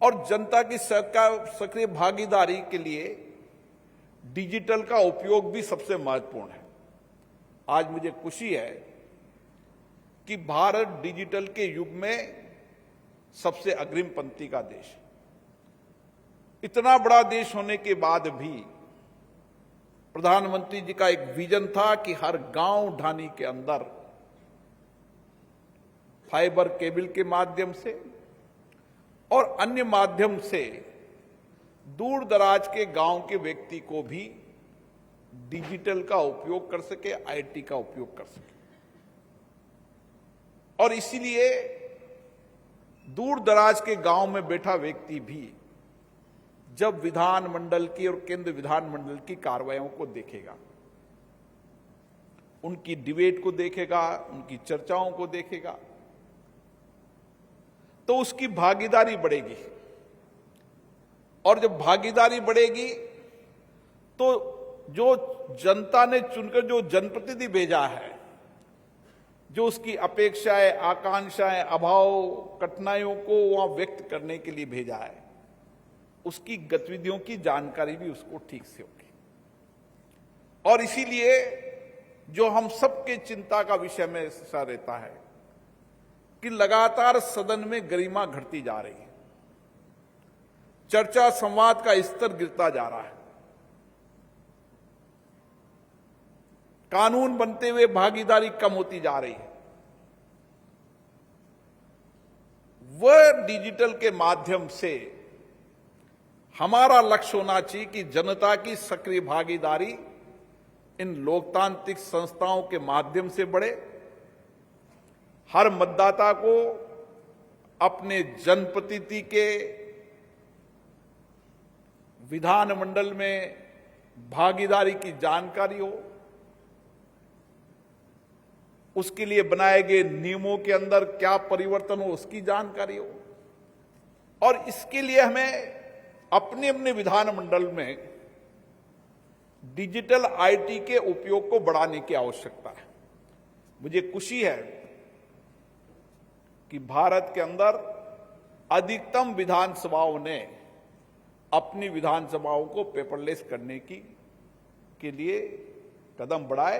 और जनता की सक्रिय भागीदारी के लिए डिजिटल का उपयोग भी सबसे महत्वपूर्ण है। आज मुझे खुशी है कि भारत डिजिटल के युग में सबसे अग्रिम पंक्ति का देश है। इतना बड़ा देश होने के बाद भी प्रधानमंत्री जी का एक विजन था कि हर गांव ढानी के अंदर फाइबर केबल के माध्यम से और अन्य माध्यम से दूर दराज के गांव के व्यक्ति को भी डिजिटल का उपयोग कर सके, आईटी का उपयोग कर सके। और इसीलिए दूर दराज के गांव में बैठा व्यक्ति भी जब विधानमंडल की और केंद्र विधानमंडल की कार्रवाइयों को देखेगा, उनकी डिबेट को देखेगा, उनकी चर्चाओं को देखेगा, तो उसकी भागीदारी बढ़ेगी और जब भागीदारी बढ़ेगी तो जो जनता ने चुनकर जो जनप्रतिनिधि भेजा है, जो उसकी अपेक्षाएं, आकांक्षाएं, अभाव, कठिनाइयों को वहां व्यक्त करने के लिए भेजा है, उसकी गतिविधियों की जानकारी भी उसको ठीक से होगी। और इसीलिए जो हम सबके चिंता का विषय में ऐसा रहता है कि लगातार सदन में गरिमा घटती जा रही है, चर्चा संवाद का स्तर गिरता जा रहा है, कानून बनते हुए भागीदारी कम होती जा रही है। वह डिजिटल के माध्यम से हमारा लक्ष्य होना चाहिए कि जनता की सक्रिय भागीदारी इन लोकतांत्रिक संस्थाओं के माध्यम से बढ़े, हर मतदाता को अपने जनप्रतिनिधि के विधानमंडल में भागीदारी की जानकारी हो, उसके लिए बनाए गए नियमों के अंदर क्या परिवर्तन हो उसकी जानकारी हो। और इसके लिए हमें अपने अपने विधानमंडल में डिजिटल आईटी के उपयोग को बढ़ाने की आवश्यकता है। मुझे खुशी है कि भारत के अंदर अधिकतम विधानसभाओं ने अपनी विधानसभाओं को पेपरलेस करने के लिए कदम बढ़ाए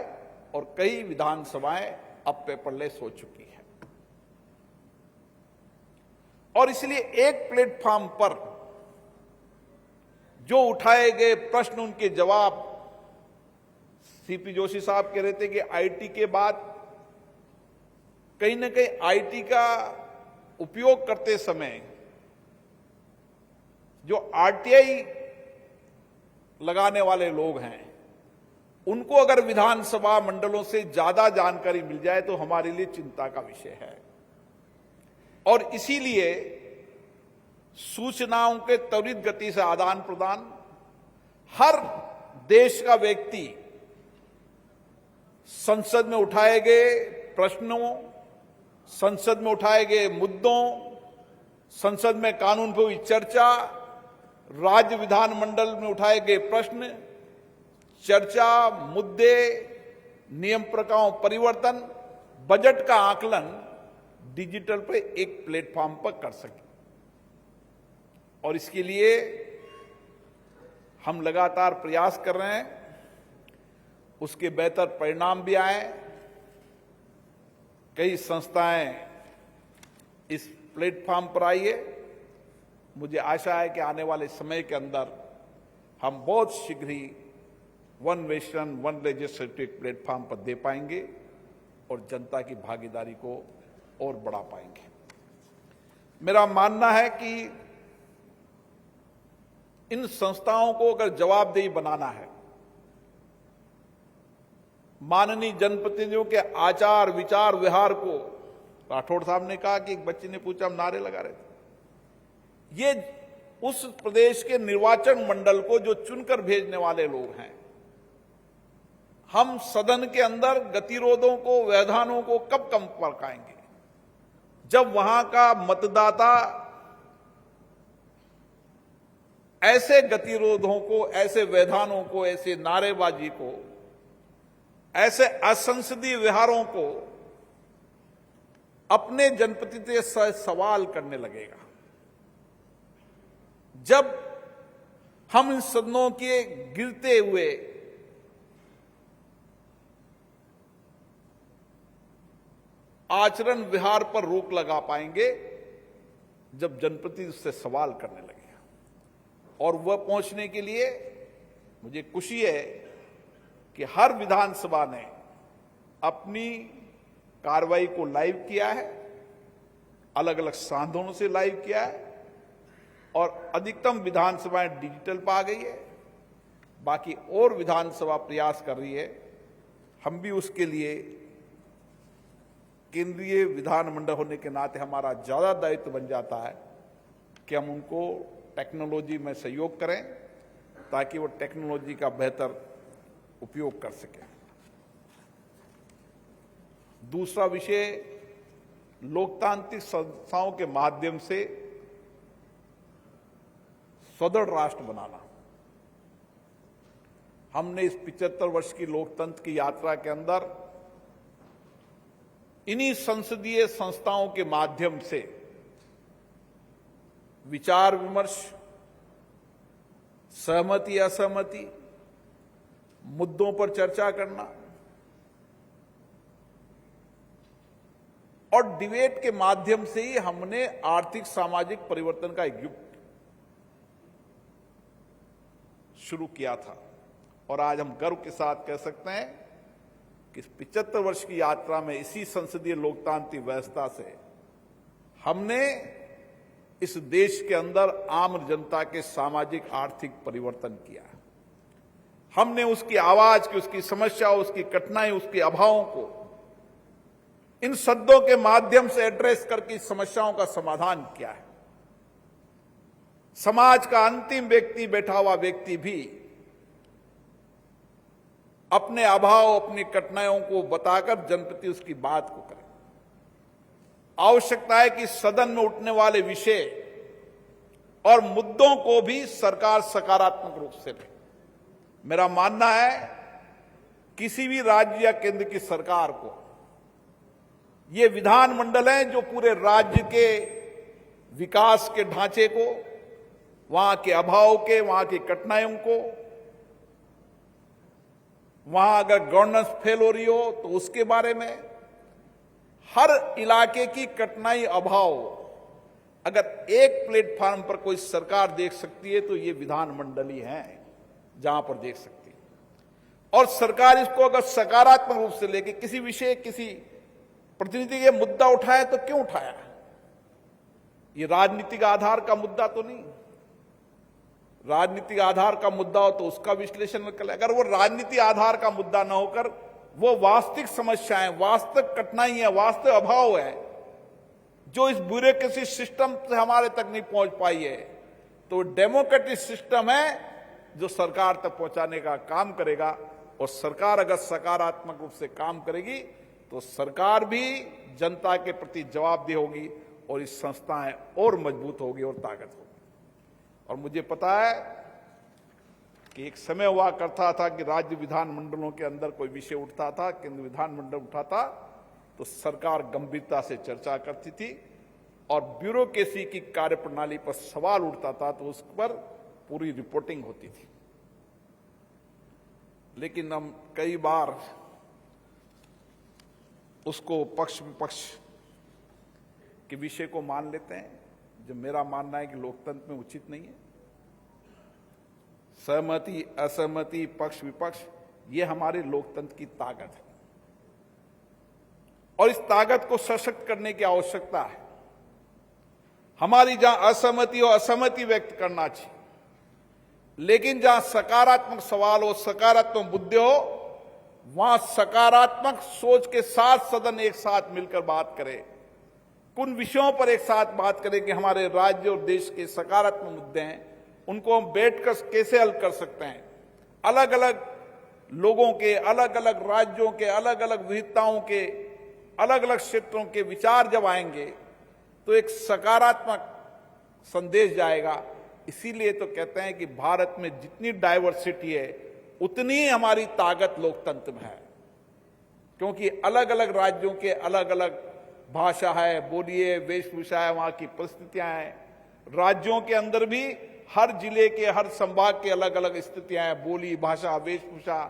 और कई विधानसभाएं अब पेपरलेस हो चुकी हैं। और इसलिए एक प्लेटफॉर्म पर जो उठाए गए प्रश्न, उनके जवाब, सीपी जोशी साहब कह रहे थे कि आईटी के बाद कहीं ना कहीं आईटी का उपयोग करते समय जो आरटीआई लगाने वाले लोग हैं, उनको अगर विधानसभा मंडलों से ज्यादा जानकारी मिल जाए तो हमारे लिए चिंता का विषय है। और इसीलिए सूचनाओं के त्वरित गति से आदान प्रदान, हर देश का व्यक्ति संसद में उठाए गए प्रश्नों, संसद में उठाए गए मुद्दों, संसद में कानून पर हुई चर्चा, राज्य विधानमंडल में उठाए गए प्रश्न, चर्चा, मुद्दे, नियम प्रक्रियाओं परिवर्तन, बजट का आकलन डिजिटल पे एक प्लेटफॉर्म पर कर सके। और इसके लिए हम लगातार प्रयास कर रहे हैं, उसके बेहतर परिणाम भी आए। कई संस्थाएं इस प्लेटफॉर्म पर आई है। मुझे आशा है कि आने वाले समय के अंदर हम बहुत शीघ्र ही one nation one legislative platform पर दे पाएंगे और जनता की भागीदारी को और बढ़ा पाएंगे। मेरा मानना है कि इन संस्थाओं को अगर जवाबदेही बनाना है, माननीय जनप्रतिनिधियों के आचार विचार व्यवहार को, राठौड़ साहब ने कहा कि एक बच्चे ने पूछा, हम नारे लगा रहे थे, ये उस प्रदेश के निर्वाचन मंडल को जो चुनकर भेजने वाले लोग हैं, हम सदन के अंदर गतिरोधों को, व्यवधानों को कब कम पकाएंगे? जब वहां का मतदाता ऐसे गतिरोधों को, ऐसे व्यवधानों को, ऐसे नारेबाजी को, ऐसे असंसदीय व्यवहारों को अपने जनप्रतिनिधि से सवाल करने लगेगा। जब हम इन सदनों के गिरते हुए आचरण व्यवहार पर रोक लगा पाएंगे, जब जनप्रतिनिधि उससे सवाल करने लगेगा। और वह पहुंचने के लिए मुझे खुशी है कि हर विधानसभा ने अपनी कार्रवाई को लाइव किया है, अलग अलग साधनों से लाइव किया है, और अधिकतम विधानसभाएं डिजिटल पर आ गई है। बाकी और विधानसभा प्रयास कर रही है। हम भी उसके लिए, केंद्रीय विधानमंडल होने के नाते हमारा ज्यादा दायित्व बन जाता है कि हम उनको टेक्नोलॉजी में सहयोग करें ताकि वो टेक्नोलॉजी का बेहतर उपयोग कर सके। दूसरा विषय, लोकतांत्रिक संस्थाओं के माध्यम से सुदृढ़ राष्ट्र बनाना। हमने इस 75 वर्ष की लोकतंत्र की यात्रा के अंदर इन्हीं संसदीय संस्थाओं के माध्यम से विचार विमर्श, सहमति असहमति, मुद्दों पर चर्चा करना और डिबेट के माध्यम से ही हमने आर्थिक सामाजिक परिवर्तन का एक युग शुरू किया था। और आज हम गर्व के साथ कह सकते हैं कि 75 वर्ष की यात्रा में इसी संसदीय लोकतांत्रिक व्यवस्था से हमने इस देश के अंदर आम जनता के सामाजिक आर्थिक परिवर्तन किया। हमने उसकी आवाज की, उसकी समस्या, उसकी कठिनाई, उसके अभावों को इन सदनों के माध्यम से एड्रेस करके समस्याओं का समाधान किया है। समाज का अंतिम व्यक्ति, बैठा हुआ व्यक्ति भी अपने अभाव, अपनी कठिनाइयों को बताकर जनप्रति उसकी बात को करे। आवश्यकता है कि सदन में उठने वाले विषय और मुद्दों को भी सरकार सकारात्मक रूप से ले। मेरा मानना है किसी भी राज्य या केंद्र की सरकार को, ये विधानमंडल है जो पूरे राज्य के विकास के ढांचे को, वहां के अभाव के, वहां की कठिनाइयों को, वहां अगर गवर्नेंस फेल हो रही हो तो उसके बारे में, हर इलाके की कठिनाई अभाव अगर एक प्लेटफॉर्म पर कोई सरकार देख सकती है तो ये विधानमंडल ही है जहां पर देख सकती है। और सरकार इसको अगर सकारात्मक रूप से लेके किसी विषय, किसी प्रतिनिधि के मुद्दा उठाया तो क्यों उठाया? ये राजनीतिक आधार का मुद्दा तो नहीं। राजनीतिक आधार का मुद्दा हो तो उसका विश्लेषण कर ले। अगर वो राजनीतिक आधार का मुद्दा न होकर वो वास्तविक समस्याएं, वास्तविक कठिनाई है, वास्तविक अभाव है जो इस ब्यूरोक्रेसी सिस्टम से हमारे तक नहीं पहुंच पाई है, तो डेमोक्रेटिक सिस्टम है जो सरकार तक पहुंचाने का काम करेगा। और सरकार अगर सकारात्मक रूप से काम करेगी तो सरकार भी जनता के प्रति जवाबदेह होगी और इस संस्थाएं और मजबूत होगी और ताकत होगी। और मुझे पता है कि एक समय हुआ करता था कि राज्य विधानमंडलों के अंदर कोई विषय उठता था, केंद्र विधानमंडल उठाता तो सरकार गंभीरता से चर्चा करती थी और ब्यूरोक्रेसी की कार्यप्रणाली पर सवाल उठता था तो उस पर पूरी रिपोर्टिंग होती थी। लेकिन हम कई बार उसको पक्ष विपक्ष के विषय को मान लेते हैं, जो मेरा मानना है कि लोकतंत्र में उचित नहीं है। सहमति असहमति, पक्ष विपक्ष, ये हमारे लोकतंत्र की ताकत है और इस ताकत को सशक्त करने की आवश्यकता है। हमारी जहां असहमति हो, असहमति व्यक्त करना चाहिए, लेकिन जहां सकारात्मक सवाल हो, सकारात्मक मुद्दे हो, वहां सकारात्मक सोच के साथ सदन एक साथ मिलकर बात करे, उन विषयों पर एक साथ बात करें कि हमारे राज्य और देश के सकारात्मक मुद्दे हैं, उनको हम बैठकर कैसे हल कर सकते हैं। अलग अलग लोगों के, अलग अलग राज्यों के, अलग अलग विविधताओं के, अलग अलग क्षेत्रों के विचार जब आएंगे तो एक सकारात्मक संदेश जाएगा। इसीलिए तो कहते हैं कि भारत में जितनी डाइवर्सिटी है उतनी ही हमारी ताकत लोकतंत्र में है, क्योंकि अलग अलग राज्यों के अलग अलग भाषा है, बोली है, वेशभूषा है, वहां की परिस्थितियां हैं। राज्यों के अंदर भी हर जिले के, हर संभाग के अलग अलग स्थितियां हैं, बोली, भाषा, वेशभूषा,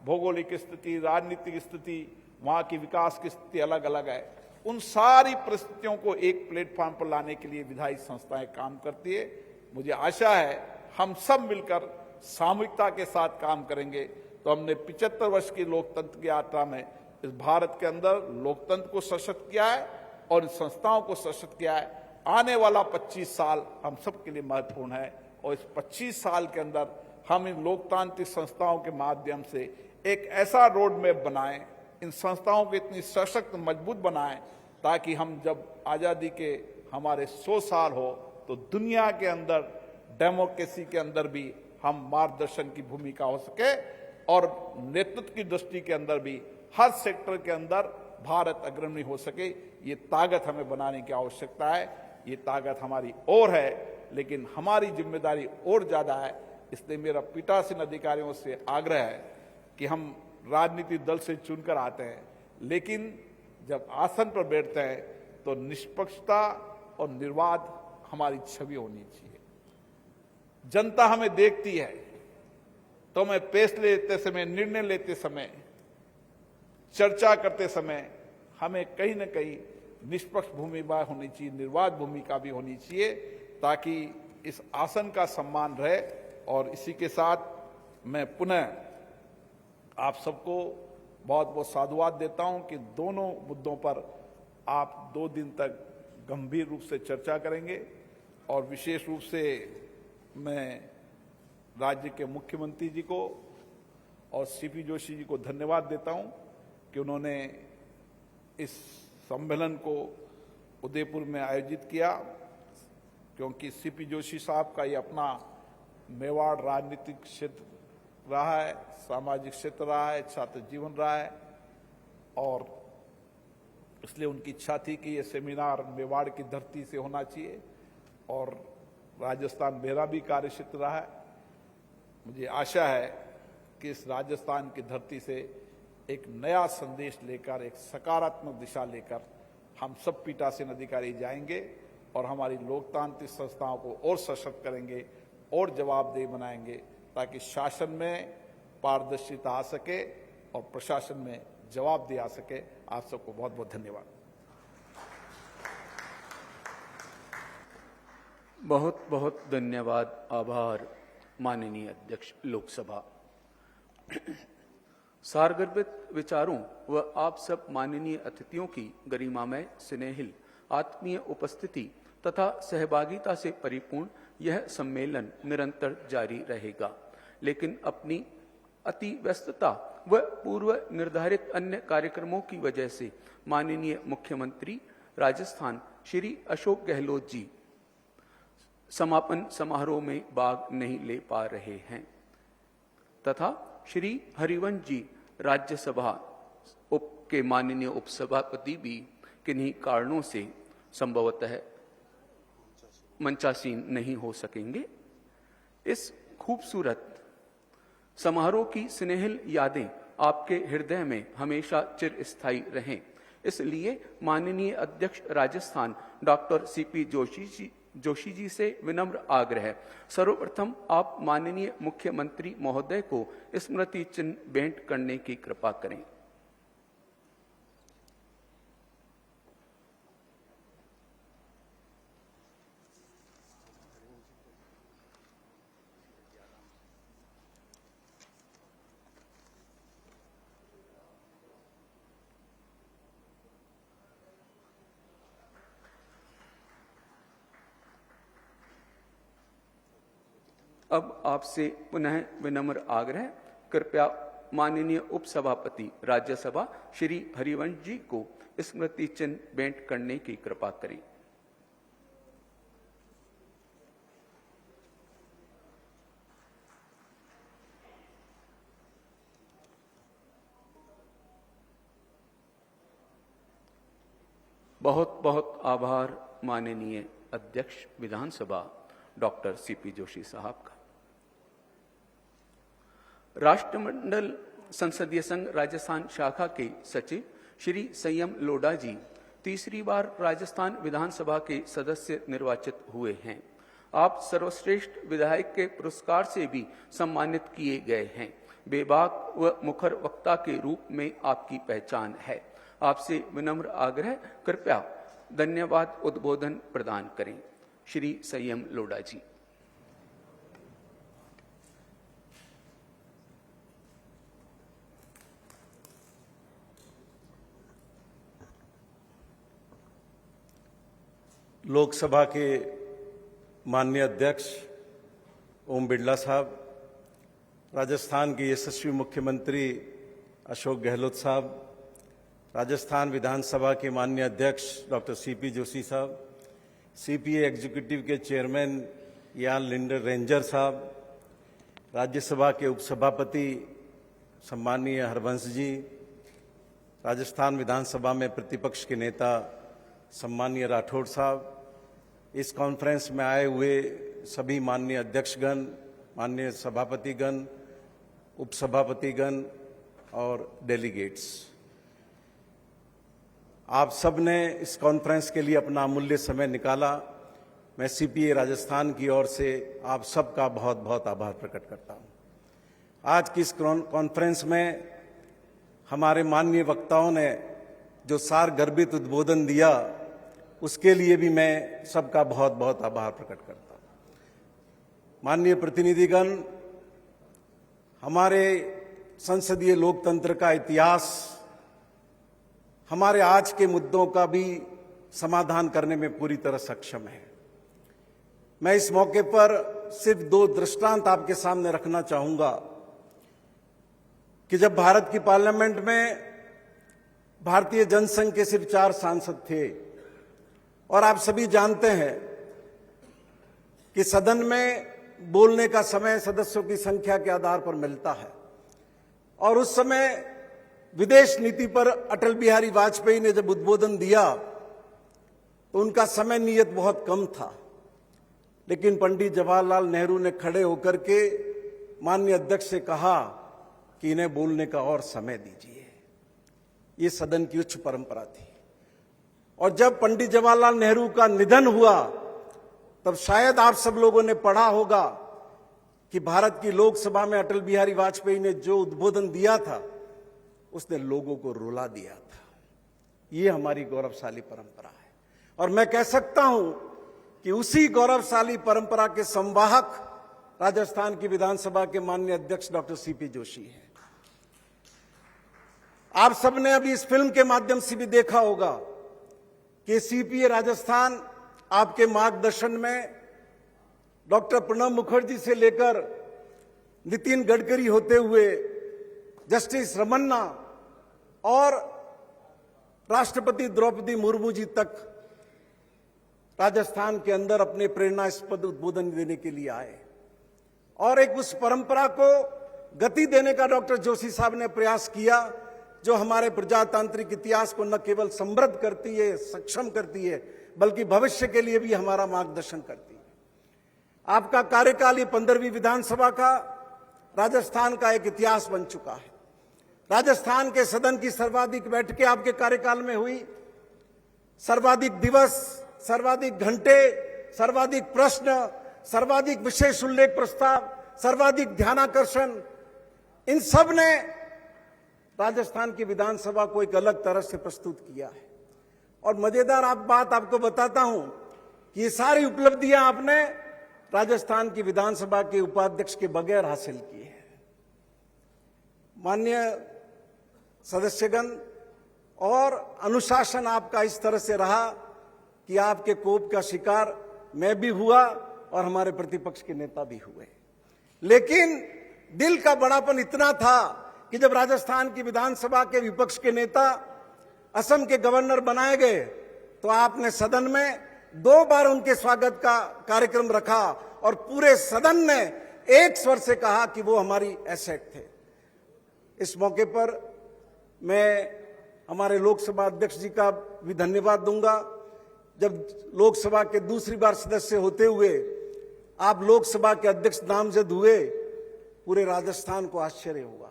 भौगोलिक स्थिति, राजनीतिक स्थिति, वहां की विकास की स्थिति अलग अलग है। उन सारी परिस्थितियों को एक प्लेटफॉर्म पर लाने के लिए विधायी संस्थाएं काम करती है। मुझे आशा है हम सब मिलकर सामूहिकता के साथ काम करेंगे तो हमने 75 वर्ष की लोकतंत्र की यात्रा में इस भारत के अंदर लोकतंत्र को सशक्त किया है और इस संस्थाओं को सशक्त किया है। आने वाला 25 साल हम सब के लिए महत्वपूर्ण है और इस 25 साल के अंदर हम इन लोकतांत्रिक संस्थाओं के माध्यम से एक ऐसा रोड मैप बनाएं, इन संस्थाओं को इतनी सशक्त मजबूत बनाएं ताकि हम जब आजादी के हमारे 100 साल हो तो दुनिया के अंदर डेमोक्रेसी के अंदर भी हम मार्गदर्शन की भूमिका हो सके और नेतृत्व की दृष्टि के अंदर भी हर सेक्टर के अंदर भारत अग्रणी हो सके। ये ताकत हमें बनाने की आवश्यकता है। ये ताकत हमारी और है, लेकिन हमारी जिम्मेदारी और ज्यादा है। इसलिए मेरा पीठासीन अधिकारियों से आग्रह है कि हम राजनीतिक दल से चुनकर आते हैं, लेकिन जब आसन पर बैठते हैं तो निष्पक्षता और निर्वाध हमारी छवि होनी चाहिए। जनता हमें देखती है तो हमें फैसले लेते समय, निर्णय लेते समय, चर्चा करते समय हमें कहीं न कहीं निष्पक्ष भूमिका होनी चाहिए, निर्वाध भूमिका भी होनी चाहिए, ताकि इस आसन का सम्मान रहे। और इसी के साथ मैं पुनः आप सबको बहुत बहुत साधुवाद देता हूं कि दोनों मुद्दों पर आप 2 दिन तक गंभीर रूप से चर्चा करेंगे और विशेष रूप से मैं राज्य के मुख्यमंत्री जी को और सीपी जोशी जी को धन्यवाद देता हूं कि उन्होंने इस सम्मेलन को उदयपुर में आयोजित किया, क्योंकि सीपी जोशी साहब का ये अपना मेवाड़ राजनीतिक क्षेत्र रहा है, सामाजिक क्षेत्र रहा है, छात्र जीवन रहा है और इसलिए उनकी इच्छा थी कि ये सेमिनार मेवाड़ की धरती से होना चाहिए और राजस्थान मेरा भी कार्य क्षेत्र रहा है। मुझे आशा है कि इस राजस्थान की धरती से एक नया संदेश लेकर, एक सकारात्मक दिशा लेकर हम सब पीठासीन अधिकारी जाएंगे और हमारी लोकतांत्रिक संस्थाओं को और सशक्त करेंगे और जवाबदेह बनाएंगे, ताकि शासन में पारदर्शिता आ सके और प्रशासन में जवाबदेही आ सके। आप सबको बहुत बहुत धन्यवाद। बहुत बहुत धन्यवाद, आभार माननीय अध्यक्ष लोकसभा। सारगर्भित विचारों व आप सब माननीय अतिथियों की गरिमामय, स्नेहिल, आत्मीय उपस्थिति तथा सहभागिता से परिपूर्ण यह सम्मेलन निरंतर जारी रहेगा, लेकिन अपनी अति व्यस्तता व पूर्व निर्धारित अन्य कार्यक्रमों की वजह से माननीय मुख्यमंत्री राजस्थान श्री अशोक गहलोत जी समापन समारोह में भाग नहीं ले पा रहे हैं तथा श्री हरिवंश जी राज्यसभा के माननीय उपसभापति भी किन्हीं कारणों से संभवतः मंचासीन नहीं हो सकेंगे। इस खूबसूरत समारोह की स्नेहिल यादें आपके हृदय में हमेशा चिरस्थायी रहें, इसलिए माननीय अध्यक्ष राजस्थान डॉक्टर सीपी जोशी जी से विनम्र आग्रह है, सर्वप्रथम आप माननीय मुख्यमंत्री महोदय को स्मृति चिन्ह भेंट करने की कृपा करें। अब आपसे पुनः विनम्र आग्रह, कृपया माननीय उपसभापति राज्यसभा श्री हरिवंश जी को स्मृति चिन्ह भेंट करने की कृपा करें। बहुत बहुत आभार माननीय अध्यक्ष विधानसभा डॉक्टर सीपी जोशी साहब का। राष्ट्रमंडल संसदीय संघ राजस्थान शाखा के सचिव श्री संयम लोढ़ा जी तीसरी बार राजस्थान विधानसभा के सदस्य निर्वाचित हुए हैं। आप सर्वश्रेष्ठ विधायक के पुरस्कार से भी सम्मानित किए गए हैं। बेबाक व मुखर वक्ता के रूप में आपकी पहचान है। आपसे विनम्र आग्रह, कृपया धन्यवाद उद्बोधन प्रदान करें। श्री संयम लोढ़ा जी। लोकसभा के माननीय अध्यक्ष ओम बिरला साहब, राजस्थान के यशस्वी मुख्यमंत्री अशोक गहलोत साहब, राजस्थान विधानसभा के माननीय अध्यक्ष डॉक्टर सीपी जोशी साहब, सीपीए एग्जीक्यूटिव के चेयरमैन यान लिंडर रेंजर साहब, राज्यसभा के उपसभापति सम्माननीय हरवंश जी, राजस्थान विधानसभा में प्रतिपक्ष के नेता सम्माननीय राठौड़ साहब, इस कॉन्फ्रेंस में आए हुए सभी माननीय अध्यक्षगण, माननीय सभापतिगण, उपसभापतिगण और डेलीगेट्स, आप सब ने इस कॉन्फ्रेंस के लिए अपना अमूल्य समय निकाला। मैं सीपीए राजस्थान की ओर से आप सबका बहुत बहुत आभार प्रकट करता हूं। आज की इस कॉन्फ्रेंस में हमारे माननीय वक्ताओं ने जो सारगर्भित उद्बोधन दिया, उसके लिए भी मैं सबका बहुत बहुत आभार प्रकट करता हूं। माननीय प्रतिनिधिगण, हमारे संसदीय लोकतंत्र का इतिहास हमारे आज के मुद्दों का भी समाधान करने में पूरी तरह सक्षम है। मैं इस मौके पर सिर्फ दो दृष्टांत आपके सामने रखना चाहूंगा कि जब भारत की पार्लियामेंट में भारतीय जनसंघ के सिर्फ 4 सांसद थे और आप सभी जानते हैं कि सदन में बोलने का समय सदस्यों की संख्या के आधार पर मिलता है, और उस समय विदेश नीति पर अटल बिहारी वाजपेयी ने जब उद्बोधन दिया तो उनका समय नियत बहुत कम था, लेकिन पंडित जवाहरलाल नेहरू ने खड़े होकर के माननीय अध्यक्ष से कहा कि इन्हें बोलने का और समय दीजिए। ये सदन की उच्च परंपरा थी। और जब पंडित जवाहरलाल नेहरू का निधन हुआ तब शायद आप सब लोगों ने पढ़ा होगा कि भारत की लोकसभा में अटल बिहारी वाजपेयी ने जो उद्बोधन दिया था उसने लोगों को रुला दिया था। ये हमारी गौरवशाली परंपरा है और मैं कह सकता हूं कि उसी गौरवशाली परंपरा के संवाहक राजस्थान की विधानसभा के माननीय अध्यक्ष डॉक्टर सीपी जोशी हैं। आप सबने अभी इस फिल्म के माध्यम से भी देखा होगा कि सीपीए राजस्थान आपके मार्गदर्शन में डॉक्टर प्रणब मुखर्जी से लेकर नितिन गडकरी होते हुए जस्टिस रमन्ना और राष्ट्रपति द्रौपदी मुर्मू जी तक राजस्थान के अंदर अपने प्रेरणास्पद उद्बोधन देने के लिए आए और एक उस परंपरा को गति देने का डॉक्टर जोशी साहब ने प्रयास किया जो हमारे प्रजातांत्रिक इतिहास को न केवल समृद्ध करती है, सक्षम करती है, बल्कि भविष्य के लिए भी हमारा मार्गदर्शन करती है। आपका कार्यकाल 15वीं विधानसभा का राजस्थान का एक इतिहास बन चुका है। राजस्थान के सदन की सर्वाधिक बैठकें आपके कार्यकाल में हुई, सर्वाधिक दिवस, सर्वाधिक घंटे, सर्वाधिक प्रश्न, सर्वाधिक विशेष उल्लेख प्रस्ताव, सर्वाधिक ध्यानाकर्षण, इन सब ने राजस्थान की विधानसभा को एक अलग तरह से प्रस्तुत किया है। और मजेदार बात आपको बताता हूं कि ये सारी उपलब्धियां आपने राजस्थान की विधानसभा के उपाध्यक्ष के बगैर हासिल की है। माननीय सदस्यगण, और अनुशासन आपका इस तरह से रहा कि आपके कोप का शिकार मैं भी हुआ और हमारे प्रतिपक्ष के नेता भी हुए। लेकिन दिल का बड़ापन इतना था कि जब राजस्थान की विधानसभा के विपक्ष के नेता असम के गवर्नर बनाए गए तो आपने सदन में 2 बार उनके स्वागत का कार्यक्रम रखा और पूरे सदन ने एक स्वर से कहा कि वो हमारी एसेट थे। इस मौके पर मैं हमारे लोकसभा अध्यक्ष जी का भी धन्यवाद दूंगा। जब लोकसभा के दूसरी बार सदस्य होते हुए आप लोकसभा के अध्यक्ष नामजद हुए, पूरे राजस्थान को आश्चर्य हुआ।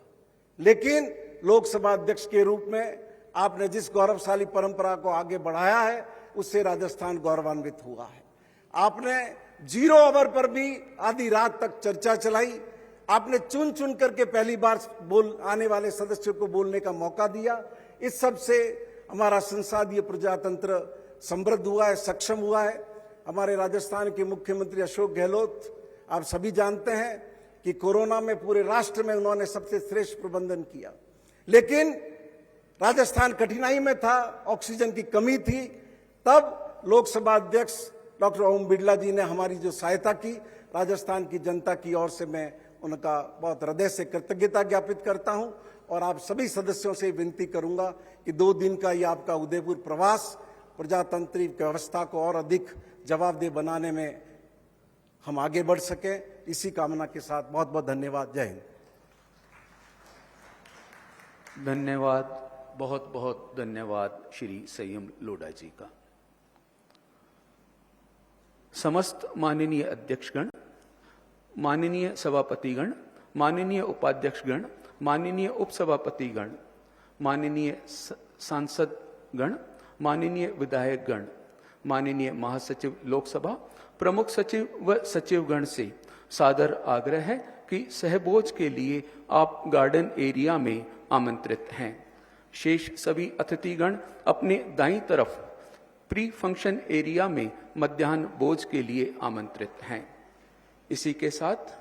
लेकिन लोकसभा अध्यक्ष के रूप में आपने जिस गौरवशाली परंपरा को आगे बढ़ाया है उससे राजस्थान गौरवान्वित हुआ है। आपने 0 आवर पर भी आधी रात तक चर्चा चलाई। आपने चुन चुन करके पहली बार आने वाले सदस्यों को बोलने का मौका दिया। इस सब से हमारा संसदीय प्रजातंत्र समृद्ध हुआ है, सक्षम हुआ है। हमारे राजस्थान के मुख्यमंत्री अशोक गहलोत, आप सभी जानते हैं कि कोरोना में पूरे राष्ट्र में उन्होंने सबसे श्रेष्ठ प्रबंधन किया। लेकिन राजस्थान कठिनाई में था, ऑक्सीजन की कमी थी, तब लोकसभा अध्यक्ष डॉक्टर ओम बिड़ला जी ने हमारी जो सहायता की, राजस्थान की जनता की ओर से मैं उनका बहुत हृदय से कृतज्ञता ज्ञापित करता हूं। और आप सभी सदस्यों से विनती करूंगा कि 2 दिन का ये आपका उदयपुर प्रवास प्रजातांत्रिक व्यवस्था को और अधिक जवाबदेह बनाने में हम आगे बढ़ सकें, इसी कामना के साथ बहुत बहुत धन्यवाद। जय हिंद। धन्यवाद, बहुत बहुत धन्यवाद श्री संयम लोढ़ा जी का। समस्त माननीय अध्यक्षगण, माननीय सभापतिगण, माननीय उपाध्यक्षगण, माननीय उपसभापतिगण, माननीय सांसदगण, माननीय विधायकगण, माननीय महासचिव लोकसभा, प्रमुख सचिव व सचिवगण से सादर आग्रह है कि सहभोज के लिए आप गार्डन एरिया में आमंत्रित हैं। शेष सभी अतिथिगण अपने दाईं तरफ प्री फंक्शन एरिया में मध्याह्न भोज के लिए आमंत्रित हैं। इसी के साथ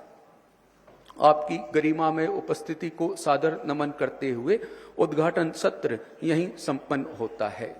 आपकी गरिमा में उपस्थिति को सादर नमन करते हुए उद्घाटन सत्र यहीं संपन्न होता है।